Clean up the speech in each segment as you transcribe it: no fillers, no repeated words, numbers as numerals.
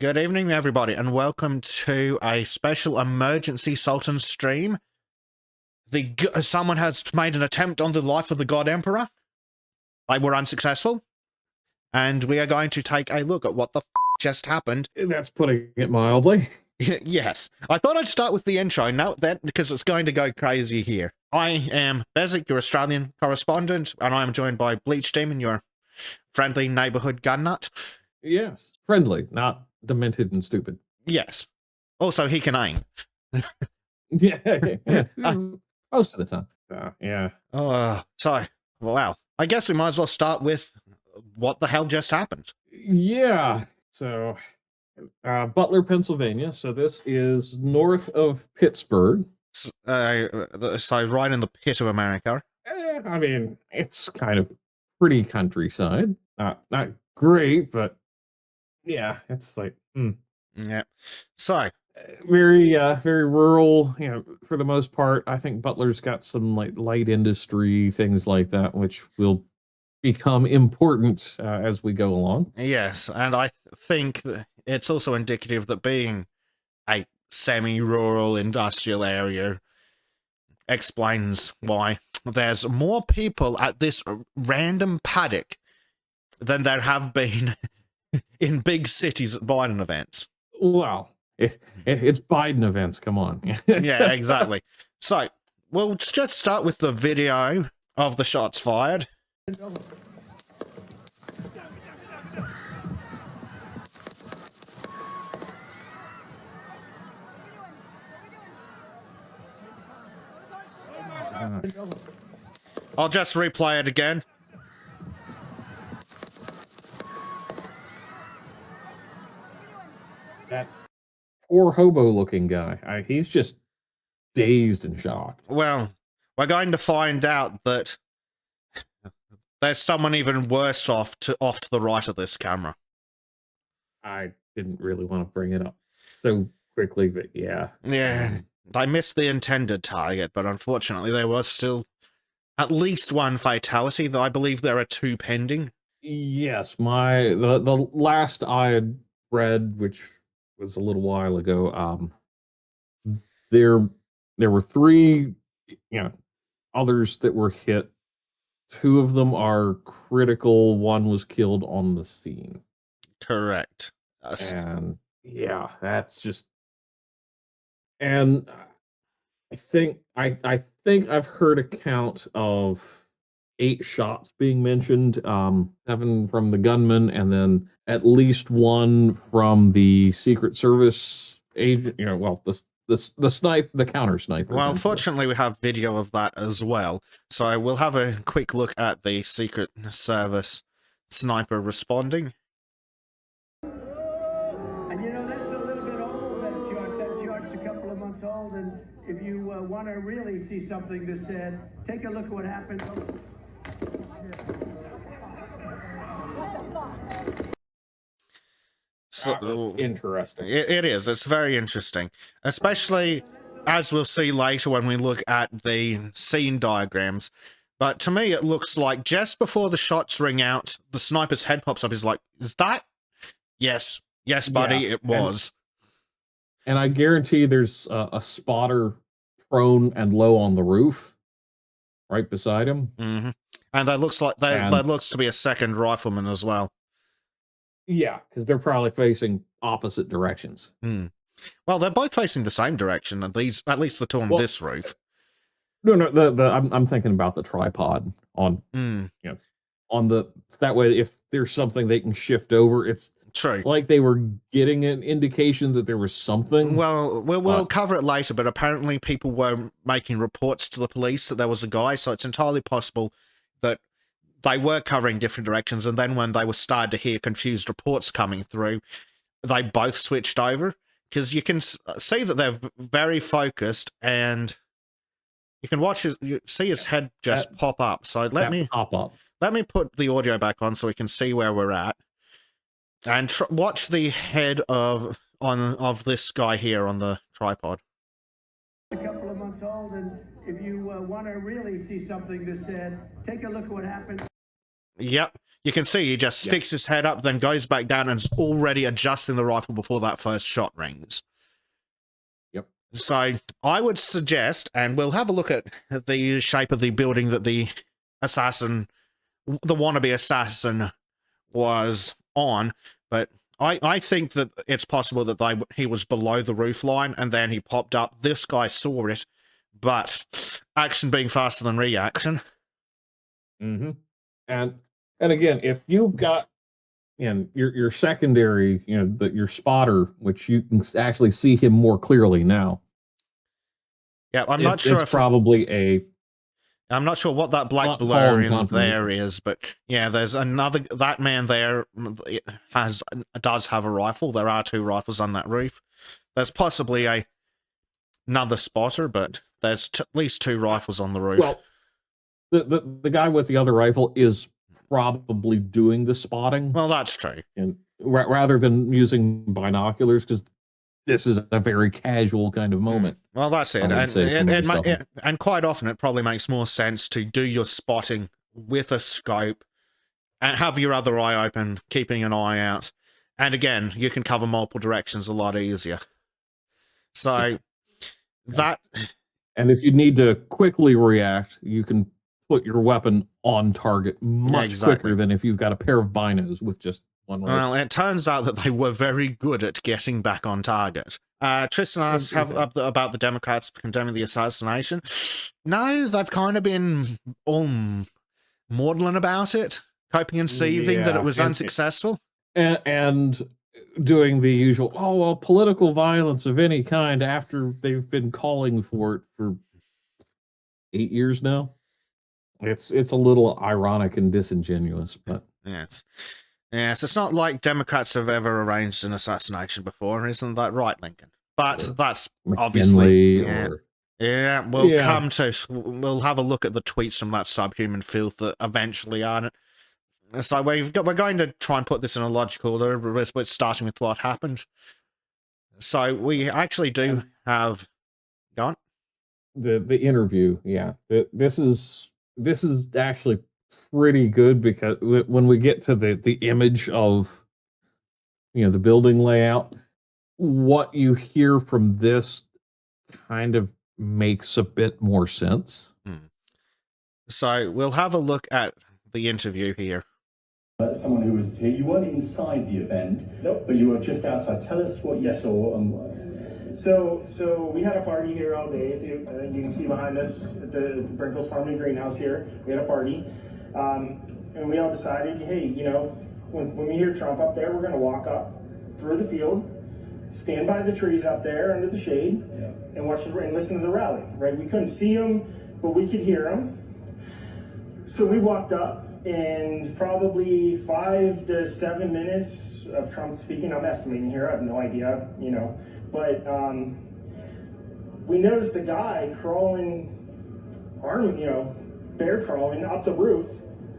Good evening, everybody, and welcome to a special emergency Sultan stream. Someone has made an attempt on the life of the God Emperor. They were unsuccessful, and we are going to take a look at what the just happened. That's putting it mildly. Yes, I thought I'd start with the intro now, because it's going to go crazy here. I am Bezic, your Australian correspondent, and I am joined by Bleach Demon, your friendly neighborhood gun nut. Yes, friendly, not demented and stupid. Yes. Also, he can aim. Yeah. Most of the time. Yeah. So, well, I guess we might as well start with what the hell just happened. Yeah. So, Butler, Pennsylvania. So this is north of Pittsburgh. So right in the pit of America. I mean, it's kind of pretty countryside. Not great, but yeah, it's like Yeah. So very rural, for the most part. I think Butler's got some like light industry things like that, which will become important as we go along. Yes, and I think that it's also indicative that being a semi-rural industrial area explains why there's more people at this random paddock than there have been in big cities at Biden events. Well, it's Biden events. Come on. Yeah, exactly. So we'll just start with the video of the shots fired. I'll just replay it again. That poor hobo-looking guy. He's just dazed and shocked. Well, we're going to find out that there's someone even worse off to the right of this camera. I didn't really want to bring it up so quickly, but yeah. Yeah, they missed the intended target, but unfortunately there was still at least one fatality, though I believe there are two pending. Yes, the last I had read, which was a little while ago, there were three, others that were hit. Two of them are critical. One was killed on the scene. Correct. And yeah, that's just. And I think I've heard a count of 8 shots being mentioned, 7 from the gunman, and then at least 1 from the Secret Service agent. The counter sniper. Well, fortunately, we have video of that as well, so we'll have a quick look at the Secret Service sniper responding. And that's a little bit old, that chart. That chart's a couple of months old, and if you want to really see something that's said, take a look at what happened. So, interesting. It is. It's very interesting, especially as we'll see later when we look at the scene diagrams. But to me, it looks like just before the shots ring out, the sniper's head pops up. He's like, "Is that?" Yes, buddy, yeah, it was. And I guarantee there's a spotter prone and low on the roof, right beside him. Mm-hmm. And that looks like that looks to be a second rifleman as well. Yeah, because they're probably facing opposite directions. Well, they're both facing the same direction, at least the two on this roof. No, I'm thinking about the tripod on, on that way, if there's something they can shift over, it's true. Like they were getting an indication that there was something. Well, we'll cover it later, but apparently people were making reports to the police that there was a guy, so it's entirely possible that they were covering different directions, and then when they were started to hear confused reports coming through, they both switched over, because you can see that they're very focused, and you can see his head just pop up. So let me put the audio back on so we can see where we're at, and watch the head of this guy here on the tripod. A couple of months old, and if you want to really see something that's said, take a look at what happened. Yep. You can see he just Yeah. sticks his head up, then goes back down and is already adjusting the rifle before that first shot rings. Yep. So I would suggest, and we'll have a look at the shape of the building that the wannabe assassin was on, but I think that it's possible that he was below the roof line and then he popped up. This guy saw it, but action being faster than reaction. Mm-hmm. And again, if you've got your secondary, your spotter, which you can actually see him more clearly now. Yeah, I'm not sure it's probably I'm not sure what that black not blur calling in there confirmation. is, but yeah, there's that man there does have a rifle. There are 2 rifles on that roof. There's possibly another spotter, but there's at least 2 rifles on the roof. Well, the guy with the other rifle is probably doing the spotting. Well, that's true. And rather than using binoculars, because this is a very casual kind of moment. Well, that's it. And quite often it probably makes more sense to do your spotting with a scope and have your other eye open, keeping an eye out. And again, you can cover multiple directions a lot easier. So that... And if you need to quickly react, you can put your weapon on target much quicker than if you've got a pair of binos with just one rifle. Well, it turns out that they were very good at getting back on target. Tristan asks about the Democrats condemning the assassination. No, they've kind of been maudlin about it, coping and seething that it was unsuccessful. And doing the usual, political violence of any kind after they've been calling for it for 8 years now. It's a little ironic and disingenuous, but yes, it's not like Democrats have ever arranged an assassination before, isn't that right, Lincoln? But that's obviously we'll have a look at the tweets from that subhuman filth that eventually are it. So we're going to try and put this in a logical order, but starting with what happened. So we actually do have gone the interview. Yeah, this is actually pretty good because when we get to the image of the building layout, what you hear from this kind of makes a bit more sense. So we'll have a look at the interview here. Someone who was here, you weren't inside the event, nope, but you were just outside. Tell us what you saw. So we had a party here all day. You can see behind us at the Brinkles Farm and Greenhouse here. We had a party, and we all decided, hey, when we hear Trump up there, we're going to walk up through the field, stand by the trees up there under the shade, and watch and listen to the rally. Right? We couldn't see him, but we could hear him. So we walked up. And probably 5 to 7 minutes of Trump speaking, I'm estimating here, I have no idea, but we noticed a guy crawling, bear crawling up the roof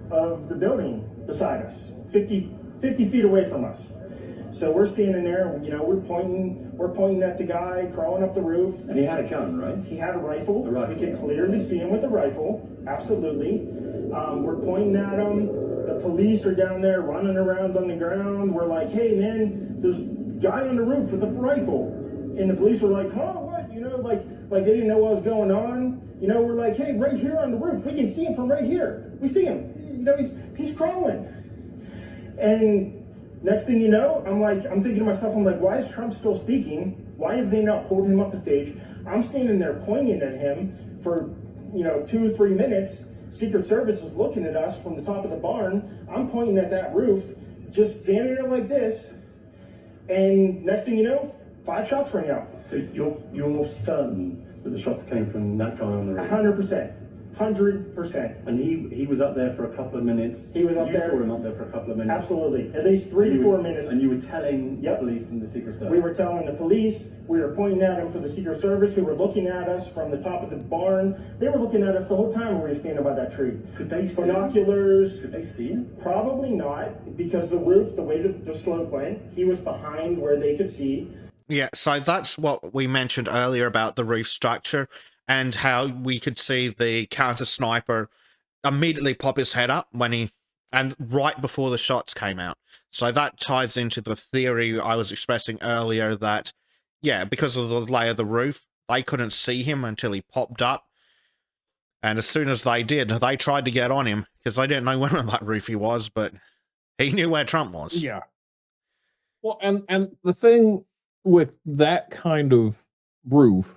of the building beside us, 50 feet away from us. So we're standing there, and we're pointing at the guy crawling up the roof. And he had a gun, right? He had a rifle. We could clearly see him with a rifle, absolutely. We're pointing at him. The police are down there running around on the ground. We're like, hey man, there's a guy on the roof with a rifle. And the police were like, huh, what? Like they didn't know what was going on. We're like, hey, right here on the roof, we can see him from right here. We see him. He's crawling. And next thing you know, I'm thinking to myself, why is Trump still speaking? Why have they not pulled him off the stage? I'm standing there pointing at him for 2 or 3 minutes. Secret Service is looking at us from the top of the barn. I'm pointing at that roof, just standing there like this. And next thing you know, 5 shots ring out. So you're certain that the shots came from that guy on the roof? 100%. 100%. And he was up there for a couple of minutes. He was up there. You saw him up there for a couple of minutes. Absolutely. At least 3 to 4 minutes. And you were telling the police and the Secret Service? We were telling the police. We were pointing at them for the Secret Service, who were looking at us from the top of the barn. They were looking at us the whole time when we were standing by that tree. Could they see binoculars? Could they see him? Probably not, because the roof, the way the slope went, he was behind where they could see. Yeah, so that's what we mentioned earlier about the roof structure and how we could see the counter sniper immediately pop his head up when he and right before the shots came out. So that ties into the theory I was expressing earlier that, yeah, because of the lay of the roof, they couldn't see him until he popped up. And as soon as they did, they tried to get on him because they didn't know where on that roof he was, but he knew where Trump was. Yeah. Well, and the thing with that kind of roof,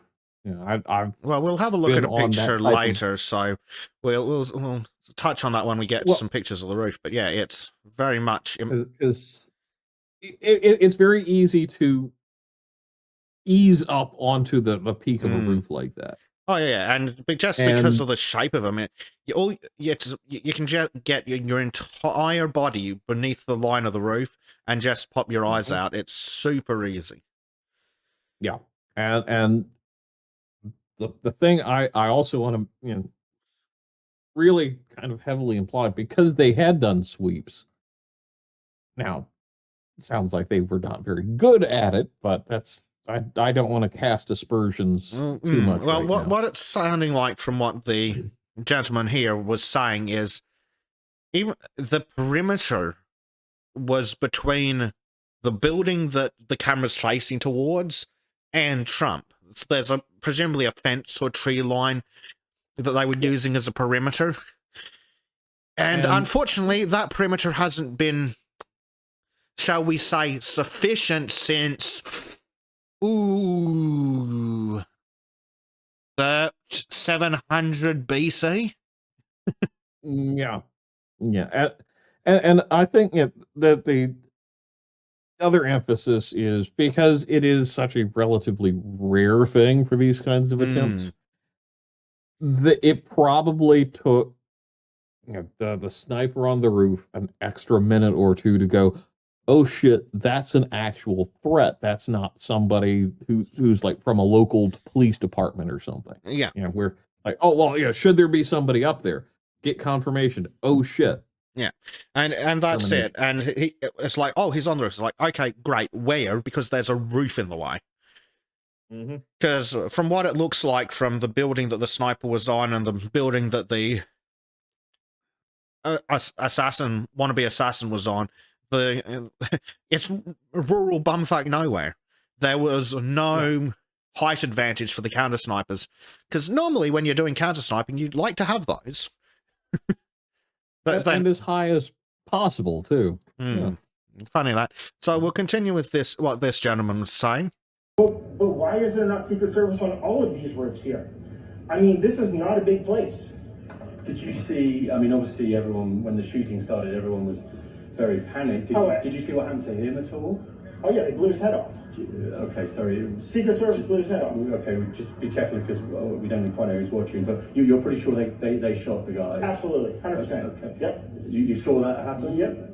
I've Well, we'll have a look at been a on that picture type of later, so we'll touch on that when we get well, some pictures of the roof. But yeah, it's very much. because it's very easy to ease up onto the peak of a roof like that. Oh yeah, and just because And of the shape of them, you can just get your entire body beneath the line of the roof and just pop your eyes out. It's super easy. yeah, and the thing I also want to really kind of heavily imply, because they had done sweeps. Now, it sounds like they were not very good at it, but I don't want to cast aspersions too much Well, right now. what it's sounding like from what the gentleman here was saying is even the perimeter was between the building that the camera's facing towards and Trump. So there's presumably a fence or tree line that they were using as a perimeter. And unfortunately, that perimeter hasn't been, shall we say, sufficient since, the 700 BC. Yeah, yeah, and I think that the other emphasis is because it is such a relatively rare thing for these kinds of attempts. It probably took the sniper on the roof an extra minute or two to go, oh shit, that's an actual threat. That's not somebody who's like from a local police department or something. Yeah. We're like, oh well, yeah, should there be somebody up there? Get confirmation. Oh shit. Yeah, and that's it. And it's like, oh, he's on the roof. It's like, okay, great. Where? Because there's a roof in the way. Because from what it looks like from the building that the sniper was on and the building that the wannabe assassin was on, it's rural bumfuck nowhere. There was no height advantage for the counter snipers. Because normally when you're doing counter sniping, you'd like to have those. And as high as possible too. Funny that. So we'll continue with this. What this gentleman was saying. But why is there not Secret Service on all of these roofs here? I mean, this is not a big place. Did you see? I mean, obviously, everyone when the shooting started, everyone was very panicked. Did you see what happened to him at all? Oh yeah, they blew his head off. Okay, sorry. Secret Service blew his head off. Okay, just be careful because we don't quite know who's watching. But you're pretty sure they shot the guy. Absolutely, 100%. Okay. Yep. You saw that happen? Yep.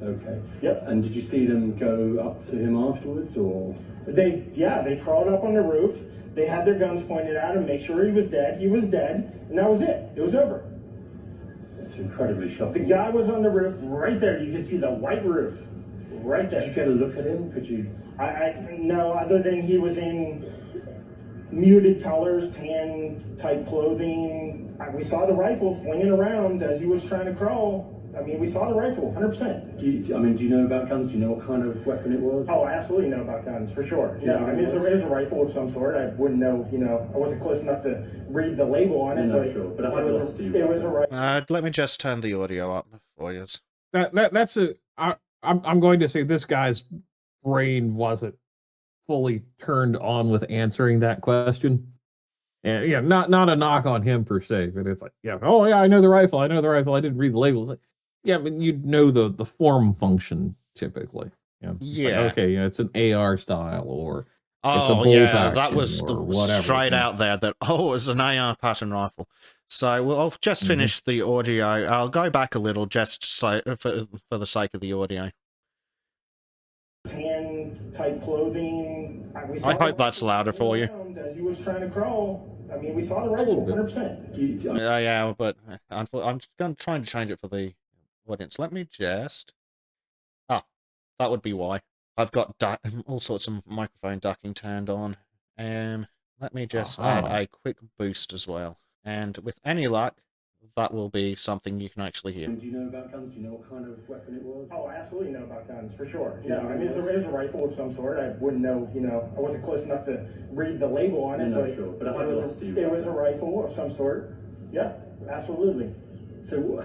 Okay. Yep. And did you see them go up to him afterwards, or? They crawled up on the roof. They had their guns pointed at him, make sure he was dead. He was dead, and that was it. It was over. It's incredibly shocking. The guy was on the roof right there. You can see the white roof right there. Did you get a look at him? Could you? No, other than he was in muted colors, tan type clothing. We saw the rifle flinging around as he was trying to crawl. I mean, we saw the rifle, 100%. Do you know about guns? Do you know what kind of weapon it was? Oh, I absolutely know about guns, for sure. Yeah, I mean, it was a rifle of some sort. I wouldn't know, I wasn't close enough to read the label on it, but sure. But it was a rifle. Let me just turn the audio up for you. I'm going to say this guy's brain wasn't fully turned on with answering that question. And yeah, not a knock on him per se, but it's like, oh yeah, I know the rifle. I didn't read the labels. Like, yeah, but you'd know the form function typically. Yeah. Like, okay, it's an AR style or it's a Oh bolt yeah, that action was or whatever. straight out there. That it's an AR pattern rifle. So I'll just finish the audio. I'll go back a little just so for the sake of the audio. Tan type clothing. I hope that's louder for you. As he was trying to crawl. I mean, we saw the rifle, 100%. Yeah, but I'm just going to try and change it for the audience. Let me just. That would be why. I've got all sorts of microphone ducking turned on. Let me just add a quick boost as well. And with any luck, that will be something you can actually hear. Do you know about guns? Do you know what kind of weapon it was? Oh, I absolutely know about guns, for sure. No, I mean, it was a rifle of some sort. I wouldn't know, I wasn't close enough to read the label on it, but, sure. But it was a rifle of some sort. Yeah, absolutely. So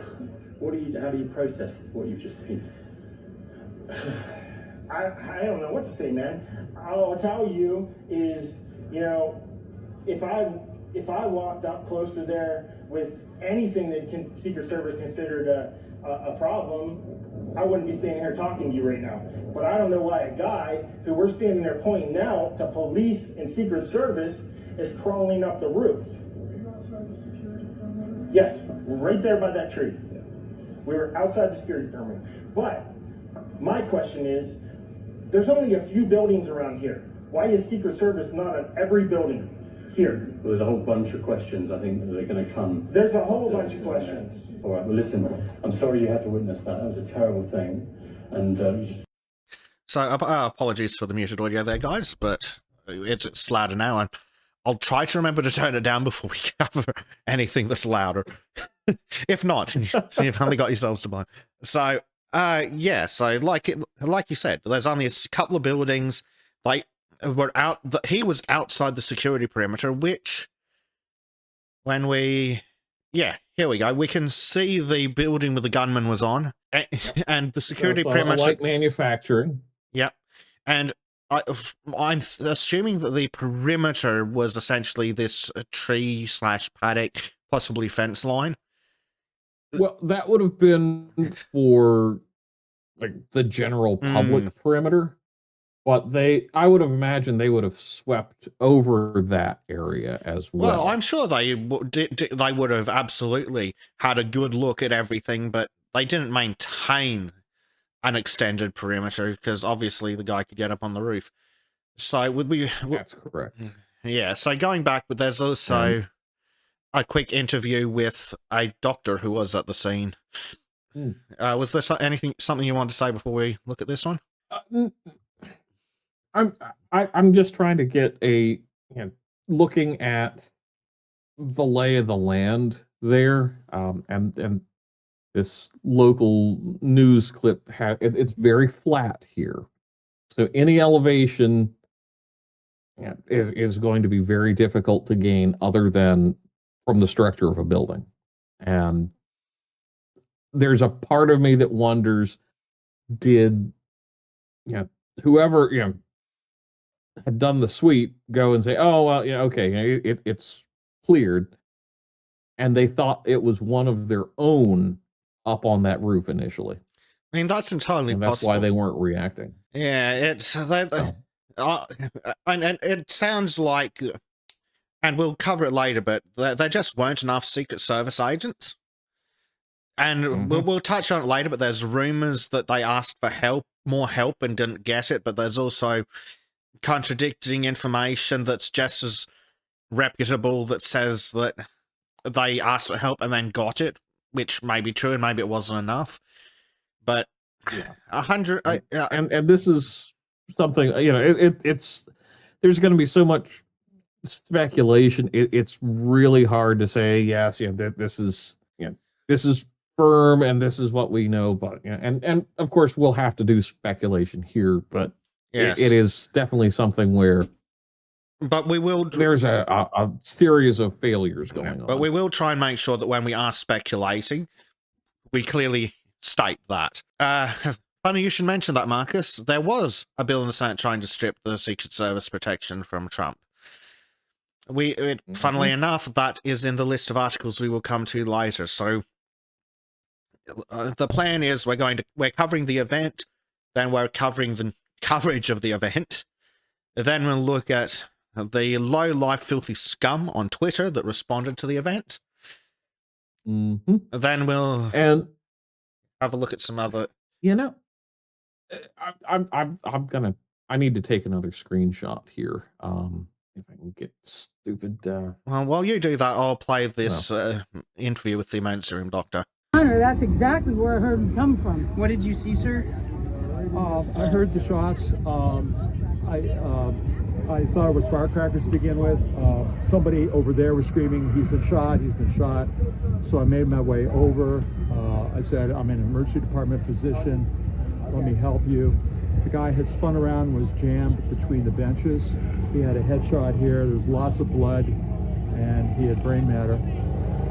how do you process what you've just seen? I don't know what to say, man. All I'll tell you is, if I walked up close to there with anything that Secret Service considered a problem, I wouldn't be standing here talking to you right now. But I don't know why a guy who we're standing there pointing out to police and Secret Service is crawling up the roof. Are you outside the security perimeter? Yes, right there by that tree. We were outside the security perimeter. But my question is, there's only a few buildings around here. Why is Secret Service not on every building here? Well, there's a whole bunch of questions I think that are going to come. There's a whole bunch of questions. All right, well, listen, I'm sorry you had to witness that. That was a terrible thing. And you just... So apologies for the muted audio there, guys, but it's louder now, and I'll try to remember to turn it down before we cover anything that's louder. If not, you've only got yourselves to blame. So, yeah, so like you said, there's only a couple of buildings. He was outside the security perimeter, which, when here we go. We can see the building where the gunman was on, and the security perimeter. Like manufacturing. Yep, and I'm assuming that the perimeter was essentially this tree / paddock, possibly fence line. Well, that would have been for like the general public perimeter, but I would have imagined they would have swept over that area as well. Well, I'm sure they would have absolutely had a good look at everything, but they didn't maintain an extended perimeter because obviously the guy could get up on the roof. So That's correct. Yeah. So going back, but there's also a quick interview with a doctor who was at the scene. Was there something you wanted to say before we look at this one? I'm just trying to get looking at the lay of the land there, and this local news clip it's very flat here, so any elevation is going to be very difficult to gain other than from the structure of a building. And there's a part of me that wonders, did whoever had done the sweep go and say, oh well, okay, it's cleared, and they thought it was one of their own up on that roof initially. I mean, that's entirely and that's possible. Why they weren't reacting. Yeah, it's that, and it sounds like, and we'll cover it later, but there just weren't enough Secret Service agents. And we'll touch on it later, but there's rumors that they asked for more help, and didn't get it. But there's also contradicting information that's just as reputable that says that they asked for help and then got it, which may be true and maybe it wasn't enough. But 100, and this is something, it's there's going to be so much speculation. It's really hard to say yes, this is firm and this is what we know, but and of course we'll have to do speculation here, but yes, it is definitely something where, but we will, there's a series of failures going on. But we will try and make sure that when we are speculating, we clearly state that. Funny you should mention that, Marcus. There was a bill in the Senate trying to strip the Secret Service protection from Trump. Funnily enough, that is in the list of articles we will come to later. So the plan is we're covering the event, then we're covering the coverage of the event, then we'll look at the low-life filthy scum on Twitter that responded to the event. Then we'll have a look at some other. I need to take another screenshot here. If I can get stupid. Well, while you do that, I'll play this interview with the emergency room doctor. That's exactly where I heard him come from. What did you see, sir? I heard the shots. I thought it was firecrackers to begin with. Somebody over there was screaming, he's been shot, he's been shot. So I made my way over. I said, I'm an emergency department physician. Let me help you. The guy had spun around, was jammed between the benches. He had a headshot here. There's lots of blood, and he had brain matter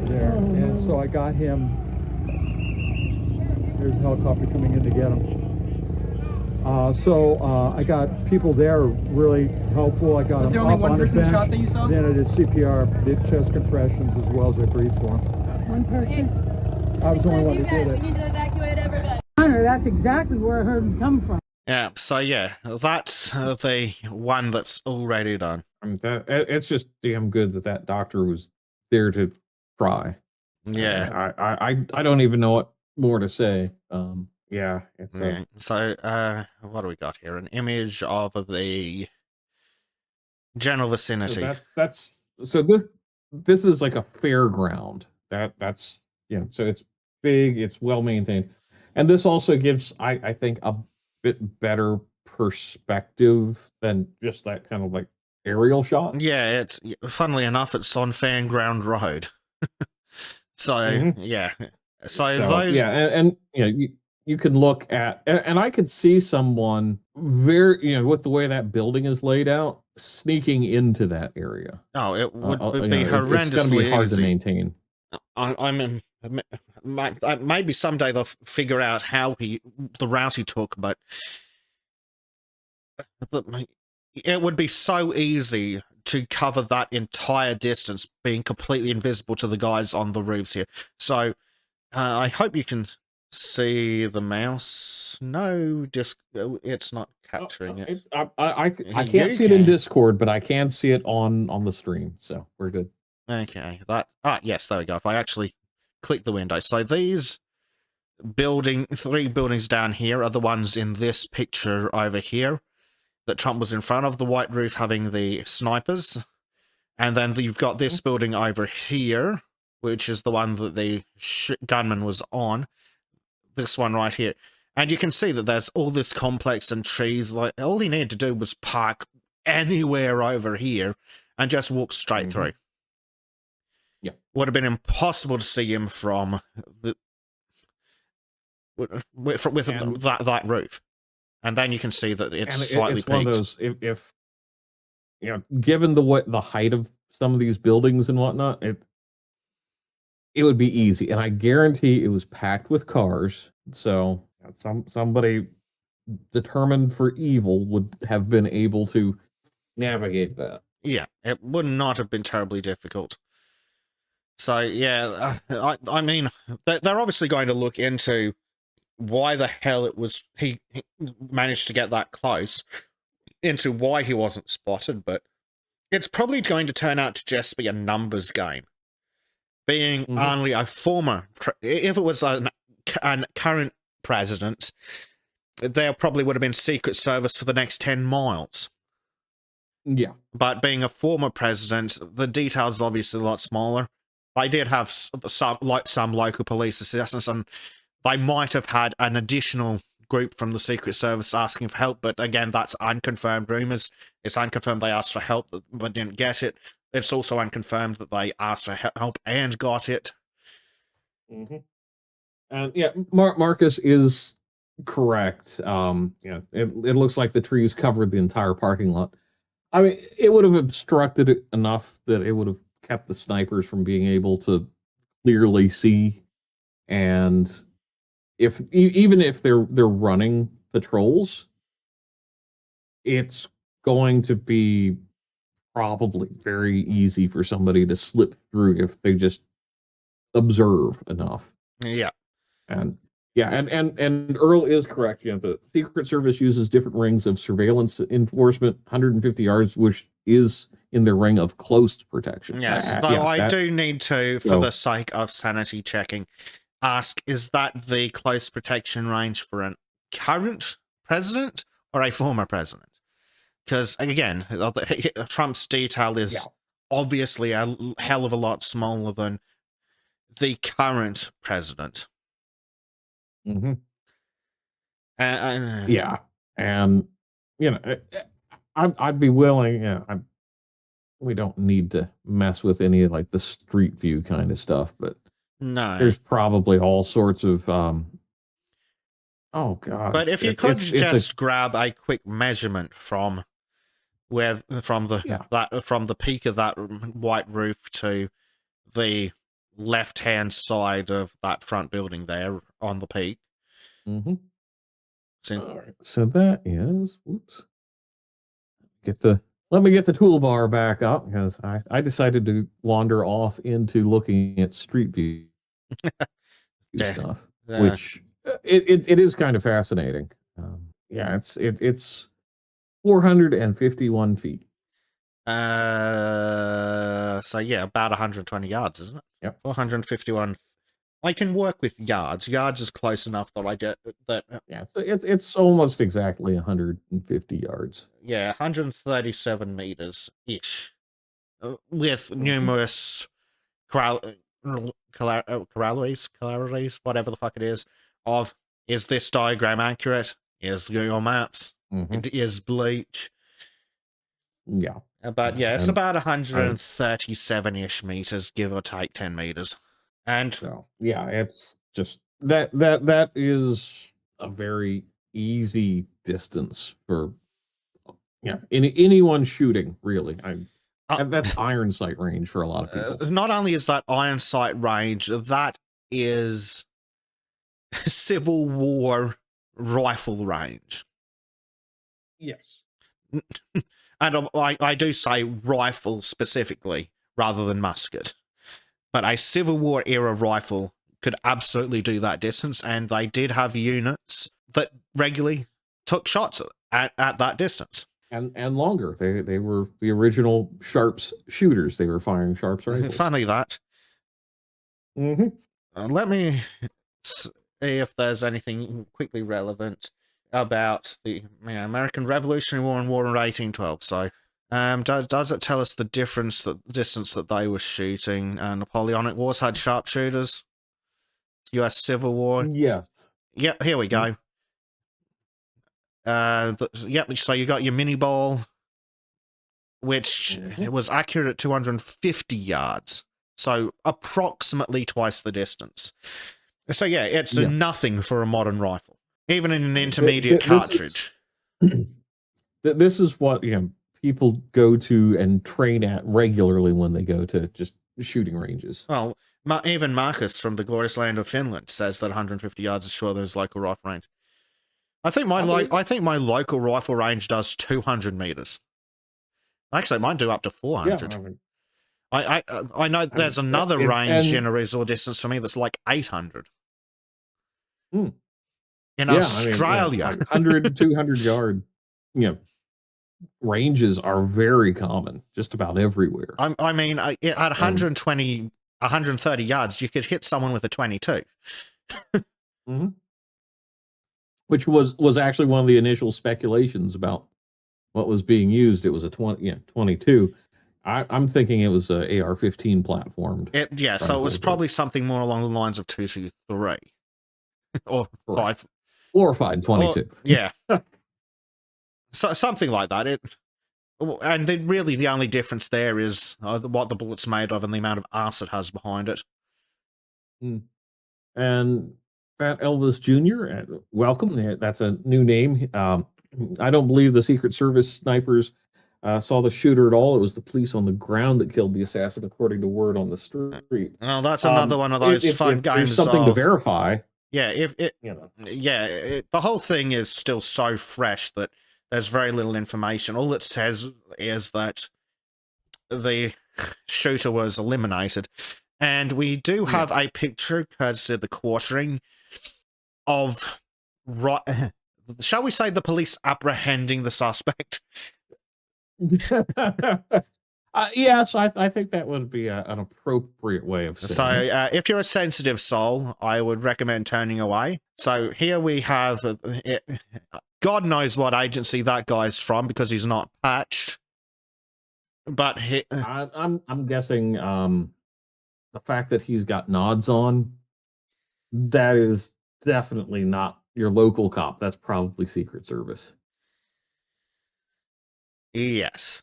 there. And so I got him. There's a helicopter coming in to get him. I got people there really helpful. I got Was there him only up one on the person bench. shot that you saw? Then I did CPR, did chest compressions as well as I breathed for him. One person. I was the only one You who guys, did we it. need to evacuate everybody. That's exactly where I heard him come from. Yeah, so yeah, that's the one that's already done. I mean, it's just damn good that that doctor was there to try. Yeah. I don't even know what more to say. Yeah, it's Yeah. So, what do we got here? An image of the general so vicinity. that's so this is like a fairground. That's so it's big, it's well maintained, and this also gives I think a bit better perspective than just that kind of like aerial shot. Yeah, it's funnily enough, it's on Fairground Road. So Mhm. yeah, so those yeah, and you can look at and I could see someone very with the way that building is laid out sneaking into that area. oh, it would be It's going to be horrendously hard to easy. maintain. Maybe someday they'll figure out how the route he took, but it would be so easy to cover that entire distance, being completely invisible to the guys on the roofs here. So I hope you can see the mouse. No, it's not capturing it. I You can't see it in can. Discord, but I can see it on the stream, so we're good. Okay, yes, there we go. If I actually click the window, so these three buildings down here are the ones in this picture over here that Trump was in front of, the white roof having the snipers. And then you've got this building over here, which is the one that the gunman was on. This one right here. And you can see that there's all this complex and trees. Like, all he needed to do was park anywhere over here and just walk straight through. Yeah. Would have been impossible to see him from with that roof. And then you can see that it's slightly it's one of peaked. those if given the height of some of these buildings and whatnot, it would be easy, and I guarantee it was packed with cars. So somebody determined for evil would have been able to navigate that. Yeah, it would not have been terribly difficult. So yeah, I mean, they're obviously going to look into why the hell it was he managed to get that close, into why he wasn't spotted, but it's probably going to turn out to just be a numbers game. Being only a former, if it was a current president, there probably would have been Secret Service for the next 10 miles. Yeah. But being a former president, the details are obviously a lot smaller. They did have some local police assistance, and they might have had an additional group from the Secret Service asking for help, but again, that's unconfirmed rumors. It's unconfirmed they asked for help but didn't get it. It's also unconfirmed that they asked for help and got it. And yeah, Marcus is correct. It looks like the trees covered the entire parking lot. I mean, it would have obstructed it enough that it would have kept the snipers from being able to clearly see. And even if they're running patrols, it's going to be probably very easy for somebody to slip through if they just observe enough. Yeah. And and Earl is correct. The Secret Service uses different rings of surveillance enforcement, 150 yards, which is in the ring of close protection. Yes, though I do need to, for the sake of sanity checking, ask, is that the close protection range for a current president or a former president? Because, again, Trump's detail is obviously a hell of a lot smaller than the current president. Yeah, and I'd be willing. We don't need to mess with any like the street view kind of stuff, but No. There's probably all sorts of oh god, But if you could it's a just grab a quick measurement from yeah. from the peak of that white roof to the left-hand side of that front building there on the peak. Mm-hmm. So, All right, so that is whoops. Let me get the toolbar back up because I decided to wander off into looking at street view yeah, stuff, uh, which it is kind of fascinating. Yeah, it's 451 feet. so yeah, about 120 yards, isn't it? Yep. 451. I can work with yards. Yards is close enough that I get that. Yeah, it's almost exactly 150 yards. Yeah, 137 meters ish, with Mhm. numerous calories, whatever the fuck it is. Of is this diagram accurate? Is Google Maps? Mhm. It is bleach. Yeah, But yeah, yeah, it's and about I 137-ish meters, give or take 10 meters. And so yeah, it's just that is a very easy distance for anyone shooting really. uh, And that's iron sight range for a lot of people. not only is that iron sight range, that is Civil War rifle range. Yes. And I do say rifle specifically rather than musket. But a Civil War era rifle could absolutely do that distance, and they did have units that regularly took shots at that distance. And longer. They were the original Sharps shooters. They were firing Sharps rifles. Funny that. Mm-hmm. Let me see if there's anything quickly relevant about the American Revolutionary War and War in 1812. So, does it tell us the distance that they were shooting? Napoleonic Wars had sharpshooters. U.S. Civil War. Yes. Yep, here we go. Yep. So you got your mini ball, which was accurate at 250 yards. So approximately twice the distance. So yeah, it's Yeah. nothing for a modern rifle, even in an intermediate cartridge. This is what people go to and train at regularly when they go to just shooting ranges. Well, even Marcus from the glorious land of Finland says that 150 yards is shorter than his local rifle range. I think my local rifle range does 200 meters. Actually, it might do up to 400. Yeah, I know there's another range in a resort distance for me that's like 800. In Australia. 100, 200 yard, ranges are very common just about everywhere. I mean, at 120, 130 yards, you could hit someone with a 22. Mm-hmm. Which was actually one of the initial speculations about what was being used. It was a 22. I'm thinking it was a AR-15 platformed. So it was probably something more along the lines of 223 or 5. Glorified 22. Yeah. So, something like that. And then really the only difference there is what the bullet's made of and the amount of arse it has behind it. And Fat Elvis Jr., welcome. That's a new name. I don't believe the Secret Service snipers saw the shooter at all. It was the police on the ground that killed the assassin, according to word on the street. Well, that's another one of those fun if games. There's something to verify. Yeah, the whole thing is still so fresh that there's very little information. All it says is that the shooter was eliminated, and we do have a picture, courtesy of the quartering, of shall we say the police apprehending the suspect. Yes, I think that would be an appropriate way of saying it. So if you're a sensitive soul, I would recommend turning away. So here we have, God knows what agency that guy's from because he's not patched. But I'm guessing the fact that he's got nods on, that is definitely not your local cop. That's probably Secret Service. Yes.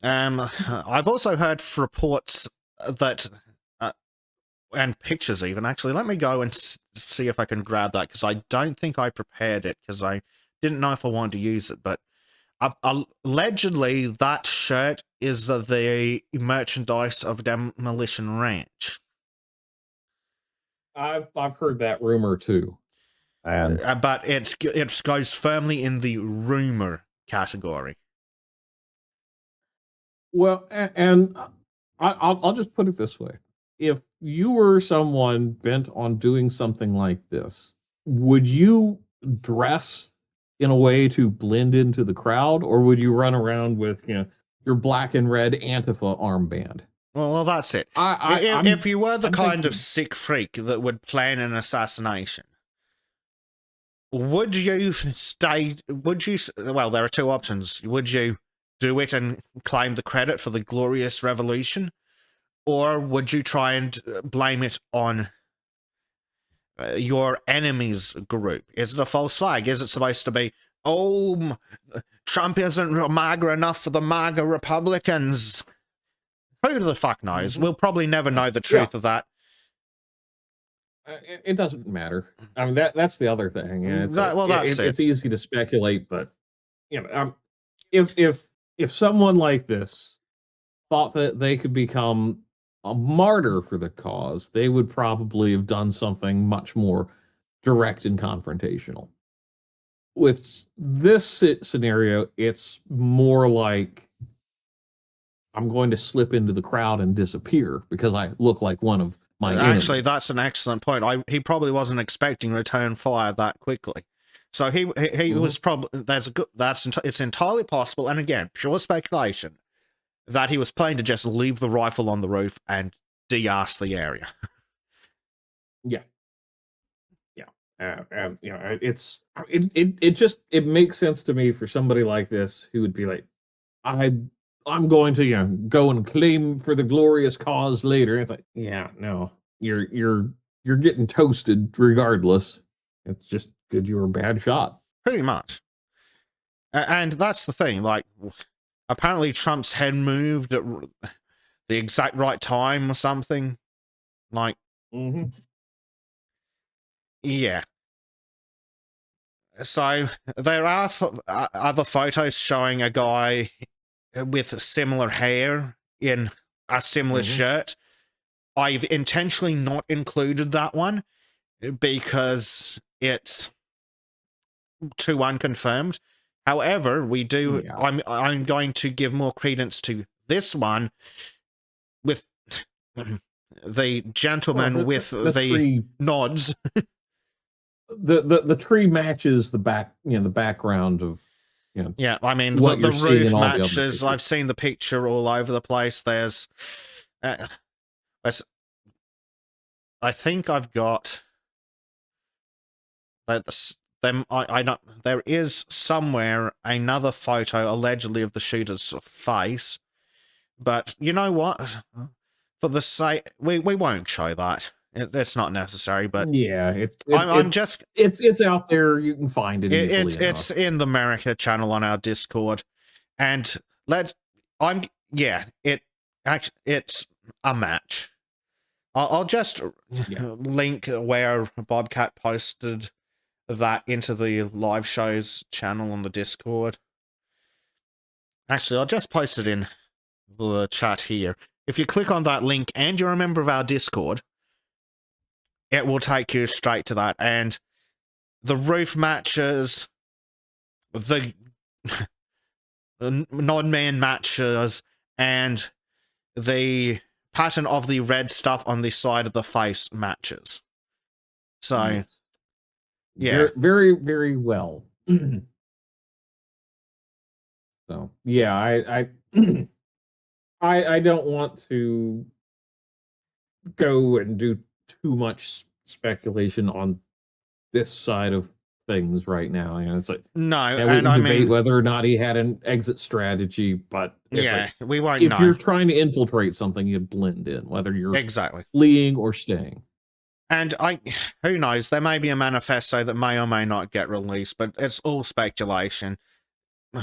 I've also heard reports that and pictures even. Actually, let me go and see if I can grab that, because I don't think I prepared it, because I didn't know if I wanted to use it. But allegedly, that shirt is the merchandise of Demolition Ranch. I've heard that rumor too, and But it goes firmly in the rumor category. well, and I'll just put it this way: if you were someone bent on doing something like this, would you dress in a way to blend into the crowd, or would you run around with your black and red Antifa armband? Well, that's it. If you were the kind of sick freak that would plan an assassination, would you stay? Would you? Well, there are two options. Would you do it and claim the credit for the glorious revolution, or would you try and blame it on your enemy's group? Is it a false flag? Is it supposed to be, oh, Trump isn't MAGA enough for the MAGA Republicans? Who the fuck knows? We'll probably never know the truth of that. It doesn't matter. I mean, that's the other thing. Yeah, It's easy to speculate, but if someone like this thought that they could become a martyr for the cause, they would probably have done something much more direct and confrontational. With this scenario, it's more like, I'm going to slip into the crowd and disappear because I look like one of my Actually, enemies. that's an excellent point. He probably wasn't expecting return fire that quickly. So he was probably, it's entirely possible, and again, pure speculation, that he was planning to just leave the rifle on the roof and de-arse the area. Yeah. It makes sense to me for somebody like this who would be like, I'm going to go and claim for the glorious cause later. And it's like, yeah, no, you're getting toasted regardless. It's just good you were a bad shot. Pretty much. And that's the thing, like, apparently Trump's head moved at the exact right time or something. Like, yeah. So there are other photos showing a guy with similar hair in a similar shirt. I've intentionally not included that one because it's too unconfirmed. However, we do. Yeah. I'm going to give more credence to this one with the gentleman with the nods. The tree matches the background of yeah, I mean the roof matches. I've seen the picture all over the place. There's I think I've got them. I don't. There is somewhere another photo allegedly of the shooter's face, but you know what? For the sake, we won't show that. It's not necessary. But yeah, it's out there. You can find it easily enough. It's in the America channel on our Discord, and it's a match. I'll just link where Bobcat posted that into the live shows channel on the Discord. Actually, I'll just post it in the chat here. If you click on that link and you're a member of our Discord, it will take you straight to that. And the roof matches, the non-man matches, and the pattern of the red stuff on the side of the face matches. So, yeah. Very, very well. So, yeah, I don't want to go and do too much speculation on this side of things right now. It's like, no, we can debate whether or not he had an exit strategy, but we won't if know. you're trying to infiltrate something, you blend in, whether you're fleeing or staying. And who knows, there may be a manifesto that may or may not get released, but it's all speculation.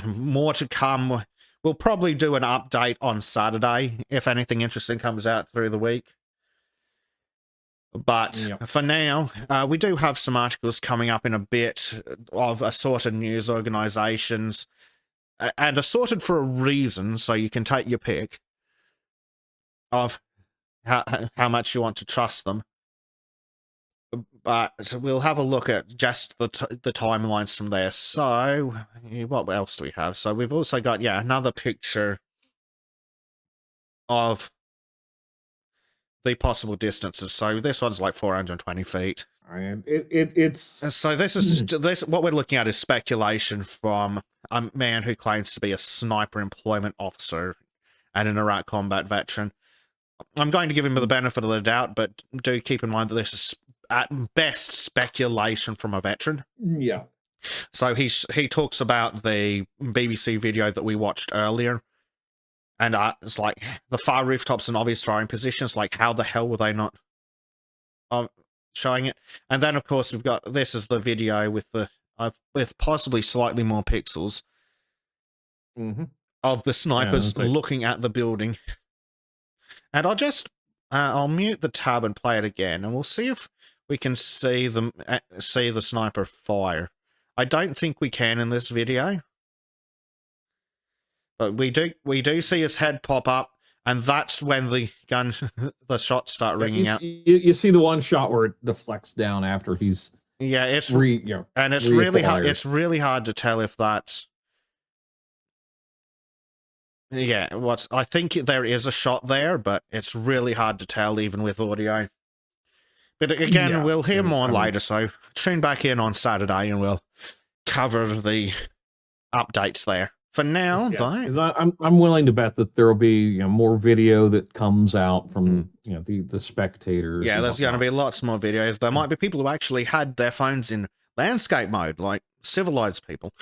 More to come we'll probably do an update on Saturday if anything interesting comes out through the week. But Yep. for now, we do have some articles coming up in a bit of assorted news organizations, and assorted for a reason, so you can take your pick of how much you want to trust them. But we'll have a look at just the timelines from there. So, what else do we have? So we've also got, another picture of the possible distances. So this one's like 420 feet. And it's So this is what we're looking at is speculation from a man who claims to be a sniper employment officer and an Iraq combat veteran. I'm going to give him the benefit of the doubt, but do keep in mind that this is at best speculation from a veteran. Yeah. So he talks about the BBC video that we watched earlier, and it's like the far rooftops and obvious firing positions. Like, how the hell were they not showing it? And then, of course, we've got this is the video with the with possibly slightly more pixels of the snipers looking at the building. And I'll just I'll mute the tab and play it again, and we'll see if we can see the sniper fire. I don't think we can in this video, but we do see his head pop up, and that's when the gun the shots start ringing out. You see the one shot where it deflects down after he's it's and it's really hard. It's really hard to tell if that's I think there is a shot there, but it's really hard to tell even with audio. But again, we'll hear more later, so tune back in on Saturday and we'll cover the updates there. For now, though, I'm willing to bet that there will be more video that comes out from the spectators. Yeah, there's going to be lots more videos. There might be people who actually had their phones in landscape mode, like civilized people.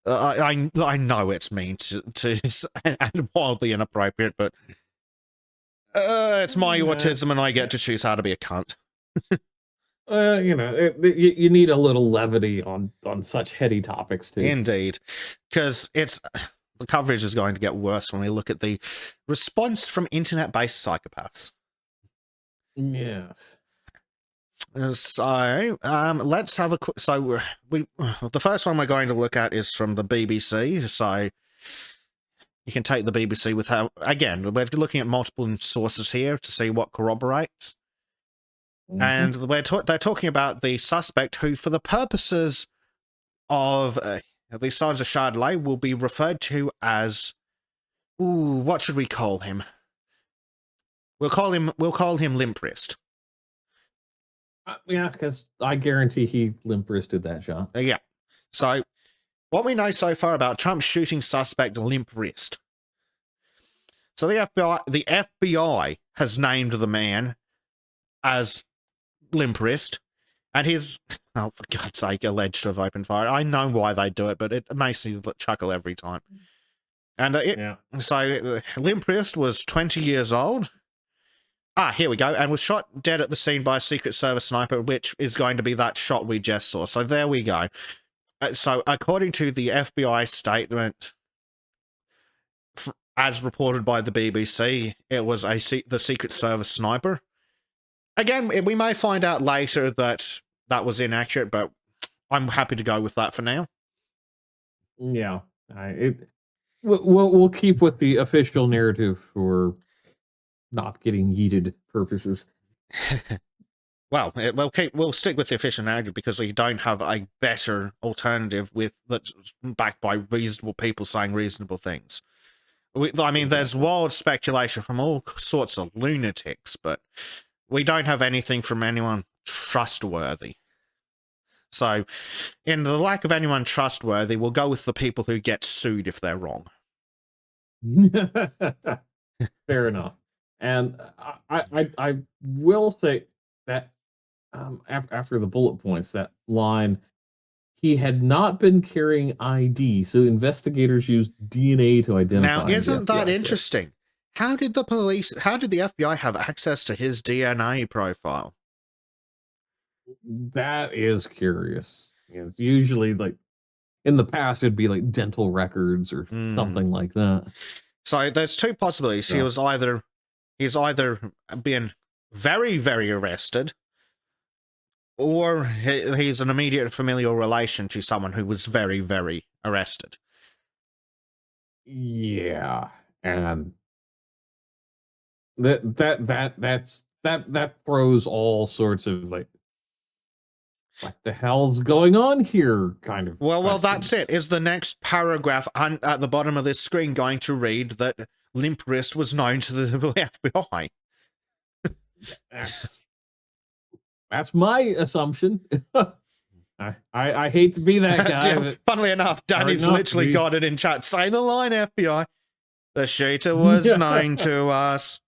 I know it's mean to and wildly inappropriate, but it's my autism, and I get to choose how to be a cunt. You need a little levity on such heady topics too. Indeed, because the coverage is going to get worse when we look at the response from internet-based psychopaths. Yes. So, let's have a quick. So, the first one we're going to look at is from the BBC. So, you can take the BBC with how. Again, we're looking at multiple sources here to see what corroborates. And they're talking about the suspect who, for the purposes of the Sergeant Chardonnay, will be referred to as. What should we call him? We'll call him Limp Wrist. Yeah, because I guarantee he limp-wristed that shot. Yeah. So, what we know so far about Trump's shooting suspect Limp Wrist. So the FBI has named the man as Limp Wrist, and he's, for God's sake, alleged to have opened fire. I know why they do it, but it makes me chuckle every time. And so Limp Wrist was 20 years old. Here we go. And was shot dead at the scene by a Secret Service sniper, which is going to be that shot we just saw. So there we go. So according to the FBI statement, as reported by the BBC, it was the Secret Service sniper. Again, we may find out later that that was inaccurate, but I'm happy to go with that for now. Yeah. We'll keep with the official narrative for not getting heated purposes. Well, we'll stick with the official narrative because we don't have a better alternative that's backed by reasonable people saying reasonable things. There's wild speculation from all sorts of lunatics, but we don't have anything from anyone trustworthy. So, in the lack of anyone trustworthy, we'll go with the people who get sued if they're wrong. Fair enough. And I will say that after the bullet points, that line, he had not been carrying ID, so investigators used DNA to identify him. Now, isn't that interesting? How did the FBI have access to his DNA profile? That is curious. It's usually like in the past it'd be like dental records or something like that. So there's two possibilities. Yeah. He's either being very, very arrested, or he's an immediate familial relation to someone who was very, very arrested. Yeah, and that throws all sorts of like, what the hell's going on here? Kind of. Well, that's it. Is the next paragraph at the bottom of this screen going to read that Limp Wrist was known to the FBI? That's my assumption. I hate to be that guy. Yeah, funnily enough, Danny's literally got it in chat. Say the line, FBI. The shooter was known to us.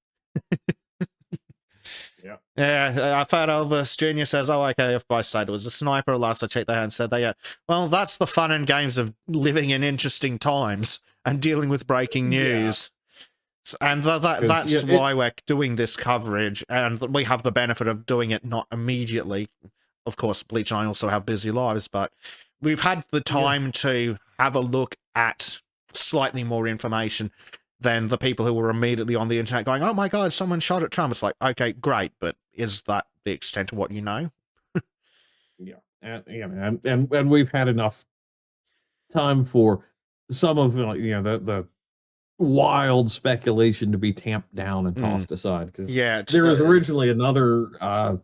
Yeah. Yeah, Fat Elvis Jr. says, oh, okay, FBI said it was a sniper. Last I checked, they hadn't said that yet. Well, that's the fun and games of living in interesting times and dealing with breaking news. Yeah. And that's why we're doing this coverage, and we have the benefit of doing it not immediately. Of course, Bleach and I also have busy lives, but we've had the time to have a look at slightly more information than the people who were immediately on the internet going, oh my God, someone shot at Trump. It's like, okay, great, but is that the extent of what you know? Yeah. And we've had enough time for some of the wild speculation to be tamped down and tossed aside. Because there was originally another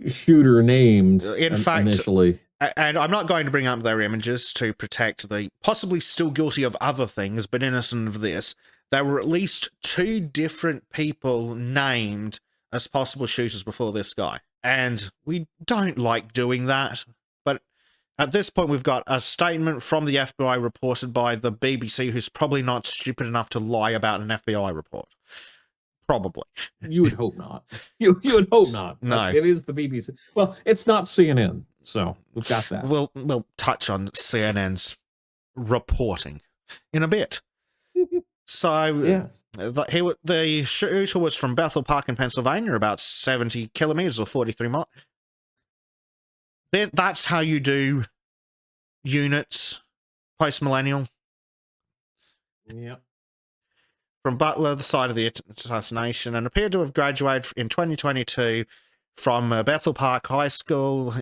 shooter named initially. And I'm not going to bring up their images to protect the possibly still guilty of other things, but innocent of this. There were at least 2 different people named as possible shooters before this guy. And we don't like doing that. But at this point, we've got a statement from the FBI reported by the BBC, who's probably not stupid enough to lie about an FBI report. Probably. You would hope not. You would hope not. No. It is the BBC. Well, it's not CNN, so we've got that. We'll touch on CNN's reporting in a bit. So, the shooter was from Bethel Park in Pennsylvania, about 70 kilometers or 43 miles. That's how you do units post-millennial. Yep. From Butler, the site of the assassination, and appeared to have graduated in 2022 from Bethel Park High School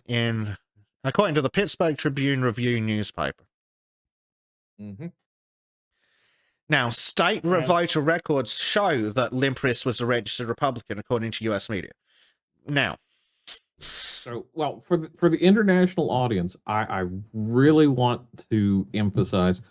according to the Pittsburgh Tribune Review newspaper. Mm-hmm. Now, state voter records show that Limp Wrist was a registered Republican, according to U.S. media. Now, so for the international audience, I really want to emphasize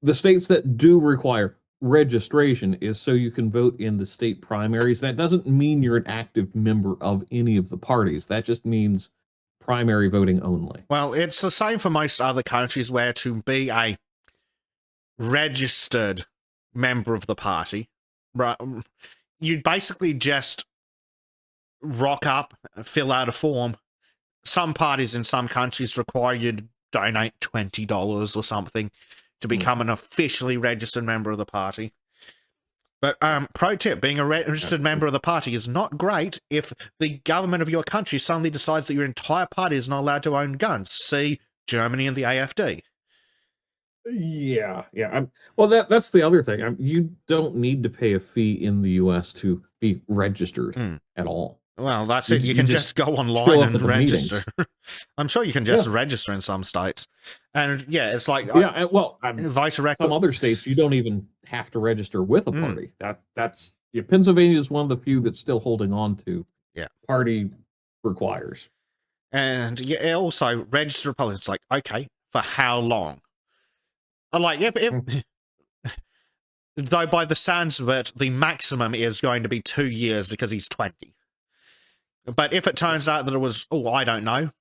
the states that do require registration is so you can vote in the state primaries. That doesn't mean you're an active member of any of the parties. That just means primary voting only. Well, it's the same for most other countries, where to be a registered member of the party, right, you basically just rock up, fill out a form. Some parties in some countries require you to donate $20 or something to become an officially registered member of the party. But pro tip, being a registered member of the party is not great if the government of your country suddenly decides that your entire party is not allowed to own guns. See Germany and the AfD. Yeah. Well, that's the other thing. You don't need to pay a fee in the U.S. to be registered at all. Well, that's it. You can just go online and register. I'm sure you can just register in some states. And it's like... voter record. Some other states, you don't even have to register with a party. That's Pennsylvania is one of the few that's still holding on to party requires. And also, register Republicans. It's like, okay, for how long? Like, if though by the sounds of it, the maximum is going to be 2 years because he's 20. But if it turns out that it was, I don't know,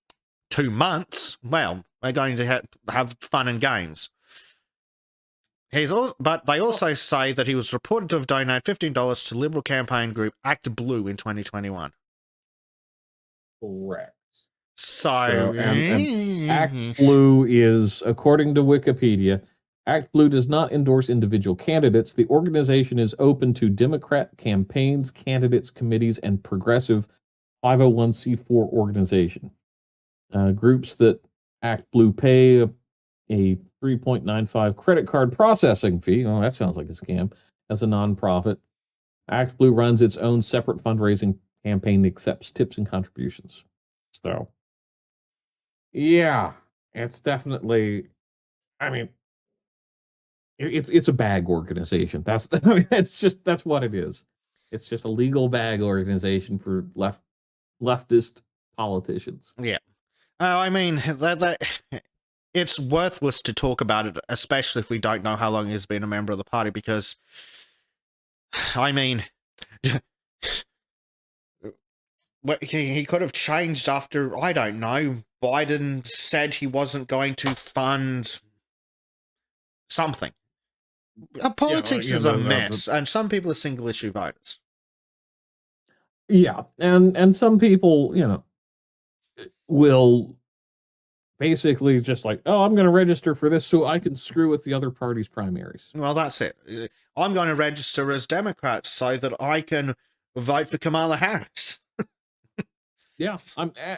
2 months, well, we're going to have fun and games. But they also say that he was reported to have donated $15 to Liberal campaign group Act Blue in 2021. Correct. So and Act Blue is, according to Wikipedia, Act Blue does not endorse individual candidates. The organization is open to Democrat campaigns, candidates, committees, and progressive 501c4 organization. Groups that Act Blue pay a 3.95 credit card processing fee. Oh, that sounds like a scam. As a nonprofit, Act Blue runs its own separate fundraising campaign that accepts tips and contributions. So, yeah, it's definitely. I mean, it's a bag organization. That's I mean, that's what it is. It's just a legal bag organization for leftist politicians. Yeah. I mean, it's worthless to talk about it, especially if we don't know how long he's been a member of the party, because, I mean, he could have changed after, I don't know, Biden said he wasn't going to fund something. Politics is a mess, and some people are single-issue voters. Yeah, and some people, will basically just like, oh, I'm going to register for this so I can screw with the other party's primaries. Well, that's it. I'm going to register as Democrat so that I can vote for Kamala Harris. Yeah,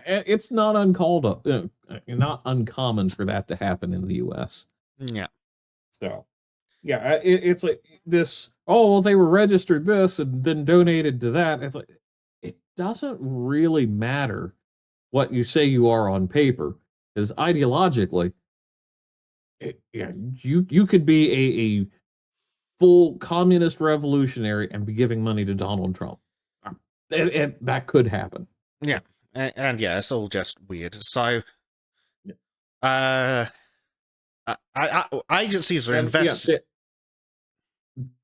it's not not uncommon for that to happen in the U.S. Yeah. So, yeah, it's like this. Oh, well, they were registered this and then donated to that. It's like it doesn't really matter what you say you are on paper, because ideologically, you could be a full communist revolutionary and be giving money to Donald Trump. And that could happen. Yeah, and yeah, it's all just weird. So, agencies are investing.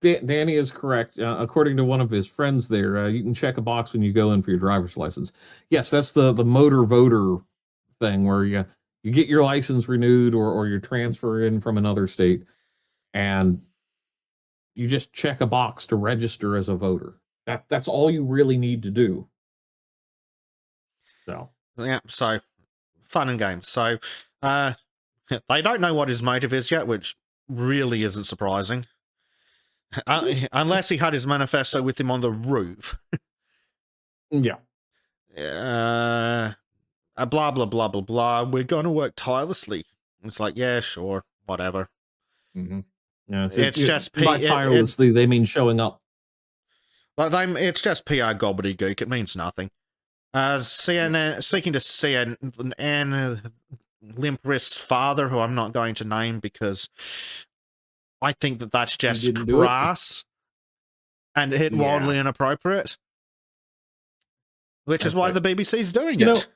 Danny is correct. According to one of his friends there, you can check a box when you go in for your driver's license. Yes, that's the motor voter thing where you get your license renewed or you transfer in from another state, and you just check a box to register as a voter. That's all you really need to do. So Yeah, so fun and games. So, they don't know what his motive is yet, which really isn't surprising. Unless he had his manifesto with him on the roof. yeah. Blah, blah, blah, blah, blah. We're going to work tirelessly. It's like, yeah, sure, whatever. Mm-hmm. Yeah, it's just by tirelessly, they mean showing up. It's just PR gobbledygook. It means nothing. CNN, speaking to CNN, Limp Wrist's father, who I'm not going to name because I think that's just crass and wildly inappropriate. Which is why the BBC's doing it.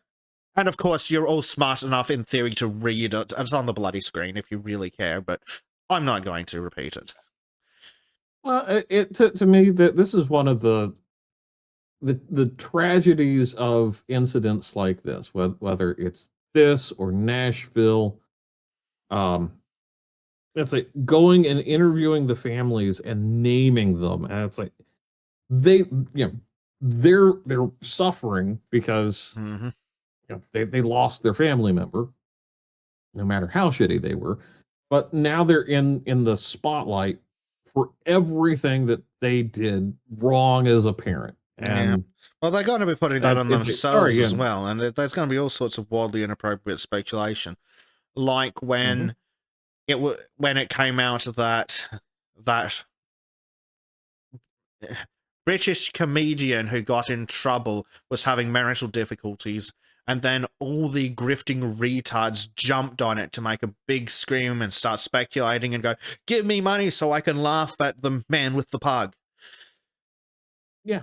And of course, you're all smart enough in theory to read it. It's on the bloody screen if you really care, but I'm not going to repeat it. Well, to me, that this is one of the tragedies of incidents like this, whether it's this or Nashville. It's like going and interviewing the families and naming them, and it's like they're suffering because they lost their family member, no matter how shitty they were, but now they're in the spotlight for everything that they did wrong as a parent. And well, they're going to be putting that on themselves as well, and there's going to be all sorts of wildly inappropriate speculation, like when it came out that British comedian who got in trouble was having marital difficulties, and then all the grifting retards jumped on it to make a big scream and start speculating and go, "Give me money so I can laugh at the man with the pug." Yeah.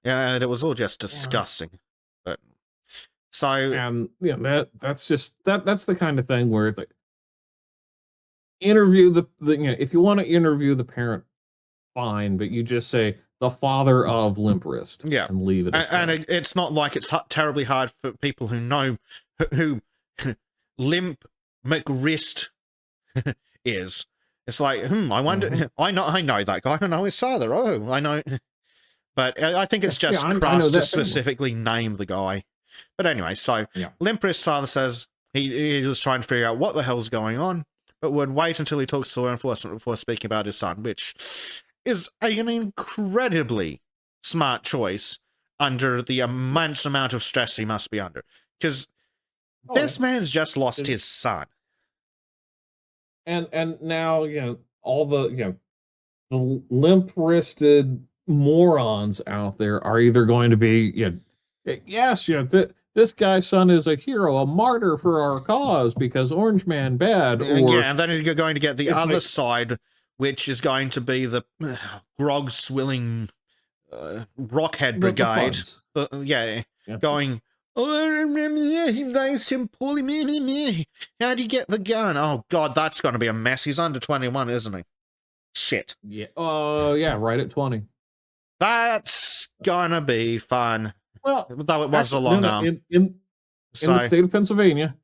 Yeah, and it was all just disgusting. But so that's just that's the kind of thing where it's like interview the if you want to interview the parent, fine, but you just say the father of Limp Wrist, and leave it. And it's not like it's terribly hard for people who know who Limp McWrist is. It's like, I wonder. I know that guy. I know his father. Oh, I know. But I think it's just crass to specifically name the guy. But anyway, so Limp Wrist's father says he was trying to figure out what the hell's going on, but would wait until he talks to law enforcement before speaking about his son, which is an incredibly smart choice under the immense amount of stress he must be under. Because Oh, This yeah. man's just lost And his son. and now, all the limp-wristed morons out there are either going to be, yes, this guy's son is a hero, a martyr for our cause because Orange Man bad, or Yeah, and then you're going to get the it's other like side, which is going to be the grog swilling Rockhead the Brigade. funds. Yeah, Yeah. going, oh, he raised him poorly. Me. How'd he get the gun? Oh, God, that's going to be a mess. He's under 21, isn't he? Shit. Yeah. Oh, yeah, right at 20. That's gonna be fun. Well, Though it was a actually, no, long no. arm. In the So, state of Pennsylvania,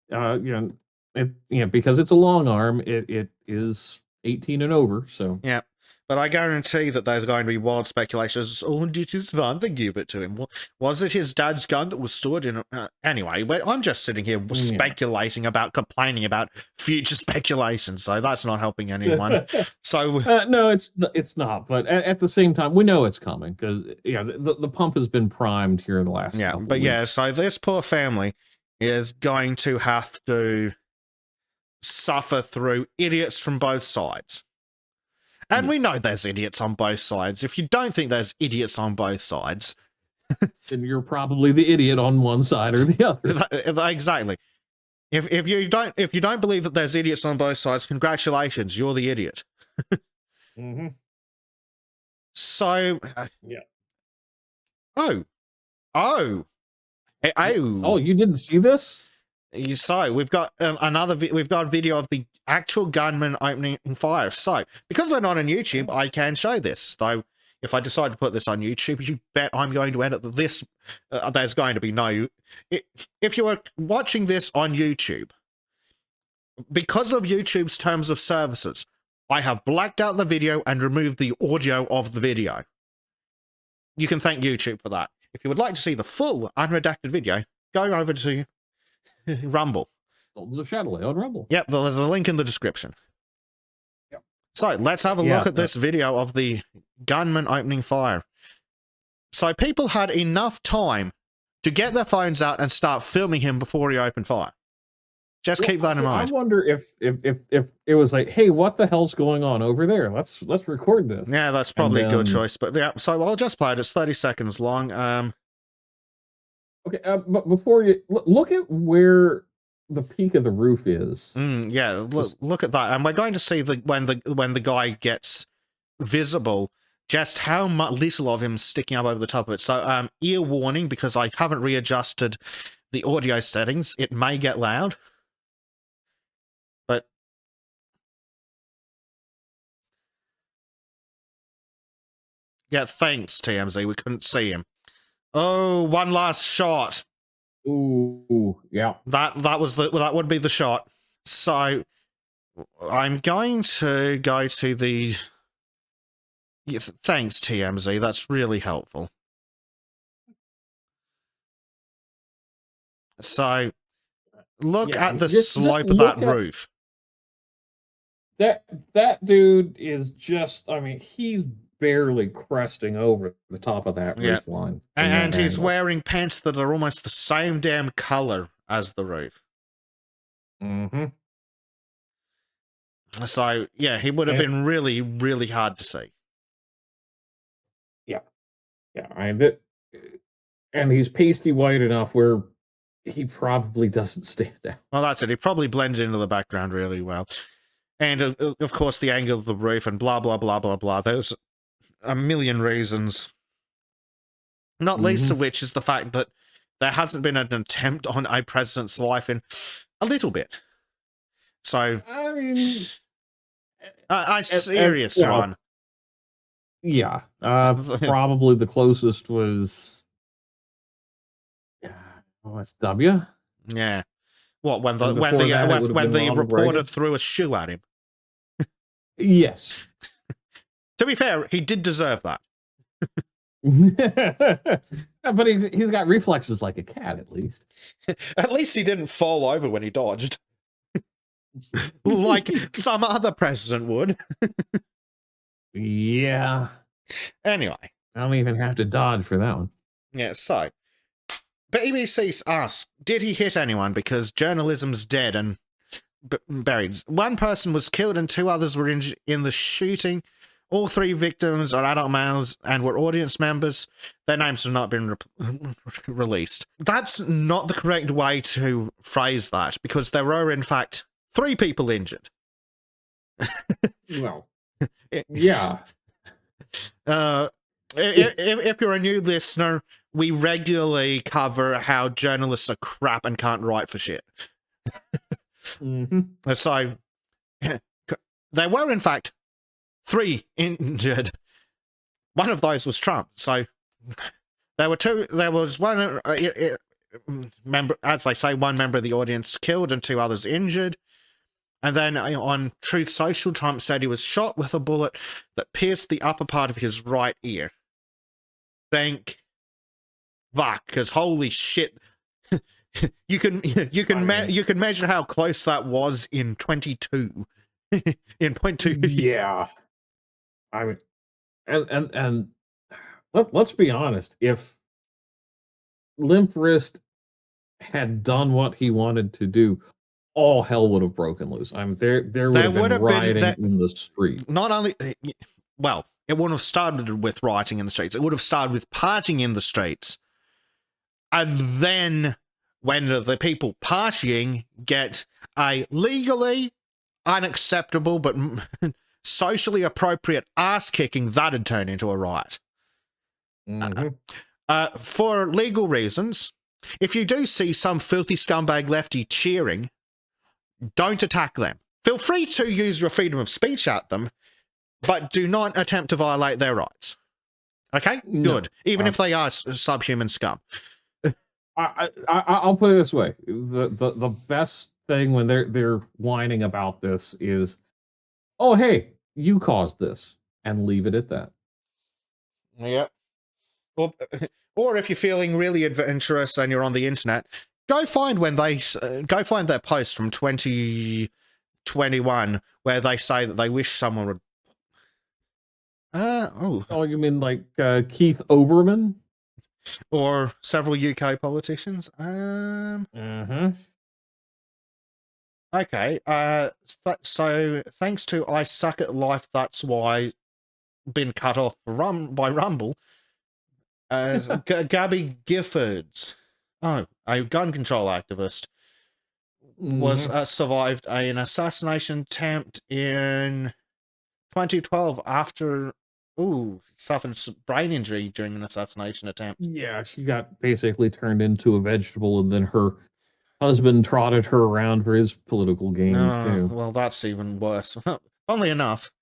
because it's a long arm, it is 18 and over. So yeah. But I guarantee that there's going to be wild speculations. Oh, did his father give it to him? Was it his dad's gun that was stored in it? Anyway, I'm just sitting here speculating about, complaining about future speculations. So that's not helping anyone. So no, it's not. But at the same time, we know it's coming because the pump has been primed here in the last couple but weeks. yeah, so this poor family is going to have to suffer through idiots from both sides. And we know there's idiots on both sides. If you don't think there's idiots on both sides, then you're probably the idiot on one side or the other. Exactly. If you don't believe that there's idiots on both sides, congratulations, you're the idiot. Mm-hmm. So, yeah. Oh, You didn't see this? So we've got we've got a video of the actual gunman opening fire. So because we're not on YouTube, I can show this. Though if I decide to put this on YouTube, you bet I'm going to edit this. There's going to be no. If you are watching this on YouTube, because of YouTube's terms of services, I have blacked out the video and removed the audio of the video. You can thank YouTube for that. If you would like to see the full unredacted video, go over to Rumble. Sultans of Shadowley on Rumble. Yep, there's a link in the description. Yep. So let's have a look at this video of the gunman opening fire. So people had enough time to get their phones out and start filming him before he opened fire. Just keep that in mind. I wonder if it was like, hey, what the hell's going on over there? Let's record this. Yeah, that's probably a good choice. But yeah, so I'll just play it. It's 30 seconds long. Okay, but before you look at where the peak of the roof is. Yeah, look at that. And we're going to see when the guy gets visible, just how little of him sticking up over the top of it. So ear warning, because I haven't readjusted the audio settings. It may get loud. But yeah, thanks, TMZ. We couldn't see him. Oh, one last shot. Ooh, yeah. That would be the shot. So I'm going to go to the. Thanks, TMZ. That's really helpful. So look at the slope of that roof. That dude is just. I mean, he's barely cresting over the top of that roof line. And he's wearing pants that are almost the same damn color as the roof. Mm-hmm. So, yeah, he would have been really, really hard to see. Yeah. Yeah, and he's pasty white enough where he probably doesn't stand out. Well, that's it. He probably blended into the background really well. And, of course, the angle of the roof and blah, blah, blah, blah, blah. There's a million reasons. Not least of which is the fact that there hasn't been an attempt on a president's life in a little bit. So, I mean, a serious one. Yeah, probably the closest was W. Yeah. What, when the reporter threw a shoe at him? Yes. To be fair, he did deserve that. But he's got reflexes like a cat, at least. At least he didn't fall over when he dodged. Like some other president would. Yeah. Anyway. I don't even have to dodge for that one. Yeah, so BBC asked, did he hit anyone? Because journalism's dead and buried. One person was killed and 2 others were injured in the shooting. All 3 victims are adult males and were audience members. Their names have not been released. That's not the correct way to phrase that, because there were, in fact, 3 people injured. Well, yeah. If you're a new listener, we regularly cover how journalists are crap and can't write for shit. Mm-hmm. So, there were, in fact, 3 injured. One of those was Trump. So, there were 2. There was one member, as they say, one member of the audience killed and 2 others injured. And then on Truth Social, Trump said he was shot with a bullet that pierced the upper part of his right ear. Thank fuck, because holy shit, you can measure how close that was in 22, in 0.2. Yeah. I mean, and let's be honest. If Limp Wrist had done what he wanted to do, all hell would have broken loose. I mean, there would have been rioting in the street. Not only, well, it wouldn't have started with rioting in the streets. It would have started with partying in the streets. And then when the people partying get a legally unacceptable but socially appropriate ass kicking, that'd turn into a riot. Mm-hmm. For legal reasons, if you do see some filthy scumbag lefty cheering, don't attack them. Feel free to use your freedom of speech at them, but do not attempt to violate their rights. Okay? No. Good. Even if they are subhuman scum. I'll put it this way: the best thing when they're whining about this is, oh hey, you caused this, and leave it at that. Yep. Or if you're feeling really adventurous and you're on the internet, go find their post from 2021 where they say that they wish someone would. Oh, you mean like Keith Olbermann? Or several UK politicians. Mm-hmm. Okay. So thanks to I Suck at Life, that's why been cut off by Rumble. Gabby Giffords, a gun control activist, was survived an assassination attempt in 2012 after suffered some brain injury during an assassination attempt. Yeah, she got basically turned into a vegetable, and then her husband trotted her around for his political gains too. Well, that's even worse. Funnily enough,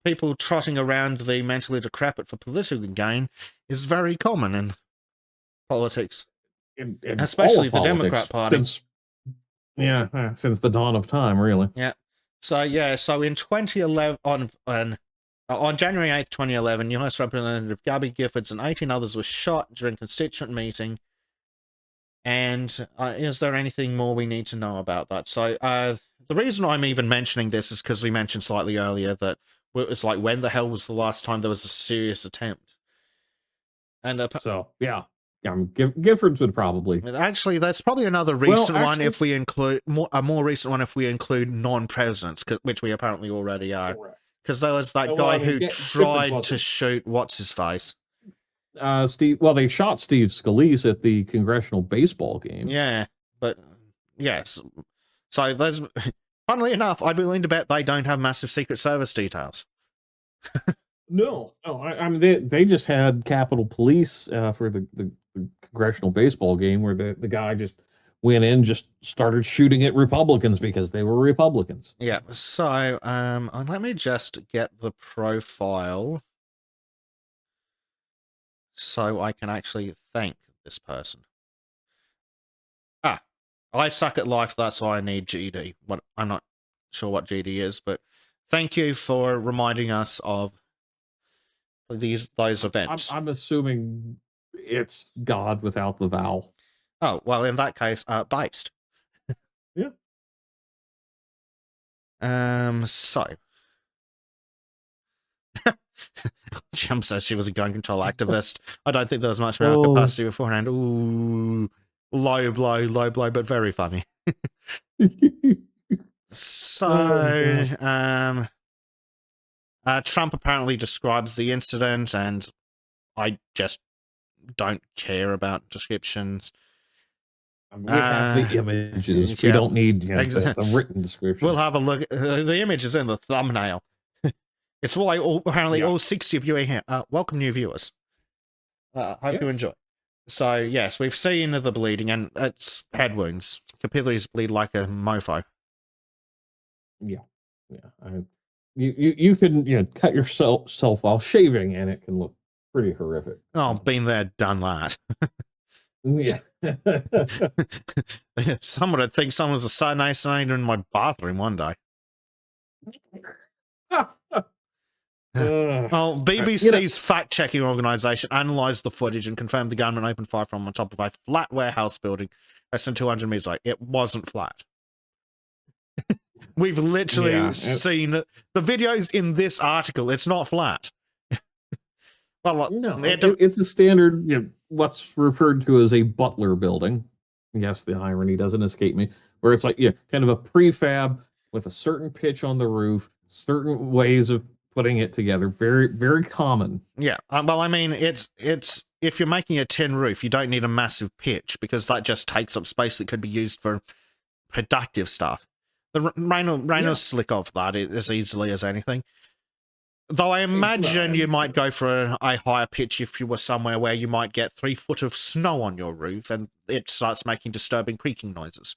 people trotting around the mentally decrepit for political gain is very common in politics, In especially the politics, Democrat Party. Since the dawn of time, really. Yeah. So in 2011, on January 8th, 2011, US Representative Gabby Giffords and 18 others were shot during a constituent meeting. And is there anything more we need to know about that? So the reason I'm even mentioning this is because we mentioned slightly earlier that it was like, when the hell was the last time there was a serious attempt? And Giffords would probably. Actually, there's probably another recent one if we include a more recent one if we include non-presidents, which we apparently already are. Because there was that guy who tried to shoot what's his face. Steve. Well, they shot Steve Scalise at the congressional baseball game. Yeah, but yes. So there's, funnily enough, I'd be willing to bet they don't have massive Secret Service details. No. I mean, they just had Capitol Police for the congressional baseball game where the guy just went in, just started shooting at Republicans because they were Republicans. Yeah. So let me just get the profile so I can actually thank this person. I suck at life, that's why I need GD. I'm not sure what GD is, but thank you for reminding us of those events. I'm assuming it's God without the vowel. Oh, well, in that case, based. Yeah. So Jim says she was a gun control activist. I don't think there was much mental Oh. capacity beforehand. Ooh, low blow, but very funny. So, Trump apparently describes the incident, and I just don't care about descriptions. We have the images. We yeah. don't need the written description. We'll have a look. The image is in the thumbnail. It's why apparently all 60 of you are here. Welcome, new viewers. Hope you enjoy. So, yes, we've seen the bleeding, and it's head wounds. Capillaries bleed like a mofo. Yeah. You can cut yourself while shaving, and it can look pretty horrific. Oh, been there, done that. Yeah. Someone would think someone was assassinated in my bathroom one day. Well, BBC's fact-checking organization analyzed the footage and confirmed the gunman opened fire from on top of a flat warehouse building less than 200 meters away. It wasn't flat. We've literally seen the videos in this article. It's not flat. Well, no, it's a standard, what's referred to as a butler building. Yes, the irony doesn't escape me. Where it's like, kind of a prefab with a certain pitch on the roof, certain ways of putting it together. Very, very common. Yeah. Well, I mean, it's if you're making a tin roof, you don't need a massive pitch because that just takes up space that could be used for productive stuff. The rain will slick off that as easily as anything. Though I imagine you might go for a higher pitch if you were somewhere where you might get 3 foot of snow on your roof and it starts making disturbing creaking noises.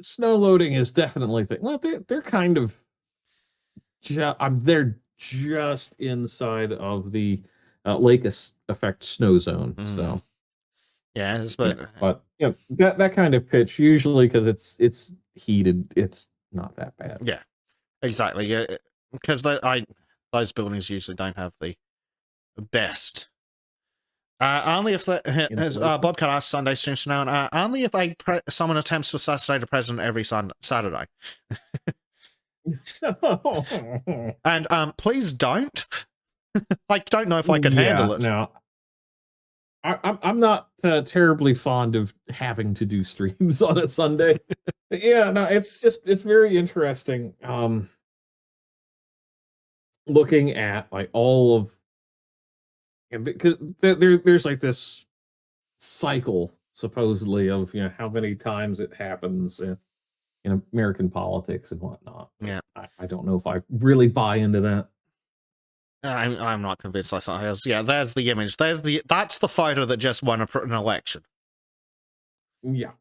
Snow loading is definitely well, they're kind of they're just inside of the lake effect snow zone. So yes, but that kind of pitch usually, because it's heated, it's not that bad. Yeah, exactly. Yeah, because those buildings usually don't have the best. Only if as Bobcat asked Sunday streams from now on, only if someone attempts to assassinate a president every Saturday. And please don't. I don't know if I could handle it. No, I'm not terribly fond of having to do streams on a Sunday. It's very interesting. Looking at like all of, because there's like this cycle supposedly of how many times it happens in American politics and whatnot. Yeah, I don't know if I really buy into that. I'm not convinced. Yeah, there's the image. That's the photo that just won an election. Yeah,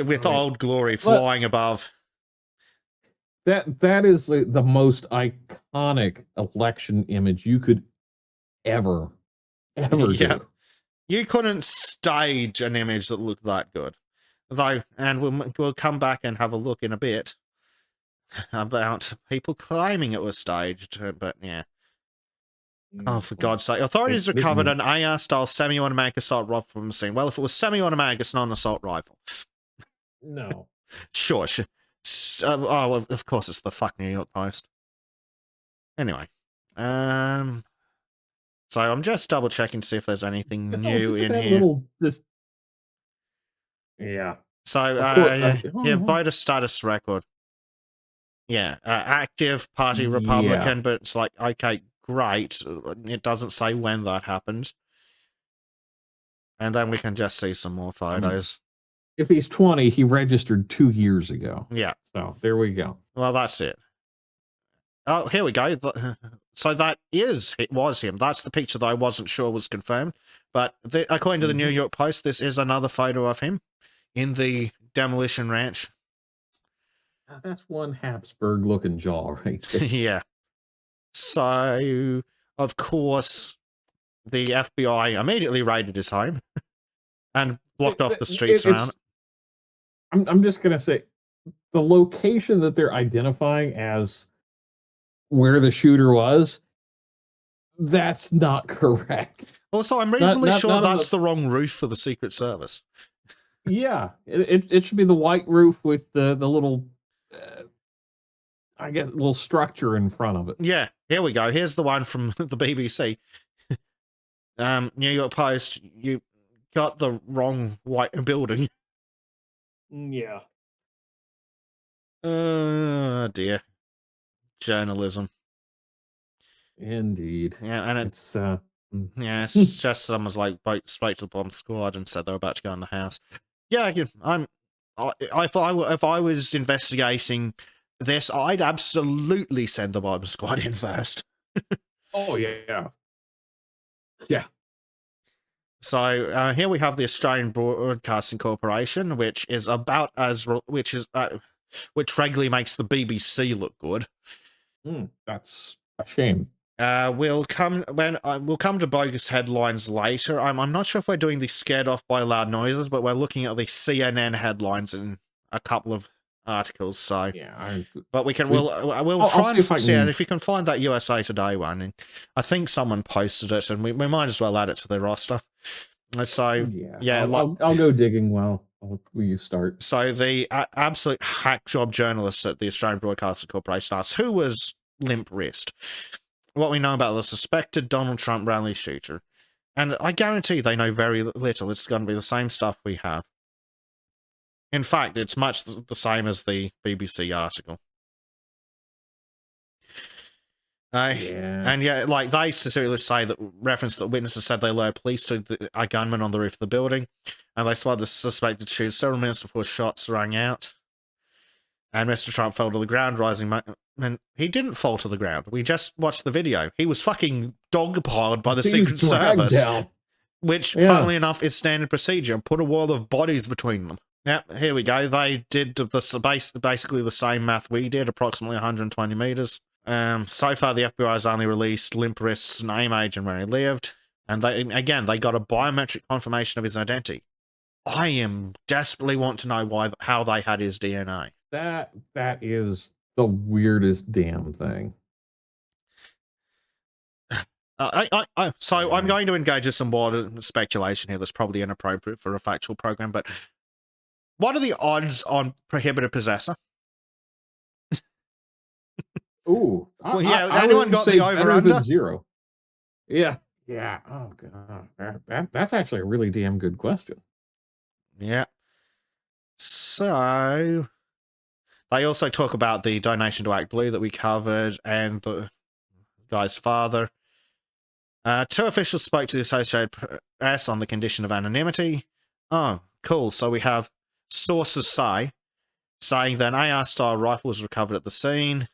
with Old Glory flying above. That is the most iconic election image you could ever do. You couldn't stage an image that looked that good, though. And we'll come back and have a look in a bit about people claiming it was staged, but yeah. Oh, for God's sake. Authorities recovered an AR-style semi-automatic assault rifle from the scene. Well, if it was semi-automatic, it's not an assault rifle. No. Sure. Of course it's the fucking New York Post. Anyway. So I'm just double-checking to see if there's anything new in here. Yeah. So, voter status record. Yeah, active party Republican, but it's like, okay, great. It doesn't say when that happened. And then we can just see some more photos. If he's 20, he registered 2 years ago. Yeah. So there we go. Well, that's it. Oh, here we go. So it was him. That's the picture that I wasn't sure was confirmed. But according to the New York Post, this is another photo of him in the demolition ranch. That's one Habsburg-looking jaw right there. Yeah. So, of course, the FBI immediately raided his home and blocked off the streets around it. I'm just going to say, the location that they're identifying as where the shooter was, that's not correct. Also, I'm reasonably sure that's the wrong roof for the Secret Service. Yeah, it should be the white roof with the little I get a little structure in front of it. Yeah, here we go. Here's the one from the BBC. New York Post, you got the wrong white building. Yeah. Oh, dear. Journalism. Indeed. Yeah, and It's yeah, it's just someone's like spoke to the bomb squad and said they're about to go in the house. Yeah, if I was investigating this, I'd absolutely send the bomb squad in first. oh yeah. Yeah. So here we have the Australian Broadcasting Corporation, which is about which regularly makes the BBC look good. That's a shame. We'll come to bogus headlines later. I'm not sure if we're doing the scared off by loud noises, but we're looking at the CNN headlines in a couple of articles. So Yeah, but we'll I'll try and see if I can... if you can find that USA Today one. And I think someone posted it, and we might as well add it to the roster. So yeah, I'll go digging while you start. So the absolute hack job journalists at the Australian Broadcasting Corporation asked who was limp wrist. What we know about the suspected Donald Trump rally shooter, and I guarantee they know very little. It's going to be the same stuff we have. In fact, it's much the same as the BBC article. And yeah, like they specifically say that reference that witnesses said they lured police to a gunman on the roof of the building, and they spotted the suspected shooter several minutes before shots rang out. And Mr. Trump fell to the ground, rising. And he didn't fall to the ground. We just watched the video. He was fucking dogpiled by the Secret Service, down. Which, funnily enough, is standard procedure. Put a wall of bodies between them. Now, here we go. They did basically the same math we did, approximately 120 meters. So far, the FBI has only released limp wrist's name, age, and where he lived. And they got a biometric confirmation of his identity. I am desperately want to know how they had his DNA. That is the weirdest damn thing. I'm going to engage in some more speculation here that's probably inappropriate for a factual program, but what are the odds on prohibited possessor? Ooh. Well, yeah, anyone got the over-under? 0. Yeah. Yeah. Oh, God. That's actually a really damn good question. Yeah. So they also talk about the donation to Act Blue that we covered and the guy's father. 2 officials spoke to the Associated Press on the condition of anonymity. Oh, cool. So we have sources saying that an AR-style rifle was recovered at the scene,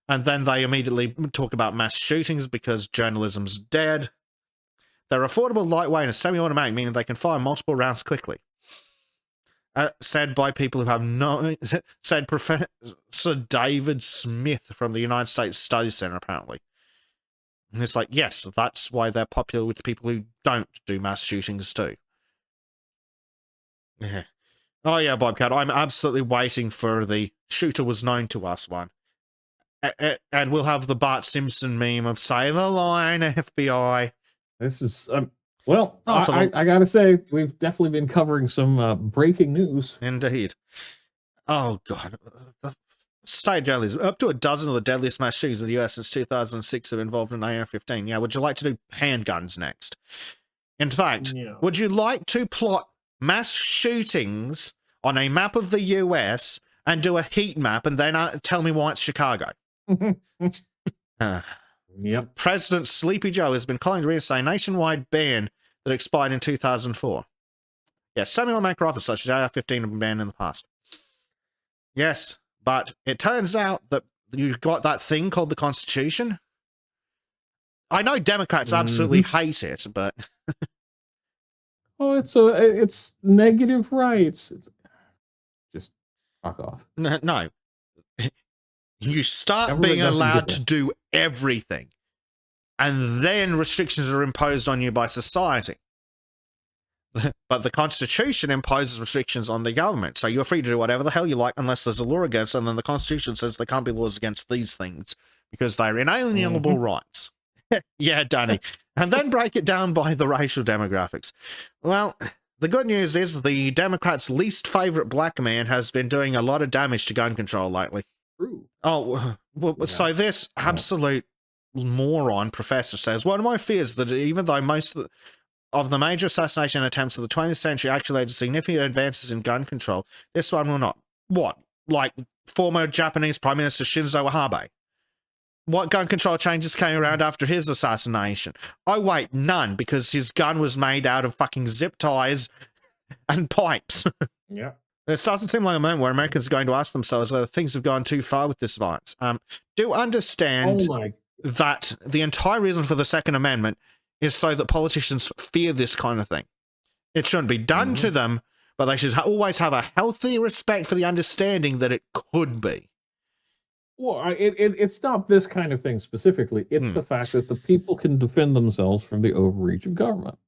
and then they immediately talk about mass shootings because journalism's dead. They're affordable, lightweight, and semi-automatic, meaning they can fire multiple rounds quickly. Said by people who have said Professor David Smith from the United States Study Center, apparently. And it's like, yes, that's why they're popular with the people who don't do mass shootings too. Yeah. Oh yeah, Bobcat, I'm absolutely waiting for the shooter was known to us one. And we'll have the Bart Simpson meme of say the line, FBI. This is... Well, I gotta say, we've definitely been covering some breaking news. Indeed. Oh, God. State journalism. Up to a dozen of the deadliest mass shootings in the US since 2006 have involved an AR-15. Yeah, would you like to do handguns next? In fact, would you like to plot mass shootings on a map of the US and do a heat map and then tell me why it's Chicago? Yep. President Sleepy Joe has been calling to reinstate a nationwide ban that expired in 2004. Yes, semi-automatic rifles such as AR-15 have been banned in the past. Yes, but it turns out that you've got that thing called the Constitution. I know Democrats absolutely hate it, but... Oh, it's negative rights. Just fuck off. No. You start being allowed to do everything, and then restrictions are imposed on you by society. But the Constitution imposes restrictions on the government, so you're free to do whatever the hell you like unless there's a law against it, and then the Constitution says there can't be laws against these things because they're inalienable rights. Yeah, Danny. And then break it down by the racial demographics. Well, the good news is the Democrats' least favorite black man has been doing a lot of damage to gun control lately. True. Oh, well, Yeah. so this absolute moron professor says, one of my fears that even though most of the major assassination attempts of the 20th century actually led to significant advances in gun control, this one will not. What? Like former Japanese Prime Minister Shinzo Abe? What gun control changes came around after his assassination? Oh, wait, none, because his gun was made out of fucking zip ties and pipes. Yeah. This doesn't seem like a moment where Americans are going to ask themselves whether things have gone too far with this violence. Do understand Oh my. that the entire reason for the Second Amendment is so that politicians fear this kind of thing. It shouldn't be done to them, but they should always have a healthy respect for the understanding that it could be. Well, it's not this kind of thing specifically. It's the fact that the people can defend themselves from the overreach of government.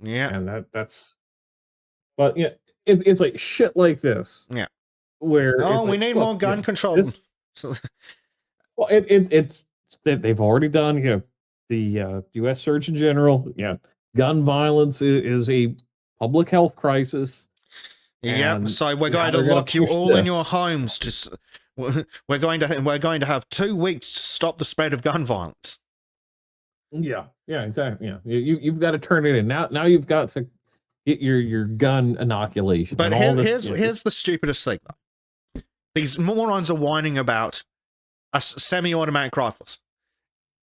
Yeah. And that's. But yeah, it's like shit like this. Yeah. Where Oh, it's we like, need look, more gun control. Well, it's they've already done. The U.S. Surgeon General. Yeah, gun violence is a public health crisis. Yep. So we're going to lock you all in your homes. We're going to have 2 weeks to stop the spread of gun violence. Yeah. Yeah. Exactly. Yeah. You've got to turn it in now. Now you've got to get your gun inoculation. But here's the stupidest thing though. These morons are whining about semi-automatic rifles.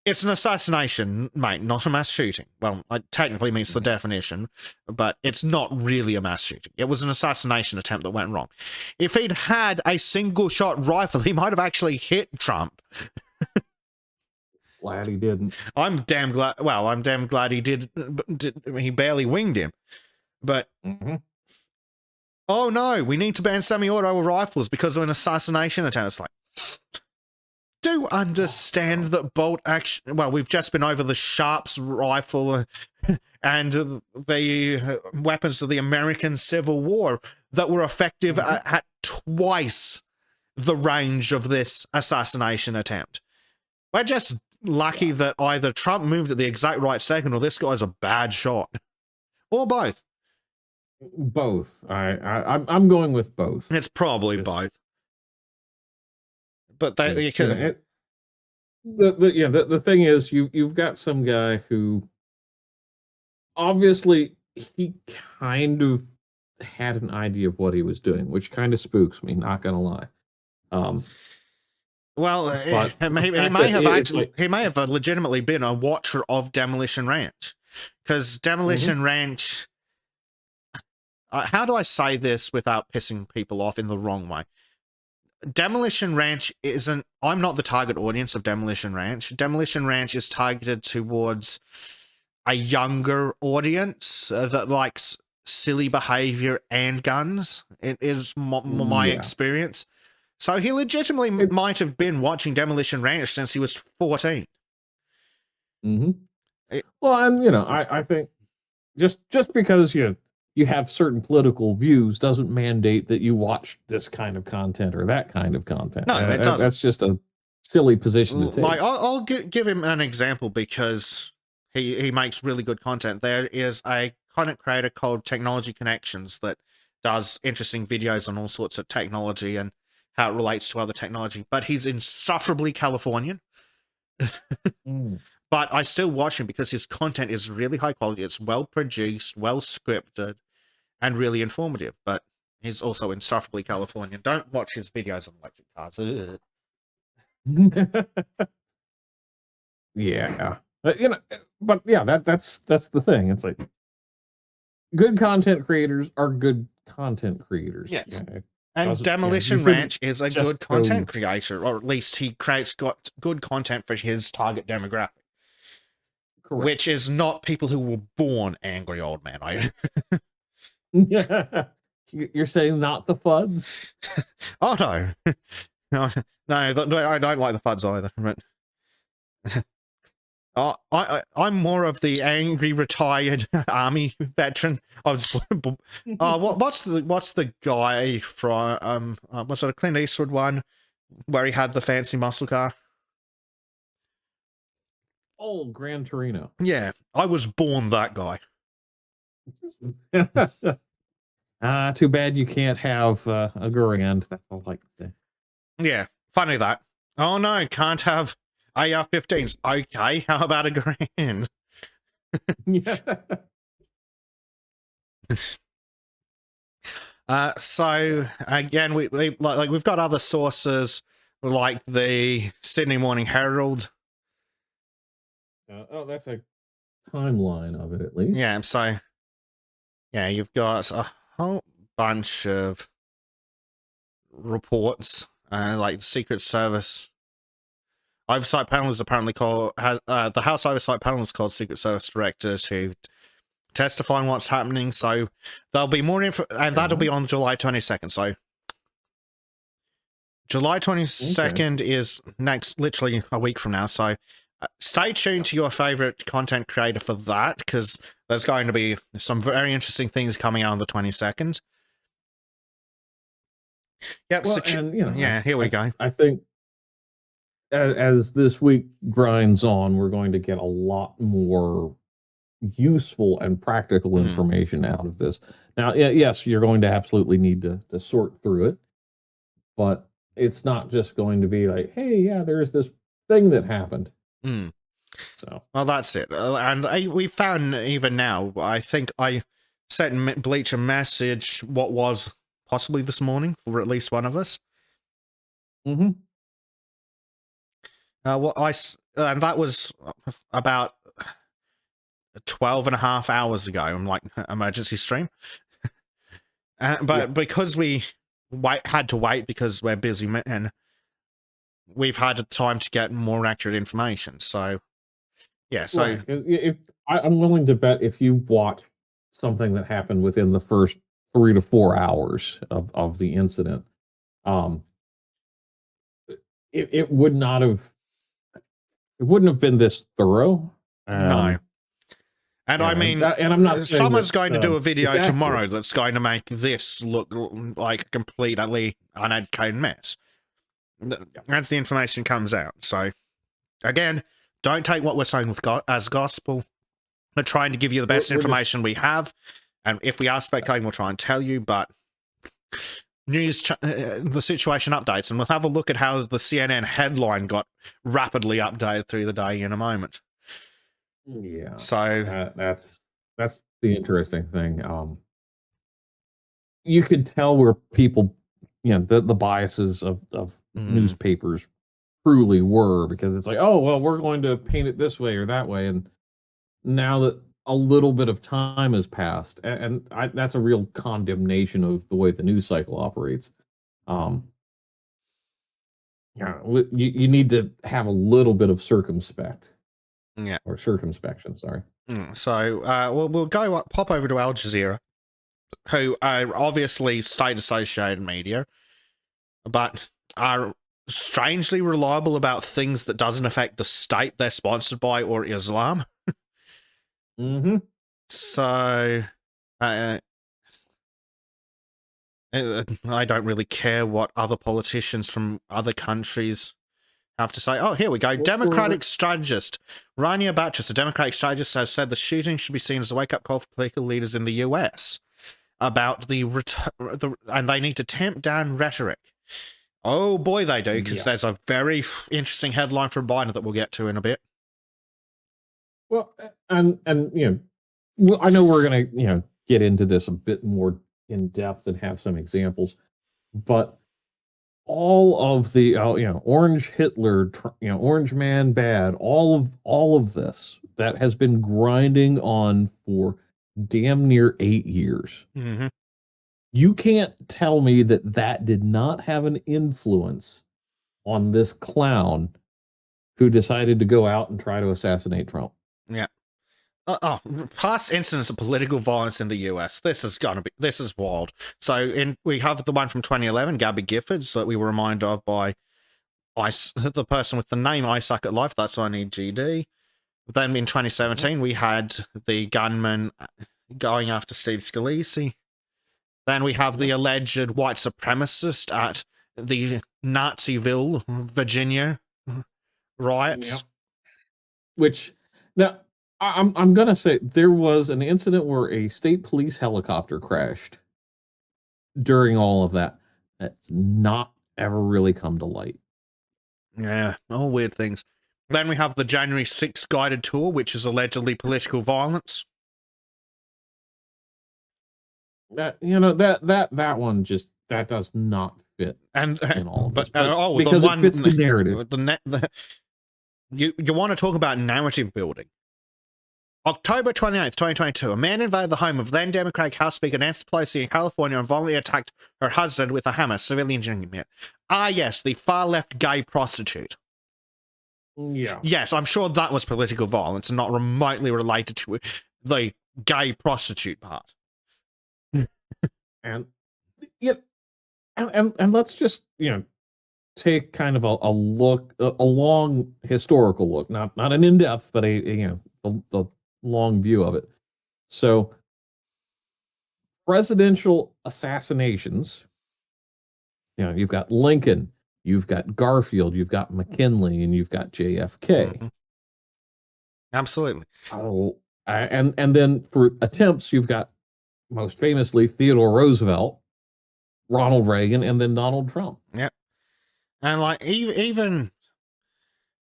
It's an assassination, mate, not a mass shooting. Well, it technically meets the definition, but it's not really a mass shooting. It was an assassination attempt that went wrong. If he'd had a single-shot rifle, he might have actually hit Trump. Glad he didn't. I'm damn glad he did. He barely winged him. But oh no, we need to ban semi-auto rifles because of an assassination attempt. It's like, do understand that bolt action. Well, we've just been over the Sharps rifle and the weapons of the American Civil War that were effective at twice the range of this assassination attempt. We're just lucky that either Trump moved at the exact right second or this guy's a bad shot, or both. Both. I'm going with both. It's probably both. But you can. The thing is, you've got some guy who obviously he kind of had an idea of what he was doing, which kind of spooks me. Not gonna lie. Well, he may have legitimately been a watcher of Demolition Ranch, because Demolition Ranch. How do I say this without pissing people off in the wrong way? Demolition Ranch isn't. I'm not the target audience of Demolition Ranch. Demolition Ranch is targeted towards a younger audience that likes silly behavior and guns. It is my experience. So he legitimately might have been watching Demolition Ranch since he was 14. Well, and I think just because you have certain political views doesn't mandate that you watch this kind of content or that kind of content. No, it doesn't. That's just a silly position to take. Like, I'll give him an example because he makes really good content. There is a content creator called Technology Connections that does interesting videos on all sorts of technology and how it relates to other technology. But he's insufferably Californian. But I still watch him because his content is really high quality. It's well produced, well scripted, and really informative. But he's also insufferably Californian. Don't watch his videos on electric cars. Yeah, but yeah, that's the thing. It's like good content creators are good content creators. Yes. And Demolition Ranch is a good content creator, or at least he got good content for his target demographic. Correct. Which is not people who were born angry old man. You're saying not the FUDs? Oh no. No, I don't like the FUDs either. But I'm more of the angry retired army veteran. What's the guy from was it a Clint Eastwood one where he had the fancy muscle car? Oh, Gran Torino. Yeah, I was born that guy. Too bad you can't have a Grand. That's all I can say. Yeah, Funny that. Oh no, can't have AR-15s. Okay, how about a grand? Yeah. So again, we like we've got other sources like the Sydney Morning Herald. Oh, that's a timeline of it at least. Yeah, so yeah, you've got a whole bunch of reports, like the Secret Service Oversight Panel is apparently called, the House Oversight Panel is called Secret Service Director to testify on what's happening. So there'll be more info, and that'll be on July 22nd. So July 22nd is next, literally a week from now. So stay tuned to your favorite content creator for that, because there's going to be some very interesting things coming out on the 22nd. Yep. Well, and you know, yeah, here we go. I think as this week grinds on, we're going to get a lot more useful and practical information out of this. Now, yes, you're going to absolutely need to sort through it, but it's not just going to be like, hey, yeah, there's this thing that happened. So, well, that's it. And we found even now, I think I sent Bleach a message, what was possibly this morning, for at least one of us. And that was about 12 and a half hours ago. I'm like, emergency stream. But because we had to wait because we're busy and we've had time to get more accurate information. So, yeah. So I'm willing to bet if you watch something that happened within the first 3 to 4 hours of the incident, it would not have. It wouldn't have been this thorough. No. And I mean, and I'm not someone's going to do a video tomorrow that's going to make this look like a completely uneducated mess. As the information comes out. So, again, don't take what we're saying as gospel. We're trying to give you the best information we have. And if we are speculating, we'll try and tell you. But the situation updates. And we'll have a look at how the CNN headline got rapidly updated through the day in a moment. Yeah. So that's the interesting thing. You could tell where people, you know, the biases of newspapers truly were, because it's like, oh, well, we're going to paint it this way or that way. And now that a little bit of time has passed, and that's a real condemnation of the way the news cycle operates. You need to have a little bit of circumspection. Sorry. So we'll go pop over to Al Jazeera, who are obviously state-associated media, but are strangely reliable about things that doesn't affect the state they're sponsored by or Islam. So I don't really care what other politicians from other countries have to say. Oh, here we go. Democratic strategist Rania Batchus, a Democratic strategist, has said the shooting should be seen as a wake-up call for political leaders in the US about and they need to tamp down rhetoric. Oh boy, they do, because there's a very interesting headline from Biden that we'll get to in a bit. Well, and you know, I know we're gonna get into this a bit more in depth and have some examples, but all of the Orange Hitler, Orange Man bad, all of this that has been grinding on for damn near 8 years. You can't tell me that did not have an influence on this clown who decided to go out and try to assassinate Trump. Yeah. Past incidents of political violence in the US. This is wild. So we have the one from 2011, Gabby Giffords, that we were reminded of by the person with the name I Suck at Life. That's why I need GD. Then in 2017, we had the gunman going after Steve Scalise. Then we have the alleged white supremacist at the Naziville, Virginia riots. Which, now, I'm gonna say there was an incident where a state police helicopter crashed during all of that. That's not ever really come to light. Yeah, all weird things. Then we have the January 6th guided tour, which is allegedly political violence. That that one just that does not fit And in all of but this, but the because it one fits the narrative. You want to talk about narrative building. October 28th, 2022, a man invaded the home of then Democratic House Speaker Nancy Pelosi in California and violently attacked her husband with a hammer, civilian unit. Ah, yes, the far-left gay prostitute. Yeah. Yes, I'm sure that was political violence and not remotely related to the gay prostitute part. And yeah, and let's just take kind of a look, a long historical look, not an in-depth, but the long view of it. So presidential assassinations, you've got Lincoln, you've got Garfield, you've got McKinley, and you've got JFK. Mm-hmm. Absolutely. Oh, and then for attempts, you've got most famously Theodore Roosevelt, Ronald Reagan, and then Donald Trump. Yeah. And like even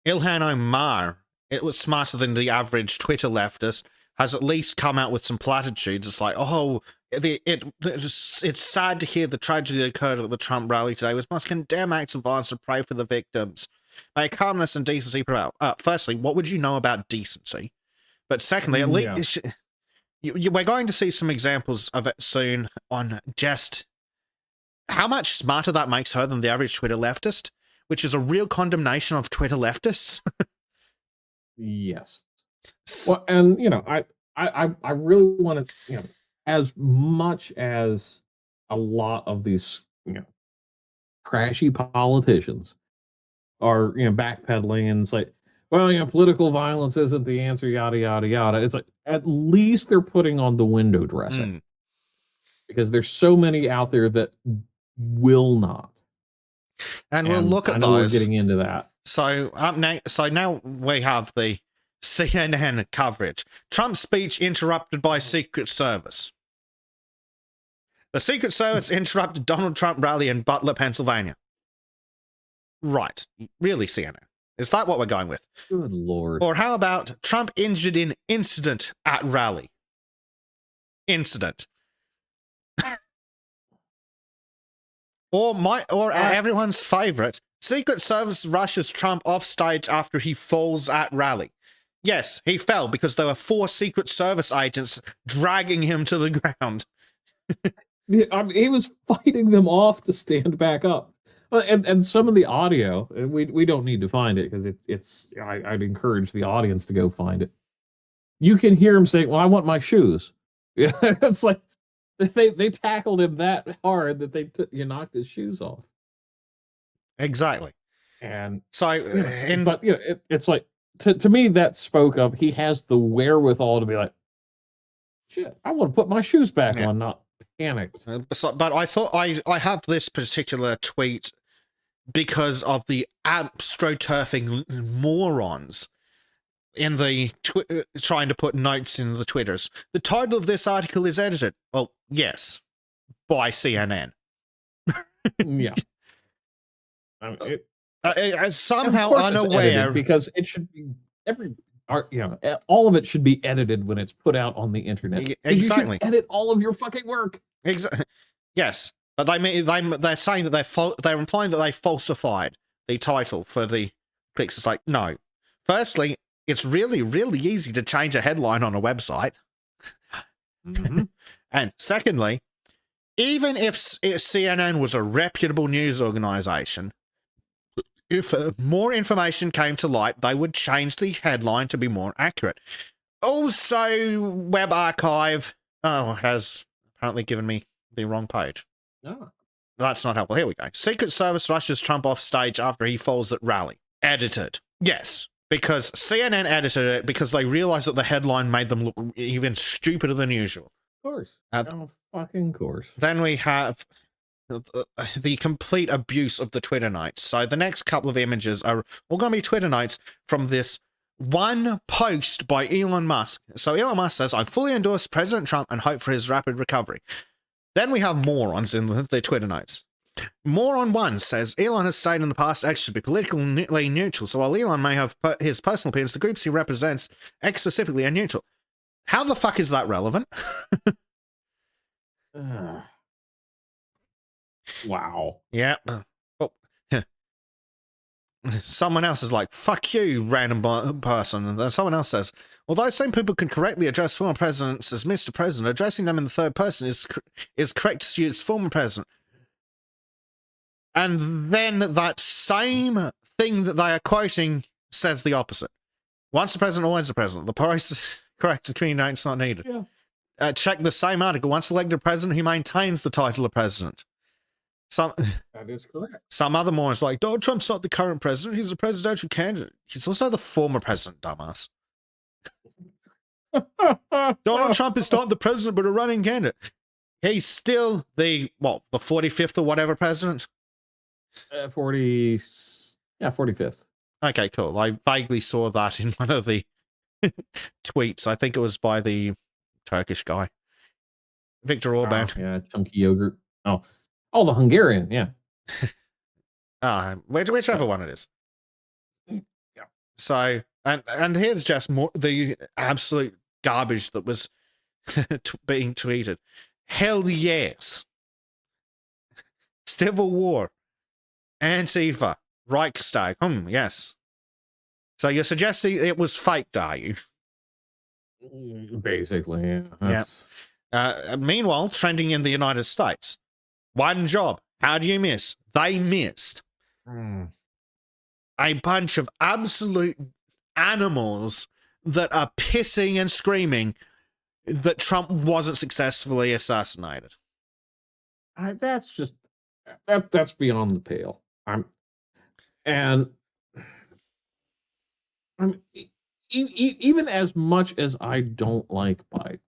Ilhan Omar, it was smarter than the average Twitter leftist, has at least come out with some platitudes. It's like, oh, it's sad to hear the tragedy that occurred at the Trump rally today. We must condemn acts of violence and pray for the victims. May calmness and decency prevail. Firstly, what would you know about decency? But secondly, at least we're going to see some examples of it soon on just how much smarter that makes her than the average Twitter leftist, which is a real condemnation of Twitter leftists. Yes. Well, and I really want to, as much as a lot of these, trashy politicians are, backpedaling and it's like, well, political violence isn't the answer, yada, yada, yada. It's like, at least they're putting on the window dressing because there's so many out there that will not. And we'll look at those. We're getting into that. So now we have the CNN coverage. Trump's speech interrupted by Secret Service. The Secret Service interrupted Donald Trump rally in Butler, Pennsylvania. Right. Really, CNN? Is that what we're going with? Good Lord. Or how about Trump injured in incident at rally? Incident. Or everyone's favorite, Secret Service rushes Trump off stage after he falls at rally. Yes, he fell because there were 4 Secret Service agents dragging him to the ground. He was fighting them off to stand back up. And some of the audio, we don't need to find it because I'd encourage the audience to go find it. You can hear him saying, "Well, I want my shoes." Yeah, it's like they tackled him that hard that they knocked his shoes off. Exactly. And so, it's like to me that spoke of he has the wherewithal to be like, shit, I want to put my shoes back on, not panicked. But I thought I have this particular tweet because of the astroturfing morons in the trying to put notes in the Twitters. The title of this article is edited. Well, yes, by CNN. Yeah. Somehow unaware, because it should be all of it should be edited when it's put out on the internet. Exactly. You should edit all of your fucking work. Exactly. Yes, but they're saying that they're implying that they falsified the title for the clicks. It's like, no. Firstly, it's really, really easy to change a headline on a website. Mm-hmm. And secondly, even if CNN was a reputable news organization, if more information came to light, they would change the headline to be more accurate. Also, Web Archive has apparently given me the wrong page. Oh. That's not helpful. Here we go. Secret Service rushes Trump off stage after he falls at rally. Edited. Yes, because CNN edited it because they realized that the headline made them look even stupider than usual. Of course. Fucking course. Then we have the complete abuse of the Twitter notes. So the next couple of images are all going to be Twitter notes from this one post by Elon Musk. So Elon Musk says, "I fully endorse President Trump and hope for his rapid recovery." Then we have morons in the Twitter notes. Moron One says Elon has stated in the past X should be politically neutral. So while Elon may have his personal opinions, the groups he represents X specifically are neutral. How the fuck is that relevant? Wow. Yeah. Oh. Someone else is like, fuck you, random person. And then someone else says, although some people can correctly address former presidents as Mr. President, addressing them in the third person is correct to use former president. And then that same thing that they are quoting says the opposite. Once the president, always the president. The price is correct to communicate, it's not needed. Yeah. Check the same article. Once elected president, he maintains the title of president. That is correct. Some other morons like, Donald Trump's not the current president. He's a presidential candidate. He's also the former president, dumbass. Donald Trump is not the president, but a running candidate. He's still the 45th or whatever president? 45th. Okay, cool. I vaguely saw that in one of the tweets. I think it was by the Turkish guy. Victor Orban. Yeah, chunky yogurt. Oh, the Hungarian, yeah. Whichever one it is. Yeah. So, and here's just more the absolute garbage that was being tweeted. Hell yes. Civil War. Antifa. Reichstag. Yes. So you're suggesting it was faked, are you? Basically, yeah. Meanwhile, trending in the United States. One job. How do you miss? They missed. A bunch of absolute animals that are pissing and screaming that Trump wasn't successfully assassinated. That's just that's beyond the pale. Even as much as I don't like Biden,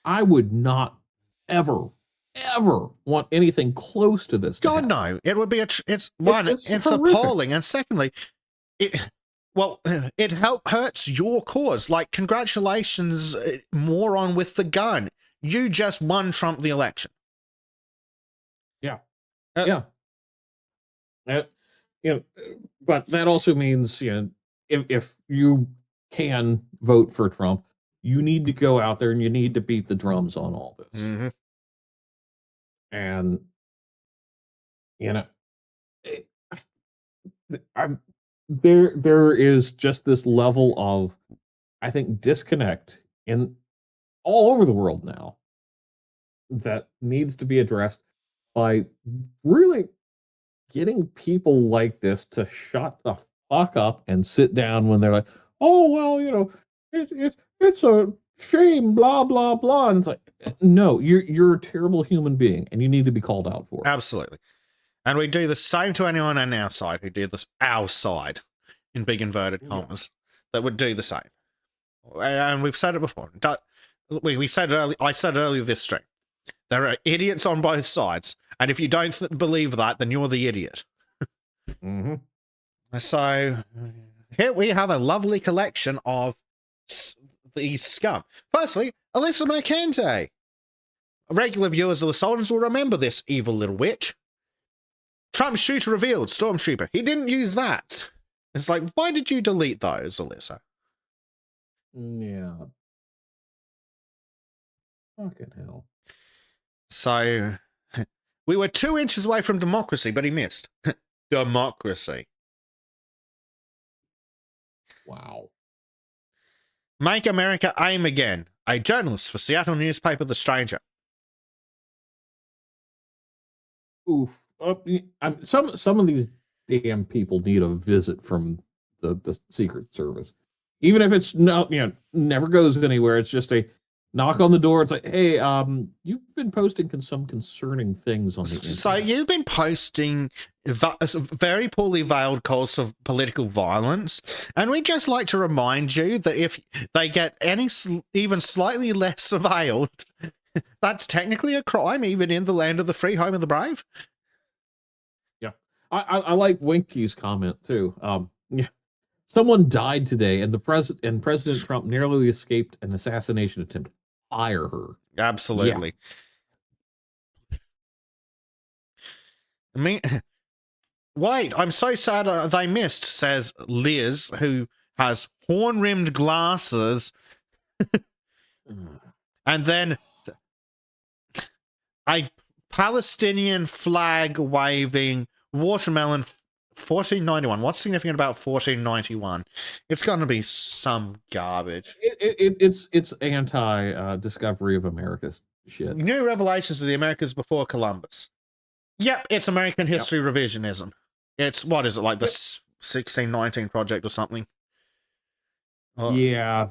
I would not ever want anything close to this. God, no. It would be it's horrific. appalling. And secondly, it hurts your cause. Like, congratulations, moron with the gun. You just won Trump the election. Yeah. But that also means, if you can vote for Trump, you need to go out there and you need to beat the drums on all this. Mm-hmm. And there is just this level of, I think, disconnect in all over the world now that needs to be addressed by really getting people like this to shut the fuck up and sit down when they're like, oh well, it's a shame, blah blah blah, and it's like, no, you're a terrible human being and you need to be called out for it. Absolutely. And we do the same to anyone on our side who did this, our side, in big inverted commas, that would do the same. And we've said it before. We said earlier. I said earlier this stream. There are idiots on both sides, and if you don't believe that, then you're the idiot. Mm-hmm. So here we have a lovely collection of these scum. Firstly, Alyssa Mercante. Regular viewers of the Sultans will remember this evil little witch. Trump shooter revealed, Stormtrooper. He didn't use that. It's like, why did you delete those, Alyssa? Yeah. Fucking hell. So, we were 2 inches away from democracy, but he missed. Democracy. Wow. Make America aim again. A journalist for Seattle newspaper The Stranger. Oof. Some of these damn people need a visit from the Secret Service. Even if it's not, never goes anywhere. It's just a knock on the door. It's like, hey, you've been posting some concerning things on the internet. So you've been posting very poorly veiled calls for political violence, and we'd just like to remind you that if they get even slightly less veiled, that's technically a crime, even in the land of the free, home of the brave. Yeah, I like Winky's comment too. Yeah. Someone died today, and President Trump narrowly escaped an assassination attempt. Fire her. Absolutely. Me, wait, I'm so sad they missed, says Liz, who has horn-rimmed glasses, and then a Palestinian flag waving watermelon 1491. What's significant about 1491? It's going to be some garbage. It's anti discovery of America shit. New revelations of the Americas before Columbus. Yep, it's American history revisionism. It's, what is it, like the 1619 Project or something? Yeah,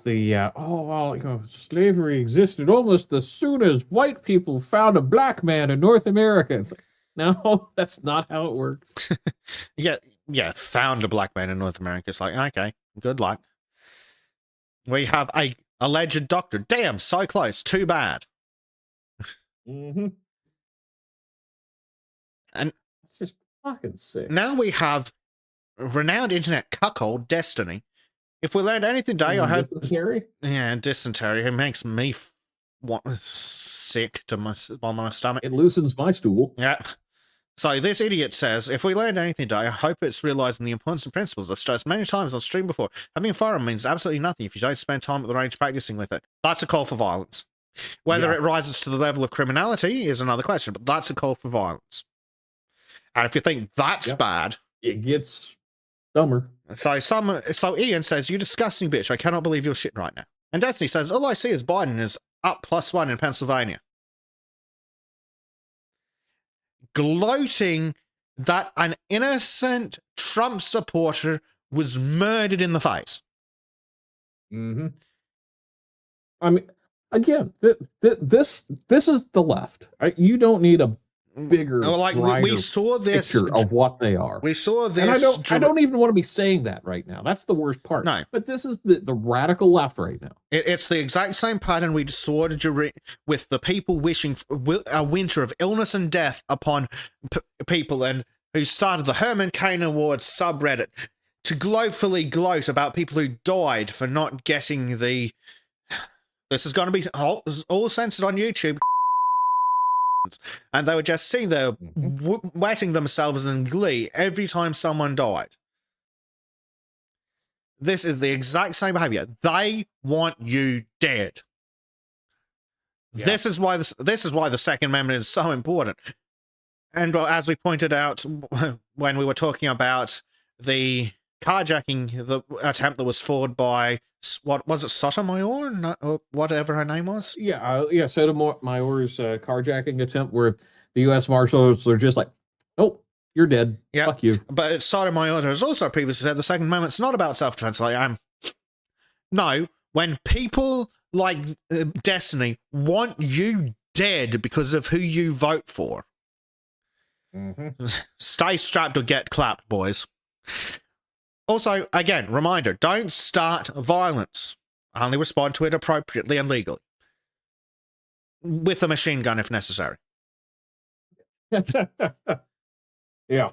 slavery existed almost as soon as white people found a black man in North America. It's like, no, that's not how it works. yeah, found a black man in North America. It's like, okay, good luck. We have a alleged doctor. Damn, so close. Too bad. Mm-hmm. And it's just fucking sick. Now we have renowned internet cuckold Destiny. If we learned anything today, I hope. Dysentery? Yeah, dysentery. It makes me sick to my stomach. It loosens my stool. Yeah. So this idiot says, if we learned anything today, I hope it's realizing the importance and principles I've stressed many times on stream before. Having a firearm means absolutely nothing if you don't spend time at the range practicing with it. That's a call for violence. Whether it rises to the level of criminality is another question, but that's a call for violence. And if you think that's bad, it gets dumber. So Ian says, you disgusting bitch, I cannot believe your shit right now. And Destiny says, all I see is Biden is up +1 in Pennsylvania. Gloating that an innocent Trump supporter was murdered in the face. Mm-hmm. I mean, again, this is the left. You don't need a bigger, we saw this picture of what they are. We saw this, and I don't even want to be saying that right now. That's the worst part. No, but this is the radical left right now. It's the exact same pattern we saw with the people wishing for a winter of illness and death upon people, and who started the Herman Cain Awards subreddit to gloatfully gloat about people who died for not getting the. This is going to be all censored on YouTube. And they were just sitting there wetting themselves in glee every time someone died. This is the exact same behavior. They want you dead. Yeah. This is why the Second Amendment is so important. And as we pointed out when we were talking about the carjacking, the attempt that was forward by, what was it, Sotomayor, or whatever her name was? Yeah, Sotomayor's carjacking attempt, where the U.S. Marshals are just like, "Nope, you're dead. Yeah, fuck you." But Sotomayor has also previously said the Second Amendment's not about self-defense. Like, no, when people like Destiny want you dead because of who you vote for, stay strapped or get clapped, boys. Also, again, reminder, don't start violence. Only respond to it appropriately and legally. With a machine gun if necessary. Yeah.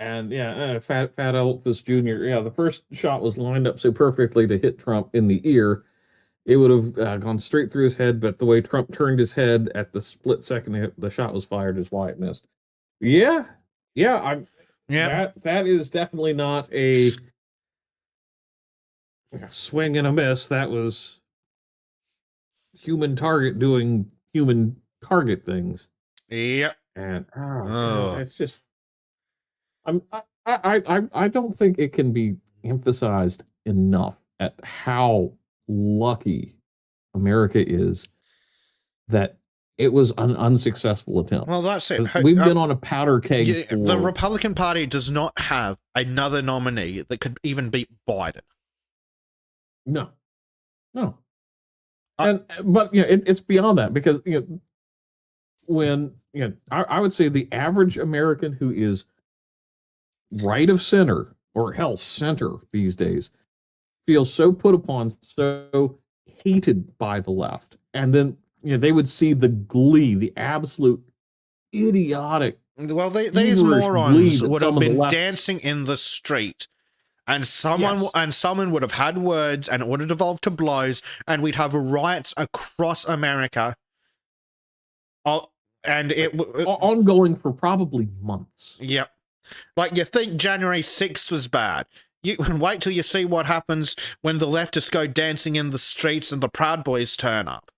And Fat Elvis Jr., the first shot was lined up so perfectly to hit Trump in the ear. It would have gone straight through his head, but the way Trump turned his head at the split second the shot was fired is why it missed. That is definitely not a swing and a miss. That was human target doing human target things. Yep. And it's just, I don't think it can be emphasized enough at how lucky America is that it was an unsuccessful attempt. Well, that's it. We've been on a powder keg. The Republican Party does not have another nominee that could even beat Biden. No. But it's beyond that, because when I would say the average American who is right of center, or hell, center these days, feels so put upon, so hated by the left, and then they would see the glee, the absolute idiotic. Well, these morons would have been dancing in the street, and someone would have had words, and it would have devolved to blows, and we'd have riots across America. Oh, and ongoing for probably months. Yep. Like, you think January 6th was bad. You wait till you see what happens when the leftists go dancing in the streets and the Proud Boys turn up.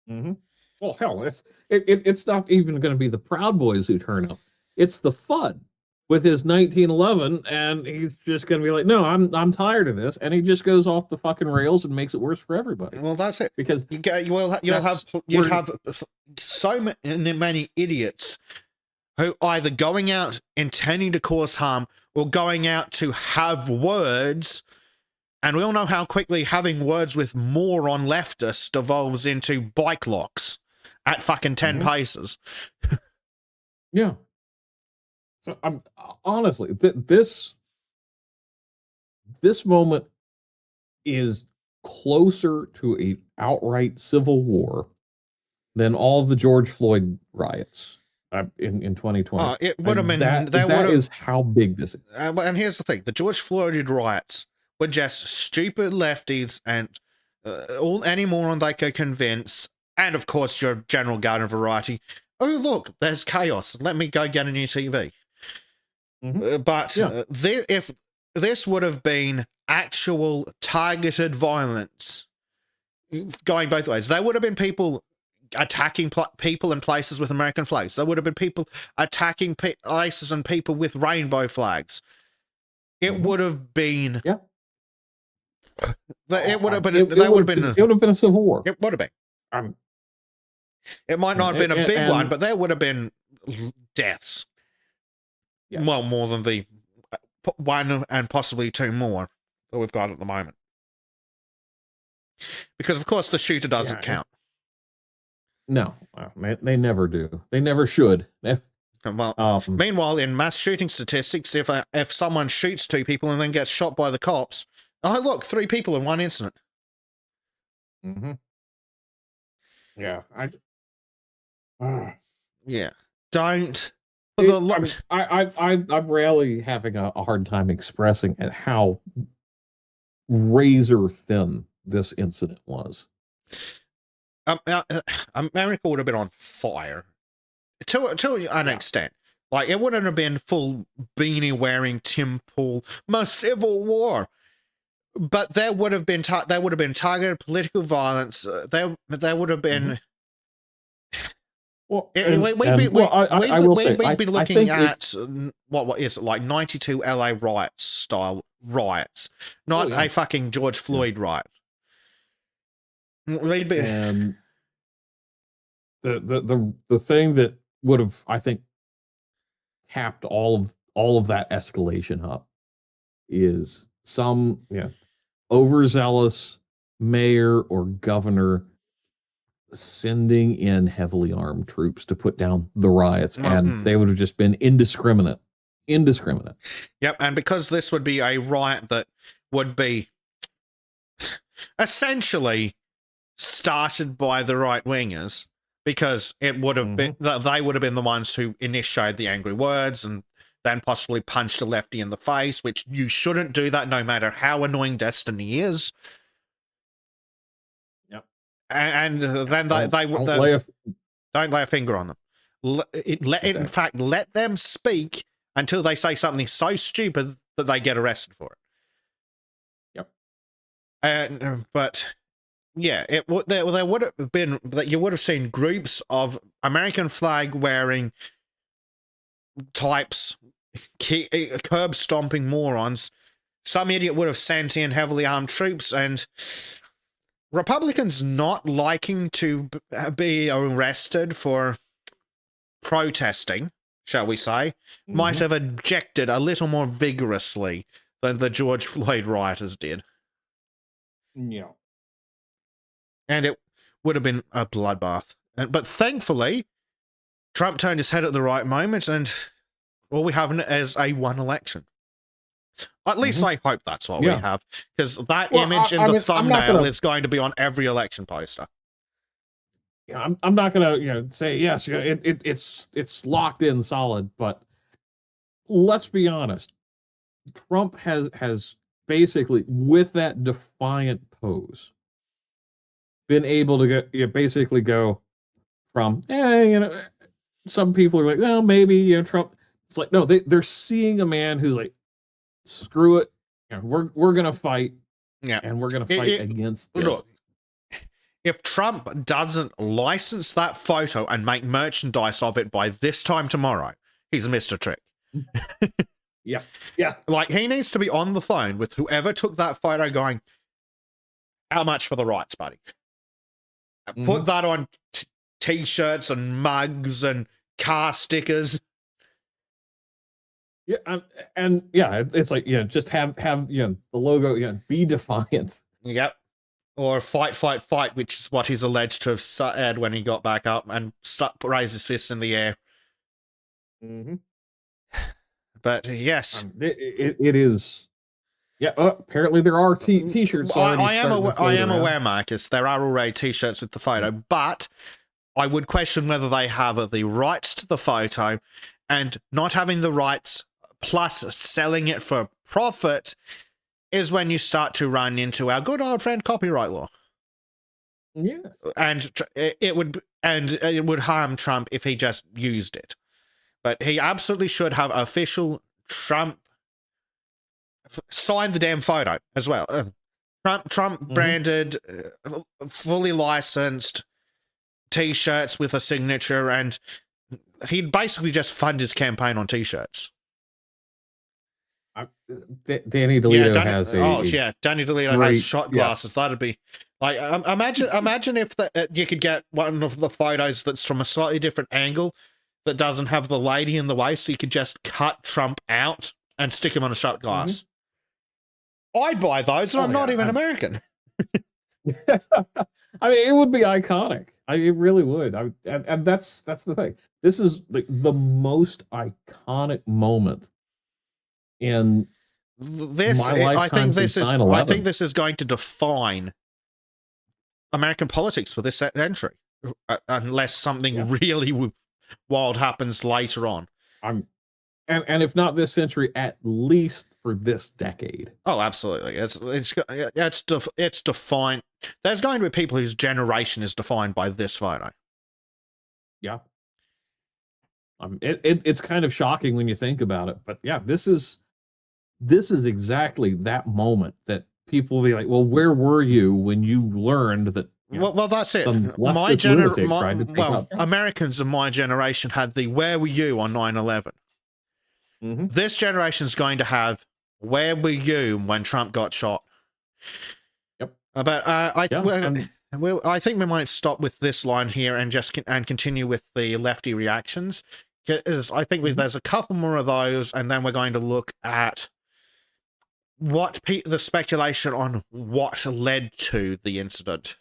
Mm-hmm. Well, hell, it's not even going to be the Proud Boys who turn up. It's the FUD with his 1911, and he's just going to be like, "No, I'm tired of this," and he just goes off the fucking rails and makes it worse for everybody. Well, that's it. Because you'd have so many idiots who either going out intending to cause harm or going out to have words. And we all know how quickly having words with moron leftists devolves into bike locks at fucking 10 paces. Yeah. So I'm honestly, this moment is closer to a outright civil war than all of the George Floyd riots in 2020. It would have been that is how big this is. And here's the thing: the George Floyd riots were just stupid lefties and any moron they could convince, and of course your general garden variety. Oh, look, there's chaos. Let me go get a new TV. But if this would have been actual targeted violence, going both ways, there would have been people attacking people in places with American flags. There would have been people attacking places and people with rainbow flags. It would have been. Yeah. It would have been. It would have been a civil war. It would have been. It might not have been a big one, but there would have been deaths. Yes. Well, more than the one and possibly two more that we've got at the moment. Because, of course, the shooter doesn't count. No, they never do. They never should. Well, meanwhile, in mass shooting statistics, if someone shoots two people and then gets shot by the cops, oh, look, 3 people in one incident. Yeah, yeah. Don't. I'm really having a hard time expressing at how razor thin this incident was. America would have been on fire to an extent. Like, it wouldn't have been full beanie wearing Tim Pool, my civil war. But there would have been targeted political violence. There would have been. Well, we'd be looking at what is it, like 92 LA riots style riots, not a fucking George Floyd riot. We'd be... And the thing that would have, I think, capped all of that escalation up is some overzealous mayor or governor sending in heavily armed troops to put down the riots, and they would have just been indiscriminate. Yep, and because this would be a riot that would be essentially started by the right wingers, because it would have been they would have been the ones who initiated the angry words and then possibly punched a lefty in the face, which you shouldn't do that no matter how annoying Destiny is. And then don't lay a finger on them. In fact, let them speak until they say something so stupid that they get arrested for it. Yep. But yeah, there would have been that you would have seen groups of American flag wearing types, curb stomping morons. Some idiot would have sent in heavily armed troops, and Republicans not liking to be arrested for protesting, shall we say, might have objected a little more vigorously than the George Floyd rioters did. Yeah. And it would have been a bloodbath. But thankfully, Trump turned his head at the right moment, and all we have is a one election. At least I hope that's what we have, because that image in the thumbnail is going to be on every election poster. Yeah, I'm not gonna say yes. It's locked in solid, but let's be honest. Trump has basically, with that defiant pose, been able to basically go, from, some people are like, well, maybe, Trump. It's like, no, they're seeing a man who's like, screw it. We're going to fight. Yeah. And we're going to fight against this. Look, if Trump doesn't license that photo and make merchandise of it by this time tomorrow, he's missed a trick. Yeah. Like, he needs to be on the phone with whoever took that photo going, how much for the rights, buddy? Put that on t-shirts and mugs and car stickers. Yeah, and yeah, it's like, just have the logo, be defiant. Yep. Or fight, which is what he's alleged to have said when he got back up and raised his fist in the air. But yes, it is. Yeah, apparently there are t-shirts. I am aware, Marcus. There are already t-shirts with the photo, but I would question whether they have the rights to the photo, and not having the rights plus selling it for profit is when you start to run into our good old friend copyright law. Yes. And it would harm Trump if he just used it. But he absolutely should have official Trump sign the damn photo as well. Trump branded, fully licensed t-shirts with a signature, and he'd basically just fund his campaign on t-shirts. Danny DeLito has Danny DeLito has shot glasses. That'd be like, imagine if you could get one of the photos that's from a slightly different angle that doesn't have the lady in the way, so you could just cut Trump out and stick him on a shot glass. I'd buy those, and I'm not even American. I mean, it would be iconic. It really would. And that's the thing. This is the most iconic moment in this. My lifetime. I think this is going to define American politics for this century, unless something really wild happens later on. And if not this century, at least for this decade. Oh, absolutely. It's defined. There's going to be people whose generation is defined by this photo. Yeah. It's kind of shocking when you think about it, but yeah, this is exactly that moment that people will be like, well, where were you when you learned that? Well, that's it. Americans of my generation had the "Where were you" on 9/11. This generation's going to have "Where were you" when Trump got shot. Yep. But I think we might stop with this line here and just continue with the lefty reactions. I think there's a couple more of those, and then we're going to look at what the speculation on what led to the incident.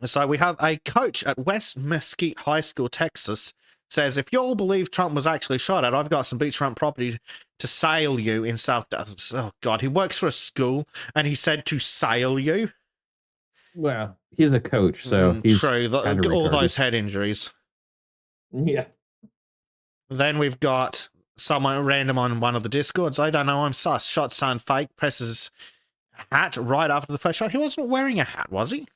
So we have a coach at West Mesquite High School, Texas, says, if you all believe Trump was actually shot at, I've got some beachfront property to sale you in South Dallas. Oh, God, he works for a school, and he said to sale you? Well, he's a coach, so he's true. All those head injuries. Yeah. Then we've got someone random on one of the Discords. I don't know, I'm sus. Shots sound fake. Presses hat right after the first shot. He wasn't wearing a hat, was he?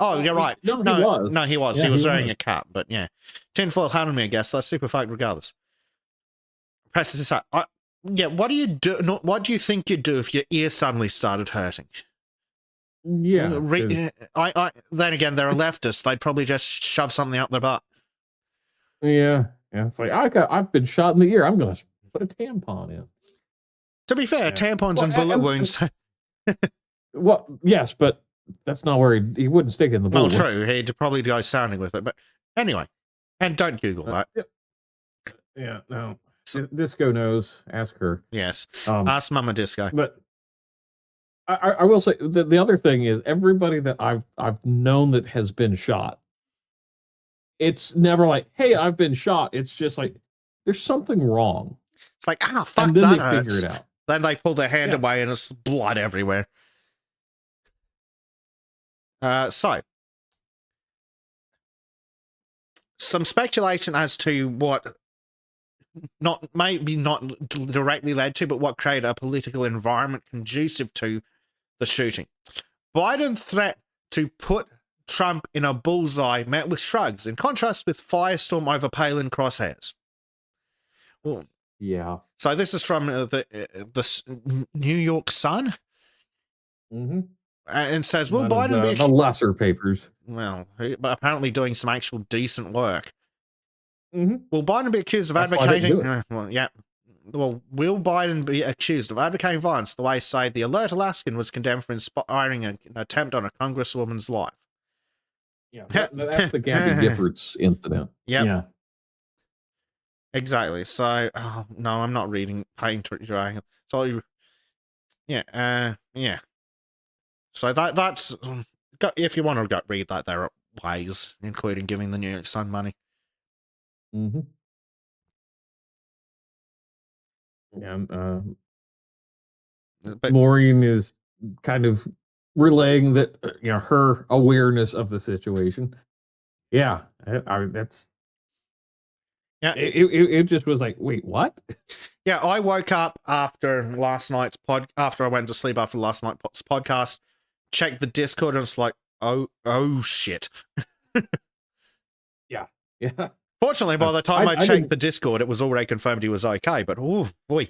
Oh, you're right. No, he was. No, he was. Yeah, he was wearing a cap, but yeah. Tinfoil hat on me, I guess. That's super fake regardless. Presses his hat. What do you do? What do you think you'd do if your ear suddenly started hurting? Yeah. Then again, they're a leftist. They'd probably just shove something up their butt. Yeah. It's like, I've been shot in the ear. I'm going to put a tampon in. To be fair, tampons and bullet wounds. Well, yes, but that's not where he wouldn't stick in the bullet. Well, true. He'd probably go sounding with it. But anyway, and don't Google that. Yeah, no. Disco knows. Ask her. Yes. Ask Mama Disco. But I will say the other thing is everybody that I've known that has been shot, it's never like, hey, I've been shot. It's just like, there's something wrong. It's like, fuck, and then that they hurts. figure it out. Then they pull their hand away and it's blood everywhere. So, some speculation as to what maybe not directly led to, but what created a political environment conducive to the shooting. Biden threat to put Trump in a bullseye met with shrugs, in contrast with firestorm over Palin crosshairs. Well, Yeah. so this is from the New York Sun, Mm-hmm. and says, "Will One of Biden be the lesser papers. well, but apparently doing some actual decent work? Mm-hmm. Will Biden be accused of That's why they advocating? do it. Well, yeah. Well, will Biden be accused of advocating violence the way, say, the alert Alaskan was condemned for inspiring an attempt on a congresswoman's life? Yeah, that's the Gabby Giffords incident. Yep. Yeah. Exactly. So, oh, no, I'm not reading Paint Dragon. So, yeah, yeah. So that's if you want to go read that, there are ways, including giving the New York Sun money. Mm-hmm. Yeah. But Maureen is kind of relaying that her awareness of the situation. Yeah, that's yeah, it just was like, wait, what? yeah. I woke up after last night's after I went to sleep after last night's podcast, checked the Discord, and it's like, oh shit. Yeah. Fortunately, by the time I checked didn't- the Discord, it was already confirmed he was okay. But oh boy,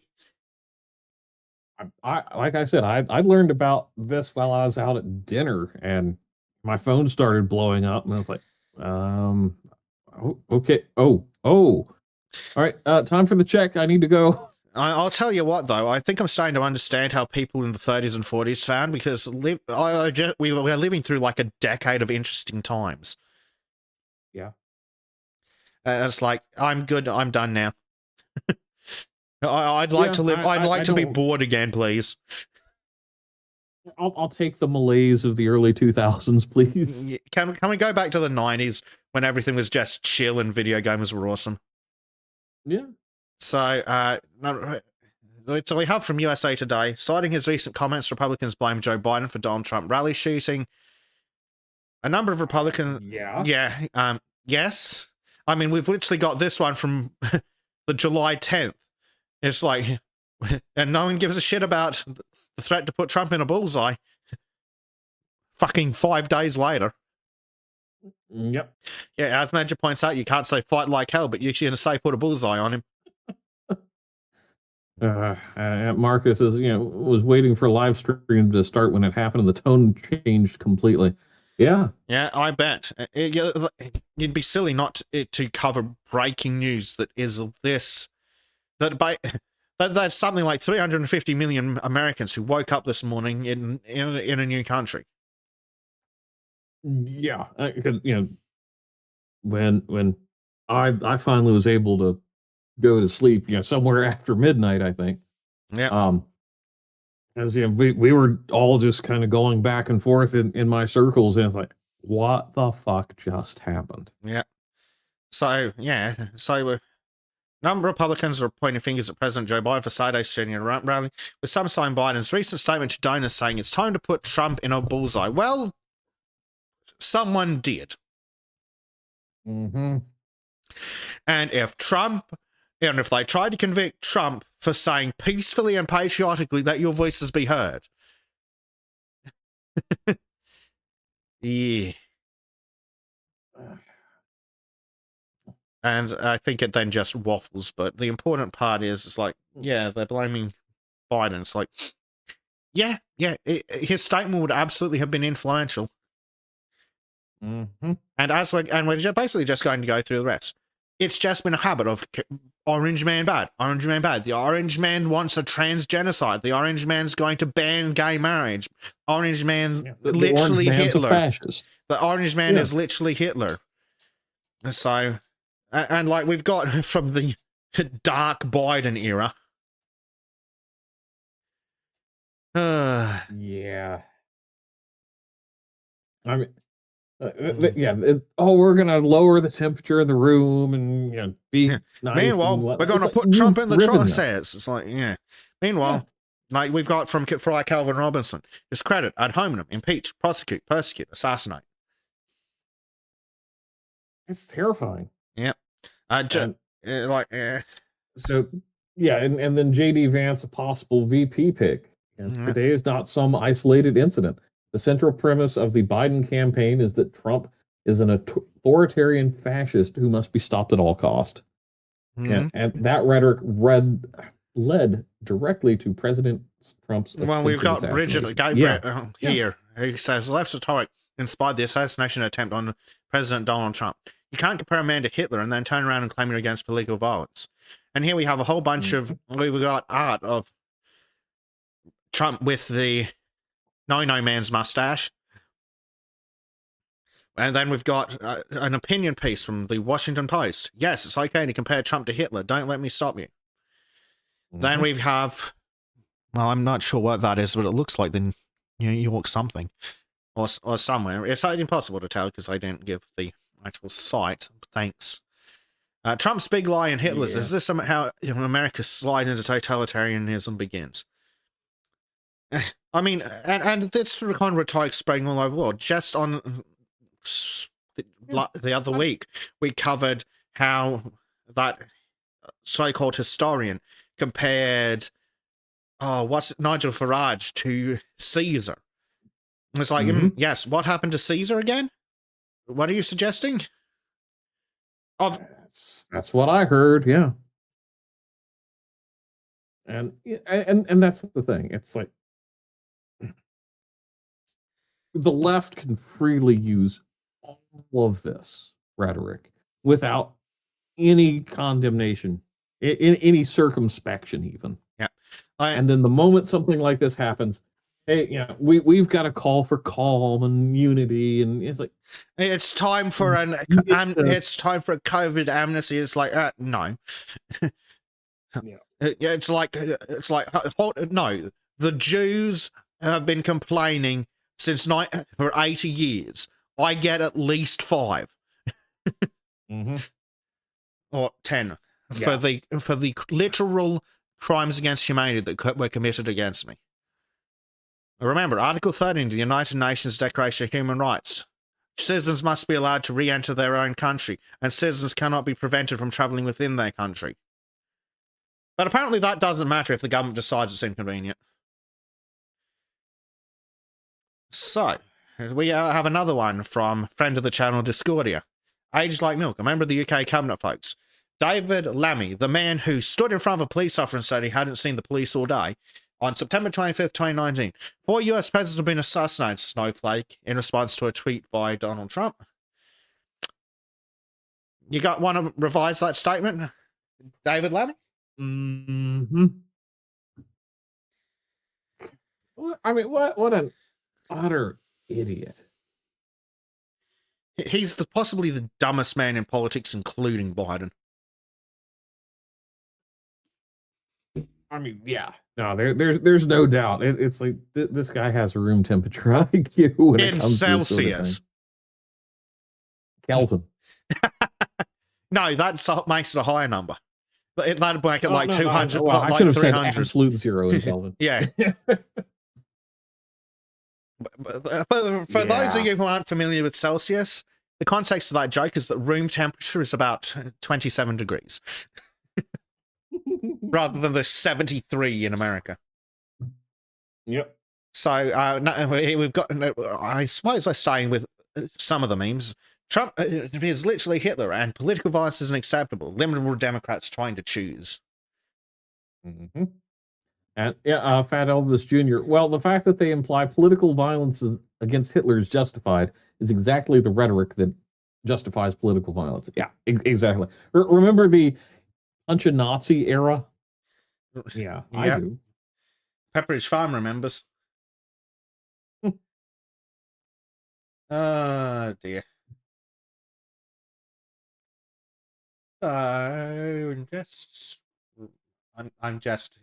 I like I said, I learned about this while I was out at dinner, and my phone started blowing up, and I was like, okay, all right, time for the check. I need to go. I'll tell you what, though, I think I'm starting to understand how people in the 30s and 40s found, because we were living through like a decade of interesting times. Yeah. And it's like, I'm good, I'm done now. I'd like to live. I'd like to be bored again, please. I'll take the malaise of the early 2000s, please. Can we go back to the 90s when everything was just chill and video games were awesome? Yeah. So we have from USA Today, citing his recent comments, Republicans blame Joe Biden for Donald Trump rally shooting. A number of Republicans, yes. I mean, we've literally got this one from the July 10th. It's like, and no one gives a shit about the threat to put Trump in a bullseye. Fucking 5 days later. Yep. Yeah, as Major points out, you can't say fight like hell, but you're going to say put a bullseye on him. Marcus is, was waiting for live stream to start when it happened, and the tone changed completely. Yeah. Yeah, I bet. You'd be silly not to cover breaking news that is this. That's something like 350 million Americans who woke up this morning in a new country. Yeah. When I finally was able to go to sleep, somewhere after midnight, I think. Yeah. As we were all just kind of going back and forth in my circles, and it's like, what the fuck just happened? Yeah. So number of Republicans are pointing fingers at President Joe Biden for Saturday's shooting at a rally, with some citing Biden's recent statement to donors saying it's time to put Trump in a bullseye. Well, someone did. Mm-hmm. And if they tried to convict Trump for saying peacefully and patriotically that your voices be heard. Yeah. And I think it then just waffles, but the important part is, it's like, yeah, they're blaming Biden. It's like, yeah, his statement would absolutely have been influential. Mm-hmm. And we're basically just going to go through the rest. It's just been a habit of orange man bad, orange man bad. The orange man wants a trans genocide. The orange man's going to ban gay marriage. Orange man, literally Hitler. The orange man is literally Hitler. So, and like we've got from the dark Biden era. Yeah. I mean, we're gonna lower the temperature of the room and be nice. Meanwhile, we're gonna put Trump in the crosshairs. It's like, yeah. Meanwhile, like we've got from Fry Calvin Robinson, discredit, ad hominem, impeach, prosecute, persecute, assassinate. It's terrifying. Yep. So yeah, and then JD Vance, a possible VP pick. Today is not some isolated incident. The central premise of the Biden campaign is that Trump is an authoritarian fascist who must be stopped at all cost. Mhm. And that rhetoric led directly to President Trump's Well, we've attempted got Bridget assassination. Gabriel Yeah. here, who says the left's rhetoric inspired the assassination attempt on President Donald Trump. You can't compare a man to Hitler and then turn around and claim you're against political violence. And here we have a whole bunch of, we've got art of Trump with the no man's mustache. And then we've got an opinion piece from the Washington Post. Yes, it's okay to compare Trump to Hitler. Don't let me stop you. Then we have, well, I'm not sure what that is, but it looks like the New York something or somewhere. It's impossible to tell because I didn't give the actual site. Thanks. Trump's big lie and Hitler's. Is this how America's slide into totalitarianism begins? I mean, and this sort of kind of rhetoric spreading all over the world. Just on the other week, we covered how that so-called historian compared Nigel Farage to Caesar. It's like, yes, what happened to Caesar again? What are you suggesting? That's what I heard, yeah. And that's the thing. It's like the left can freely use all of this rhetoric without any condemnation, in any circumspection, even. Yeah. And then the moment something like this happens, hey, we've got to call for calm and unity, and it's like it's time for it's time for a COVID amnesty. It's like no. Yeah. It's like no. The Jews have been complaining for 80 years. I get at least 5 or 10 for the literal crimes against humanity that were committed against me. Remember, Article 13 of the United Nations Declaration of Human Rights. Citizens must be allowed to re-enter their own country, and citizens cannot be prevented from traveling within their country. But apparently that doesn't matter if the government decides it's inconvenient. So, we have another one from friend of the channel, Discordia. Aged like milk, a member of the UK cabinet, folks. David Lammy, the man who stood in front of a police officer and said he hadn't seen the police all day, on September 25th, 2019. 4 US presidents have been assassinated, Snowflake, in response to a tweet by Donald Trump. You want to revise that statement, David Lammy? I mean, what an utter idiot. He's possibly the dumbest man in politics, including Biden. I mean, yeah. No, there's no doubt. It's like this guy has a room temperature IQ when it comes Celsius. To this sort of thing. Kelvin. No, that makes it a higher number. That'd make it like 200. No. Well, like I should have 300. said absolute zero in Kelvin. Yeah. But for those of you who aren't familiar with Celsius, the context of that joke is that room temperature is about 27 degrees. Rather than the 73 in America. Yep. So we've got, I suppose I'm staying with some of the memes. Trump is literally Hitler, and political violence isn't acceptable. Liberal Democrats trying to choose. And Fat Elvis Jr. Well, the fact that they imply political violence against Hitler is justified is exactly the rhetoric that justifies political violence. Yeah, exactly. Remember the punch a Nazi era? Yeah, I do. Pepperidge Farm remembers. Oh dear. So I'm just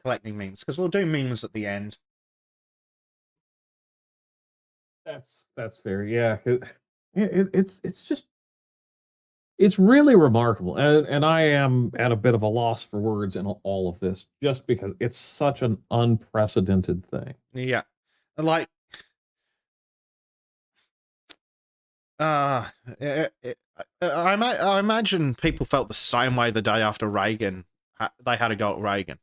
collecting memes because we'll do memes at the end. That's fair. Yeah, it's really remarkable, and I am at a bit of a loss for words in all of this, just because it's such an unprecedented thing. Yeah, like I imagine people felt the same way the day after Reagan. They had to go at Reagan.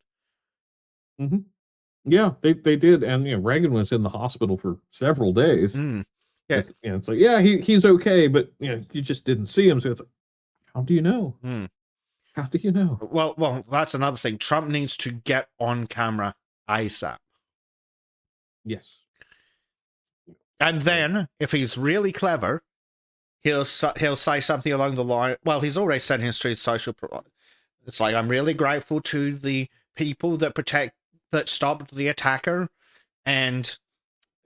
Yeah, they did, and Reagan was in the hospital for several days. Mm. Yeah. It's like, yeah, he's okay, but you just didn't see him, so it's like, how do you know? Mm. How do you know? Well, that's another thing. Trump needs to get on camera ASAP. Yes. And then, if he's really clever, he'll say something along the line. Well, he's already said in his Truth Social. It's like, I'm really grateful to the people that stopped the attacker, and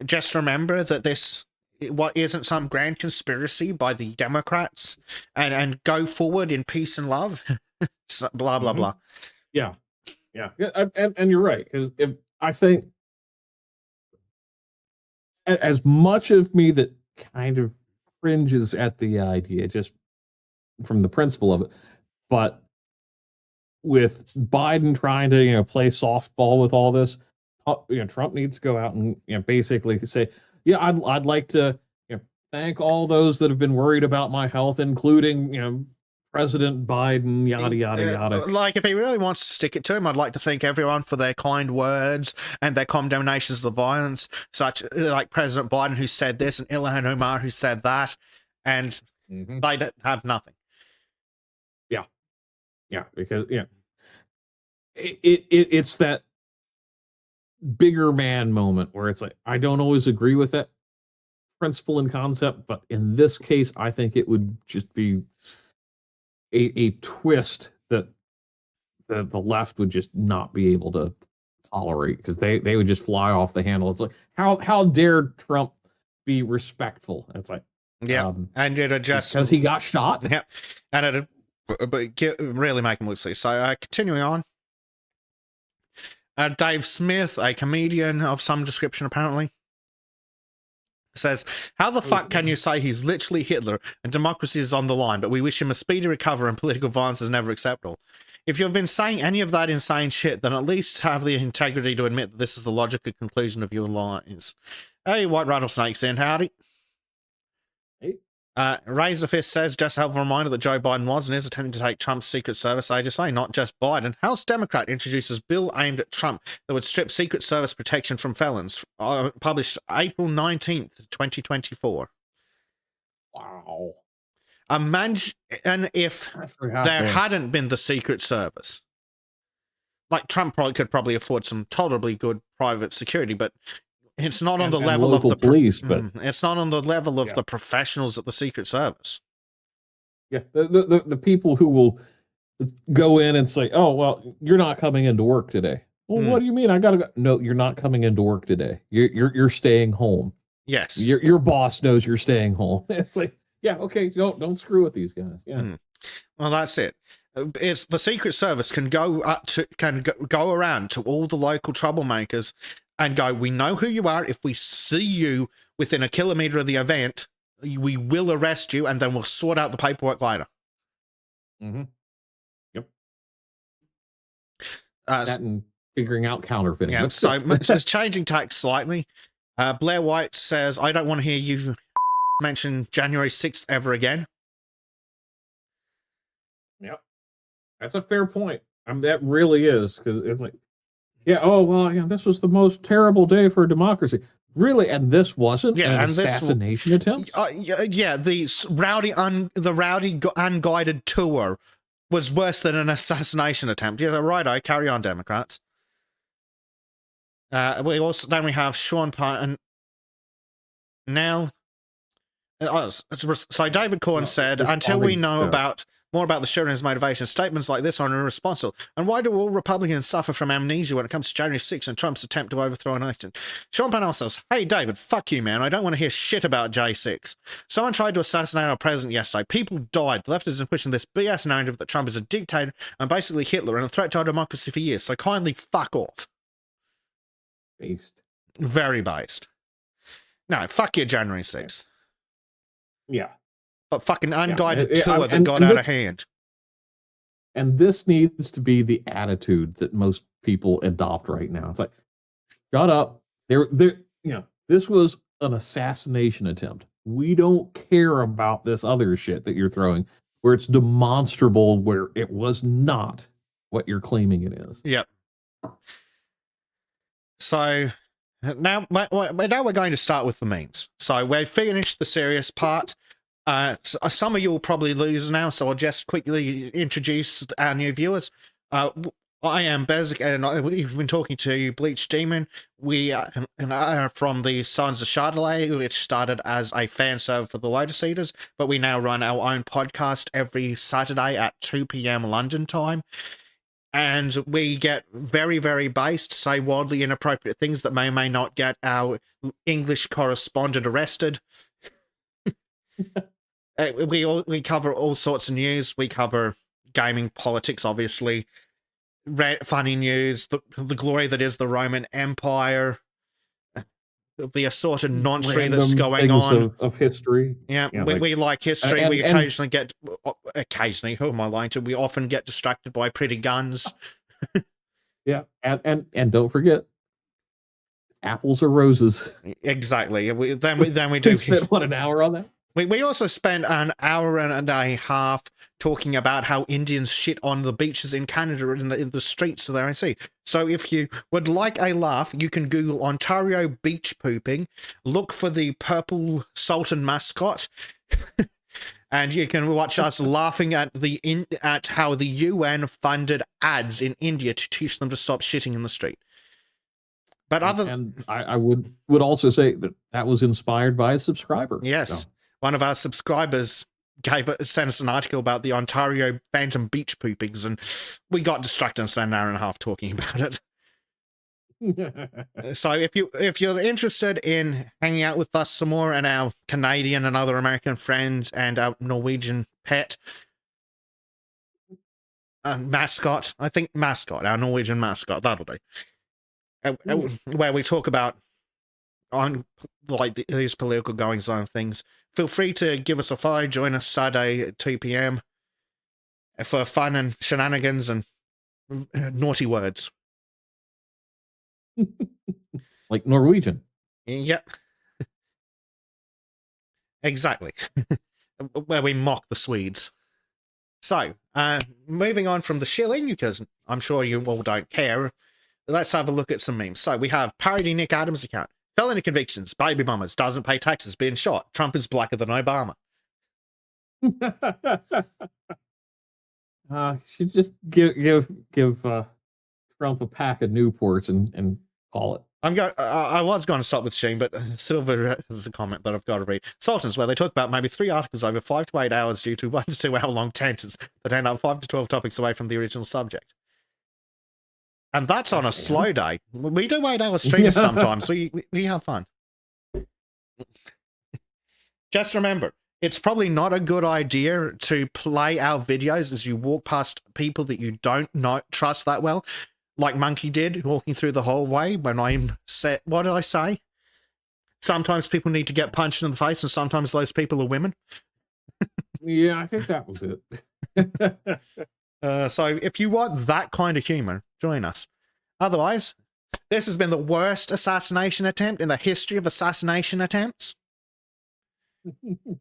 just remember that what isn't some grand conspiracy by the Democrats, and go forward in peace and love. Blah blah blah. Yeah. And you're right, because I think as much of me that kind of cringes at the idea just from the principle of it, but with Biden trying to play softball with all this, Trump needs to go out and basically say, yeah, I'd like to thank all those that have been worried about my health, including President Biden, yada yada yada. Like, if he really wants to stick it to him, I'd like to thank everyone for their kind words and their condemnations of the violence, such like President Biden, who said this, and Ilhan Omar, who said that, and they don't have nothing. Yeah, because it's that bigger man moment where it's like, I don't always agree with that principle and concept, but in this case, I think it would just be a twist that the left would just not be able to tolerate, because they would just fly off the handle. It's like, how dare Trump be respectful? It's like, and it'd just because he got shot. Yeah, and it'd really make him look silly. So continuing on, Dave Smith, a comedian of some description apparently, says, how the fuck can you say he's literally Hitler and democracy is on the line, but we wish him a speedy recovery and political violence is never acceptable? If you've been saying any of that insane shit, then at least have the integrity to admit that this is the logical conclusion of your lies. Hey, White Rattlesnake's in, howdy. Hey. Razor Fist says, just a helpful reminder that Joe Biden was and is attempting to take Trump's Secret Service AGSA, not just Biden. House Democrat introduces bill aimed at Trump that would strip Secret Service protection from felons. Published April 19th, 2024. Wow. Imagine if there hadn't been the Secret Service. Like, Trump could probably afford some tolerably good private security, but it's not on the level of the police, but it's not on the level of the professionals at the Secret Service. Yeah, the people who will go in and say, "Oh, well, you're not coming into work today." Well, what do you mean? I gotta go. No, you're not coming into work today. You're staying home. Yes, your boss knows you're staying home. It's like, yeah, okay, don't screw with these guys. Yeah. Well, that's it. It's the Secret Service can go around to all the local troublemakers and go, we know who you are. If we see you within a kilometer of the event, we will arrest you, and then we'll sort out the paperwork later. Yep. That and figuring out counterfeiting. Yeah, so it's changing tack slightly. Blair White says, I don't want to hear you mention January 6th ever again. Yep. That's a fair point. That really is, because it's like, yeah, oh, well, this was the most terrible day for democracy. Really? And this wasn't an assassination attempt? Yeah, the rowdy unguided tour was worse than an assassination attempt. Yeah, righto, carry on, Democrats. Then we have Sean Pine. Now, so David Corn said, until we know more about the shooter's motivation, statements like this are irresponsible. And why do all Republicans suffer from amnesia when it comes to January 6th and Trump's attempt to overthrow an election? Sean Pennell says, hey, David, fuck you, man. I don't want to hear shit about J6. Someone tried to assassinate our president yesterday. People died. The left has been pushing this BS narrative that Trump is a dictator and basically Hitler and a threat to our democracy for years. So kindly fuck off. Based. Very based. No, fuck your January 6th. Yeah. But fucking unguided tour that got out of hand. And this needs to be the attitude that most people adopt right now. It's like, shut up. This was an assassination attempt. We don't care about this other shit that you're throwing, where it's demonstrable, where it was not what you're claiming it is. Yep. So now we're going to start with the memes. So we've finished the serious part. Some of you will probably lose now, so I'll just quickly introduce our new viewers. I am Bezic, and we've been talking to Bleach Demon. We are from the Sons of Chardonnay, which started as a fan server for the Lotus Eaters, but we now run our own podcast every Saturday at 2 p.m. London time. And we get very, very based, say wildly inappropriate things that may or may not get our English correspondent arrested. We cover all sorts of news. We cover gaming, politics, obviously, funny news, the glory that is the Roman Empire, the assorted nonsense that's going on of history. Yeah, we like history. And, we occasionally who am I lying to? We often get distracted by pretty guns. Yeah, and don't forget, apples or roses. Exactly. Then we do spent an hour on that. We also spent an hour and a half talking about how Indians shit on the beaches in Canada and in the streets there and see. So if you would like a laugh, you can Google Ontario beach pooping, look for the purple Sultan mascot, and you can watch us laughing at how the UN funded ads in India to teach them to stop shitting in the street. But I would also say that was inspired by a subscriber. Yes. So. One of our subscribers sent us an article about the Ontario phantom beach poopings, and we got distracted and spent an hour and a half talking about it. So if you're interested in hanging out with us some more and our Canadian and other American friends and our Norwegian pet mascot, our Norwegian mascot, that'll do. Where we talk about on like these political goings on things, feel free to give us a follow. Join us Saturday at 2 p.m. for fun and shenanigans and naughty words. Like Norwegian. Yep. Exactly. Where we mock the Swedes. So, moving on from the shilling, because I'm sure you all don't care, let's have a look at some memes. So we have parody Nick Adams account. Felony convictions, baby mamas, doesn't pay taxes, being shot. Trump is blacker than Obama. Should just give Trump a pack of Newports and call it. I was going to stop with Sheen, but Silver has a comment that I've got to read. Sultans, where they talk about maybe 3 articles over 5 to 8 hours due to 1 to 2 hour long tangents that end up 5 to 12 topics away from the original subject. And that's on a slow day. We do 8-hour streams sometimes. We have fun. Just remember, it's probably not a good idea to play our videos as you walk past people that you don't trust that well, like Monkey did walking through the hallway when I said, what did I say? Sometimes people need to get punched in the face, and sometimes those people are women. Yeah, I think that was it. So if you want that kind of humor, join us. Otherwise, this has been the worst assassination attempt in the history of assassination attempts.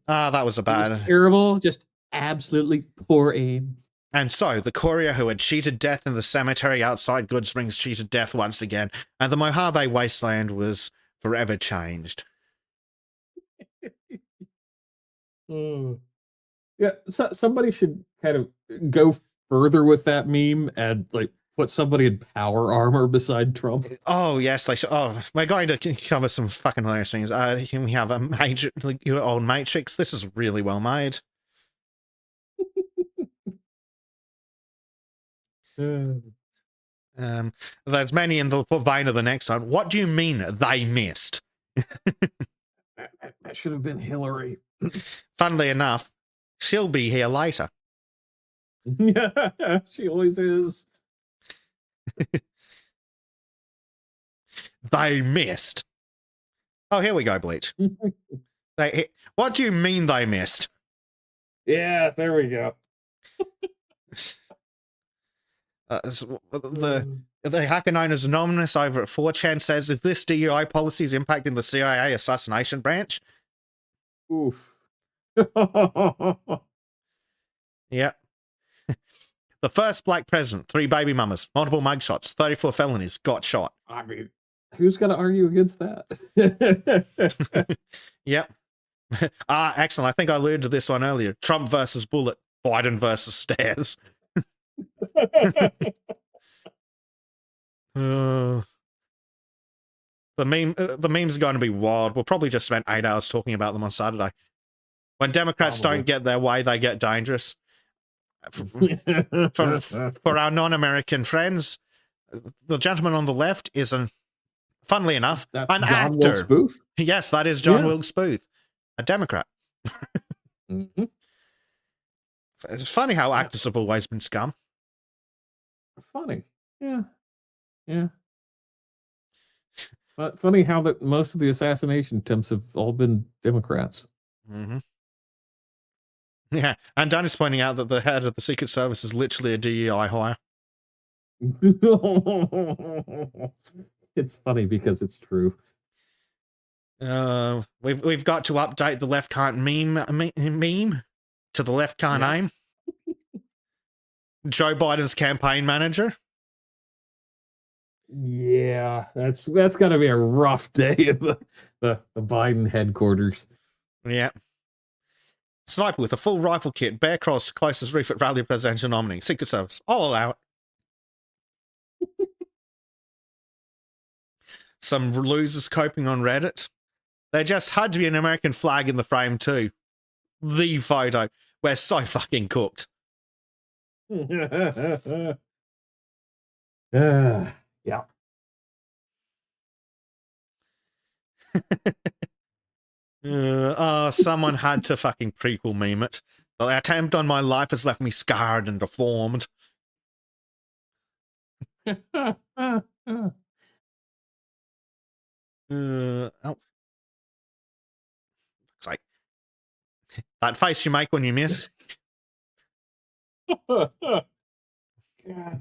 That was a bad. It was terrible, just absolutely poor aim. And so, the courier who had cheated death in the cemetery outside Goodsprings cheated death once again, and the Mojave wasteland was forever changed. Yeah, so somebody should kind of go further with that meme and like put somebody in power armor beside Trump. Oh yes, they should. Oh, we're going to cover some fucking hilarious things. Here we have a major, your old Matrix. This is really well made. There's many in the vein of the next one. What do you mean they missed? That should have been Hillary. Funnily enough, she'll be here later. Yeah, she always is. They missed. Oh, here we go, Bleach. What do you mean they missed? Yeah, there we go. The hacker known as Anonymous over at 4chan says, if this DUI policy is impacting the CIA assassination branch? Oof. Yep. The first black president, 3 baby mamas, multiple mugshots, 34 felonies, got shot. I mean, Who's going to argue against that? Yep. Excellent. I think I alluded to this one earlier. Trump versus Bullet, Biden versus Stairs. The memes are going to be wild. We'll probably just spend 8 hours talking about them on Saturday. When Democrats Probably. don't get their way, they get dangerous. For our non-American friends, the gentleman on the left is funnily enough, That's an John actor. Wilkes Booth. Yes, that is John Yeah. Wilkes Booth, a Democrat. Mm-hmm. It's funny how actors have always been scum. Funny. Yeah. But funny how that most of the assassination attempts have all been Democrats. Mm-hmm. Yeah, and Dan is pointing out that the head of the Secret Service is literally a DEI hire. It's funny because it's true. We've got to update the left can't meme to the left can't aim. Joe Biden's campaign manager. Yeah, that's got to be a rough day at the Biden headquarters. Yeah. Sniper with a full rifle kit, bear cross, closest reef at rally presidential nominee, Secret Service. I'll allow it. Some losers coping on Reddit. There just had to be an American flag in the frame too. The photo. We're so fucking cooked. Yeah. Someone had to fucking prequel meme it. The attempt on my life has left me scarred and deformed. Looks like that face you make when you miss. God,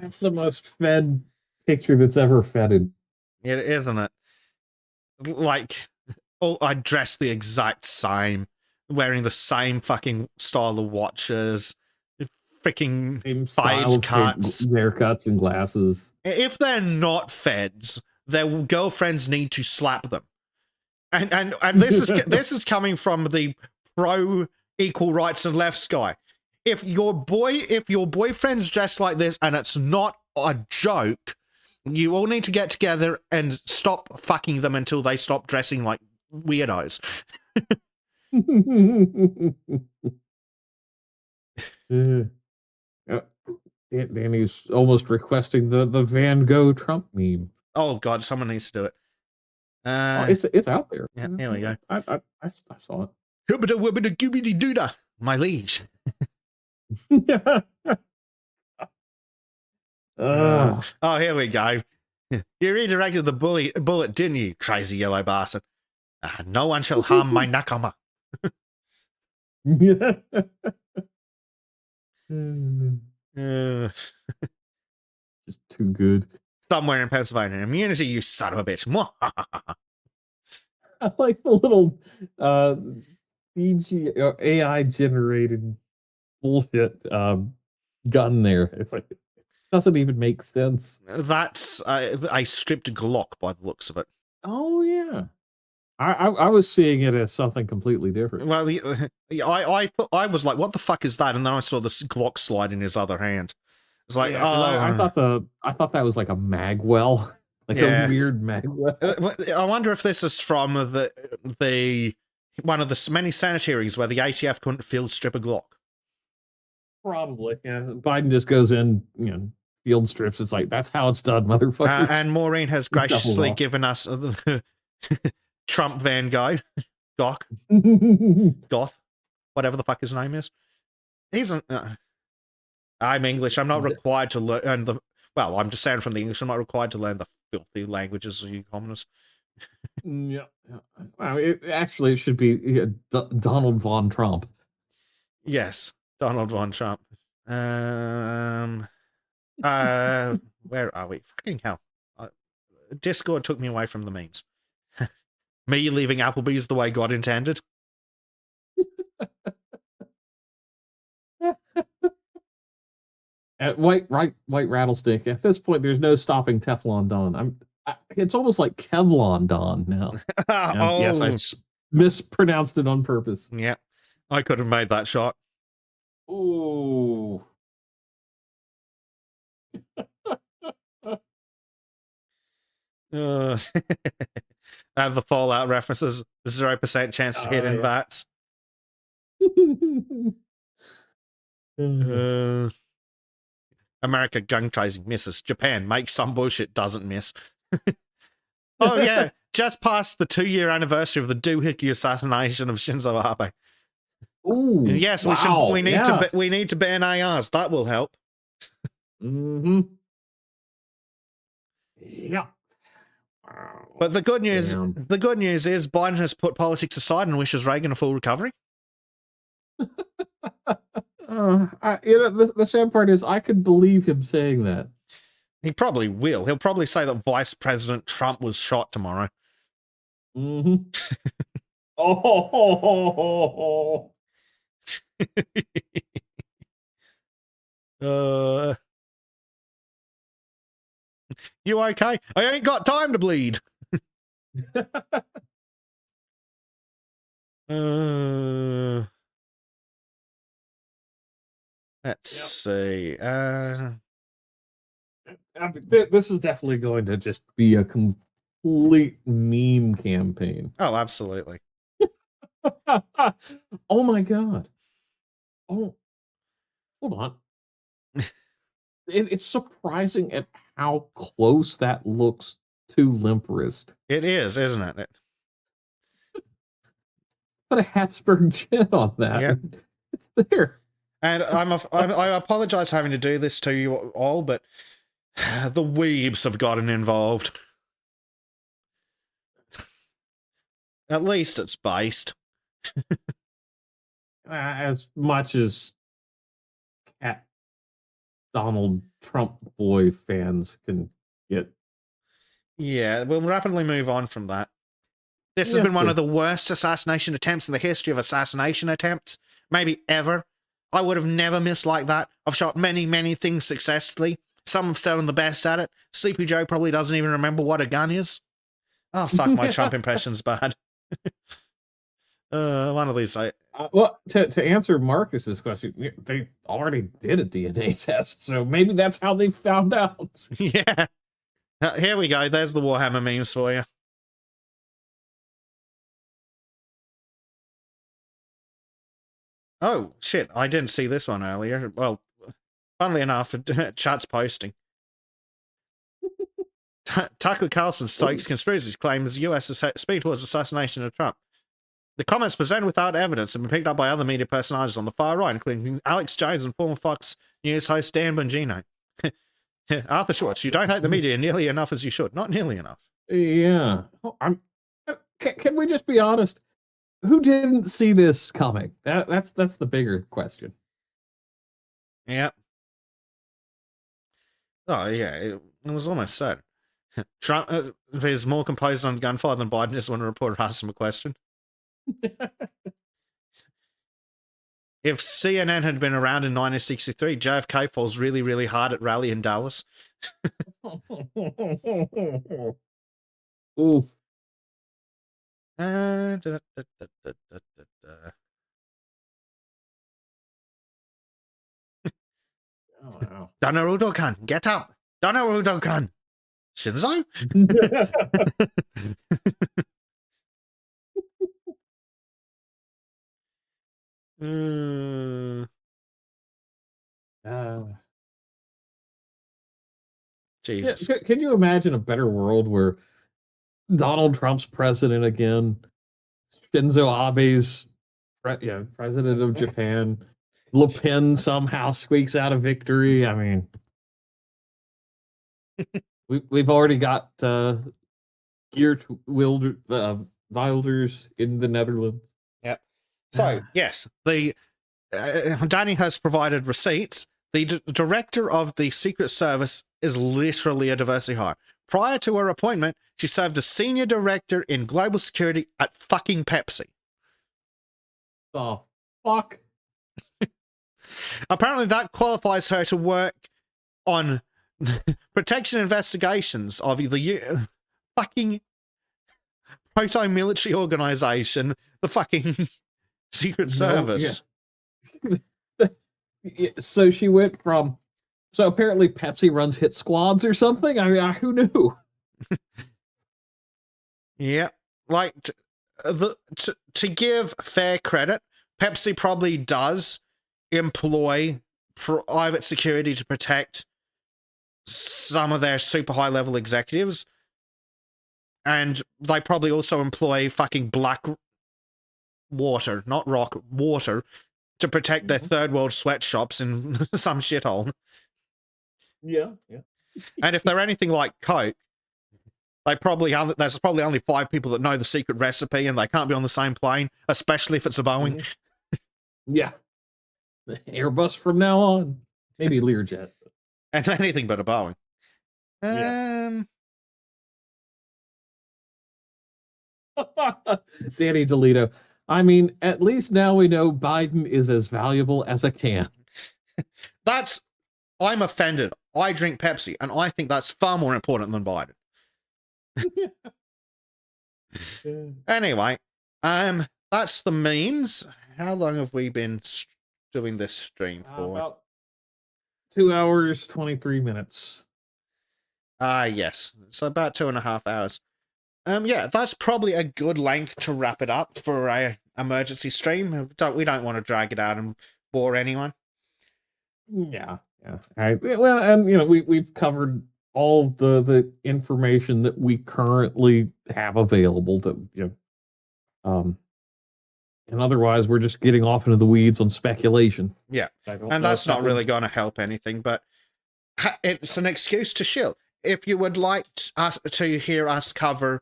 that's the most fed picture that's ever fedded. It isn't it? Like, I dress the exact same, wearing the same fucking style of watches, freaking Same fade cuts, haircuts, and glasses. If they're not feds, their girlfriends need to slap them. And this is coming from the pro equal rights and left guy. If your boyfriend's dressed like this and it's not a joke, you all need to get together and stop fucking them until they stop dressing like weirdos. Danny's almost requesting the Van Gogh Trump meme. Oh god, someone needs to do it. It's out there. Yeah, here we go. I saw it. Hubba wibbida goobity doodah, my liege. Oh, here we go. You redirected the bullet, didn't you, crazy yellow bastard? No one shall harm my nakama. Just too good. Somewhere in Pennsylvania. Immunity, you son of a bitch. I like the little CG AI generated bullshit gun there. It's like, it doesn't even make sense. That's a stripped Glock by the looks of it. Oh yeah, I was seeing it as something completely different. Well, I was like, what the fuck is that? And then I saw this Glock slide in his other hand. It's like, I thought that was like a magwell, like a weird magwell. I wonder if this is from the one of the many sanitaries where the ATF couldn't field strip a Glock. Probably, yeah. Biden just goes in, field strips. It's like, that's how it's done, motherfucker. And Maureen has graciously given us Trump Van Gogh, Goth, whatever the fuck his name is. I'm English. I'm not required to learn well, I'm descended from the English. I'm not required to learn the filthy languages of you commoners. Yeah. I mean, it should be Donald Von Trump. Yes, Donald Von Trump. Where are we? Fucking hell. Discord took me away from the memes. Me leaving Applebee's the way God intended. White rattlesnake. At this point, there's no stopping Teflon Don. It's almost like Kevlon Don now. And yes, I Oh, mispronounced it on purpose. yeah. I could have made that shot. Ooh. Uh, and the Fallout references, 0% chance to hit in Yeah. VATs. America gun tracing misses. Japan makes some bullshit, doesn't miss. Oh yeah, just past the 2-year anniversary of the doohickey assassination of Shinzo Abe. Ooh. Yes, Wow. we need to ban ARs. That will help. Mm-hmm. Yeah. Wow. But the good news is Biden has put politics aside and wishes Reagan a full recovery. The sad part is I could believe him saying that. He probably will. He'll probably say that Vice President Trump was shot tomorrow. Mm-hmm. Oh. You okay? I ain't got time to bleed. Let's see. This is definitely going to just be a complete meme campaign. Oh, absolutely. Oh my god. Oh, hold on. It's surprising at how close that looks to Limp Wrist. It is, isn't it? Put a Habsburg chin on that. Yep. It's there. And I apologize for having to do this to you all, but the weebs have gotten involved. At least it's based. As much as cat Donald Trump boy fans can get. Yeah, we'll rapidly move on from that. This has been one of the worst assassination attempts in the history of assassination attempts, maybe ever. I would have never missed like that. I've shot many, many things successfully. Some have sounded the best at it. Sleepy Joe probably doesn't even remember what a gun is. Oh, fuck, my Trump impression's bad. One of these. Well, to answer Marcus's question, they already did a DNA test, so maybe that's how they found out. Yeah. Here we go. There's the Warhammer memes for you. Oh, shit. I didn't see this one earlier. Well, funnily enough, chat's posting. Tucker Carlson stokes conspiracies claim as US speed towards assassination of Trump. The comments presented without evidence have been picked up by other media personalities on the far right, including Alex Jones and former Fox News host Dan Bongino. Arthur Schwartz, you don't hate the media nearly enough as you should. Not nearly enough. Yeah. Can we just be honest? Who didn't see this coming? That's the bigger question. Yeah. Oh, yeah. It was almost said. Trump is more composed on gunfire than Biden is when a reporter asks him a question. If CNN had been around in 1963, JFK falls really, really hard at rally in Dallas. Oof. Oh, wow. Donarudo-kan, get up! Donarudo-kan! Shinzo? Jesus. Can you imagine a better world where Donald Trump's president again, Shinzo Abe's president of Japan, Le Pen somehow squeaks out a victory? I mean, we've already got Geert Wilders in the Netherlands. Yep. So, yes, the Danny has provided receipts. The director of the Secret Service is literally a diversity hire. Prior to her appointment, she served as senior director in global security at fucking Pepsi. The fuck? Apparently that qualifies her to work on protection investigations of the fucking proto-military organization, the fucking Secret Service. Yeah. So she went from. So apparently Pepsi runs hit squads or something. I mean, who knew? Yeah, like to give fair credit, Pepsi probably does employ private security to protect some of their super high level executives, and they probably also employ fucking black water, not rock water, to protect their third world sweatshops in some shithole. Yeah. And if they're anything like Coke, there's probably only 5 people that know the secret recipe, and they can't be on the same plane, especially if it's a Boeing. Yeah. Airbus from now on. Maybe Learjet. And anything but a Boeing. Yeah. Danny DeLito. I mean, at least now we know Biden is as valuable as a can. I'm offended. I drink Pepsi, and I think that's far more important than Biden. Anyway, that's the memes. How long have we been doing this stream for? About 2 hours, 23 minutes. Yes. So about 2.5 hours. Yeah, that's probably a good length to wrap it up for a emergency stream. We don't want to drag it out and bore anyone. Yeah. All right. Well, and we've covered all the information that we currently have available to and otherwise we're just getting off into the weeds on speculation. Yeah. And that's not really going to help anything, but it's an excuse to shill. If you would like to hear us cover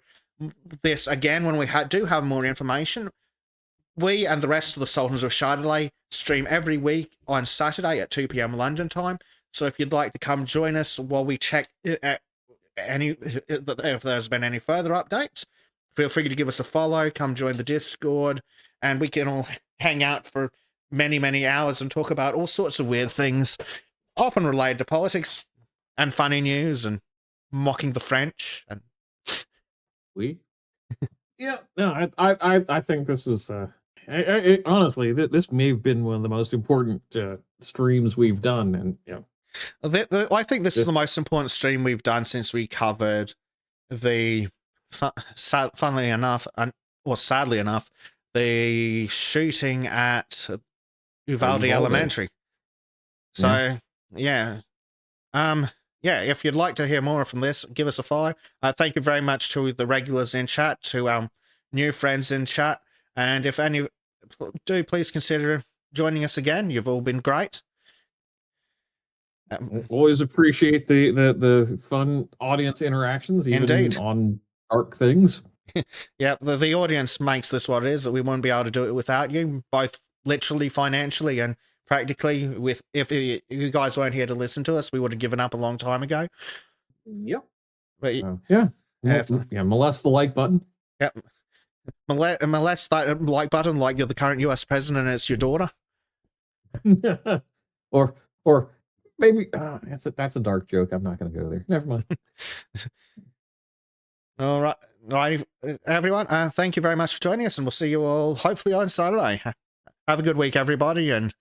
this again when we do have more information, we and the rest of the Sultans of Chardonnay stream every week on Saturday at 2 p.m. London time. So if you'd like to come join us while we check if there's been any further updates, feel free to give us a follow, come join the Discord, and we can all hang out for many, many hours and talk about all sorts of weird things, often related to politics and funny news and mocking the French. And yeah, no, I think this was honestly, this may have been one of the most important streams we've done, and I think this is the most important stream we've done since we covered the, funnily enough, or sadly enough, the shooting at Uvalde Elementary. So, yeah. If you'd like to hear more from this, give us a follow. Thank you very much to the regulars in chat, to our new friends in chat, and if any do, please consider joining us again. You've all been great. Always appreciate the fun audience interactions, even Indeed. on dark things. Yeah, the audience makes this what it is. We wouldn't be able to do it without you, both literally, financially, and practically. If you guys weren't here to listen to us, we would have given up a long time ago. Yep. But molest the like button. Yep. Molest that like button like you're the current US president and it's your daughter. or maybe that's a dark joke. I'm not going to go there. Never mind. All right, everyone. Thank you very much for joining us, and we'll see you all hopefully on Saturday. Have a good week, everybody, and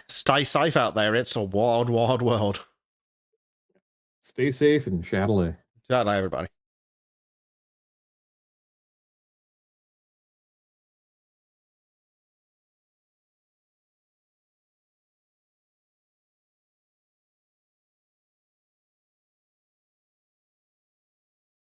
stay safe out there. It's a wild, wild world. Stay safe and Chatelet. Chatelet, everybody.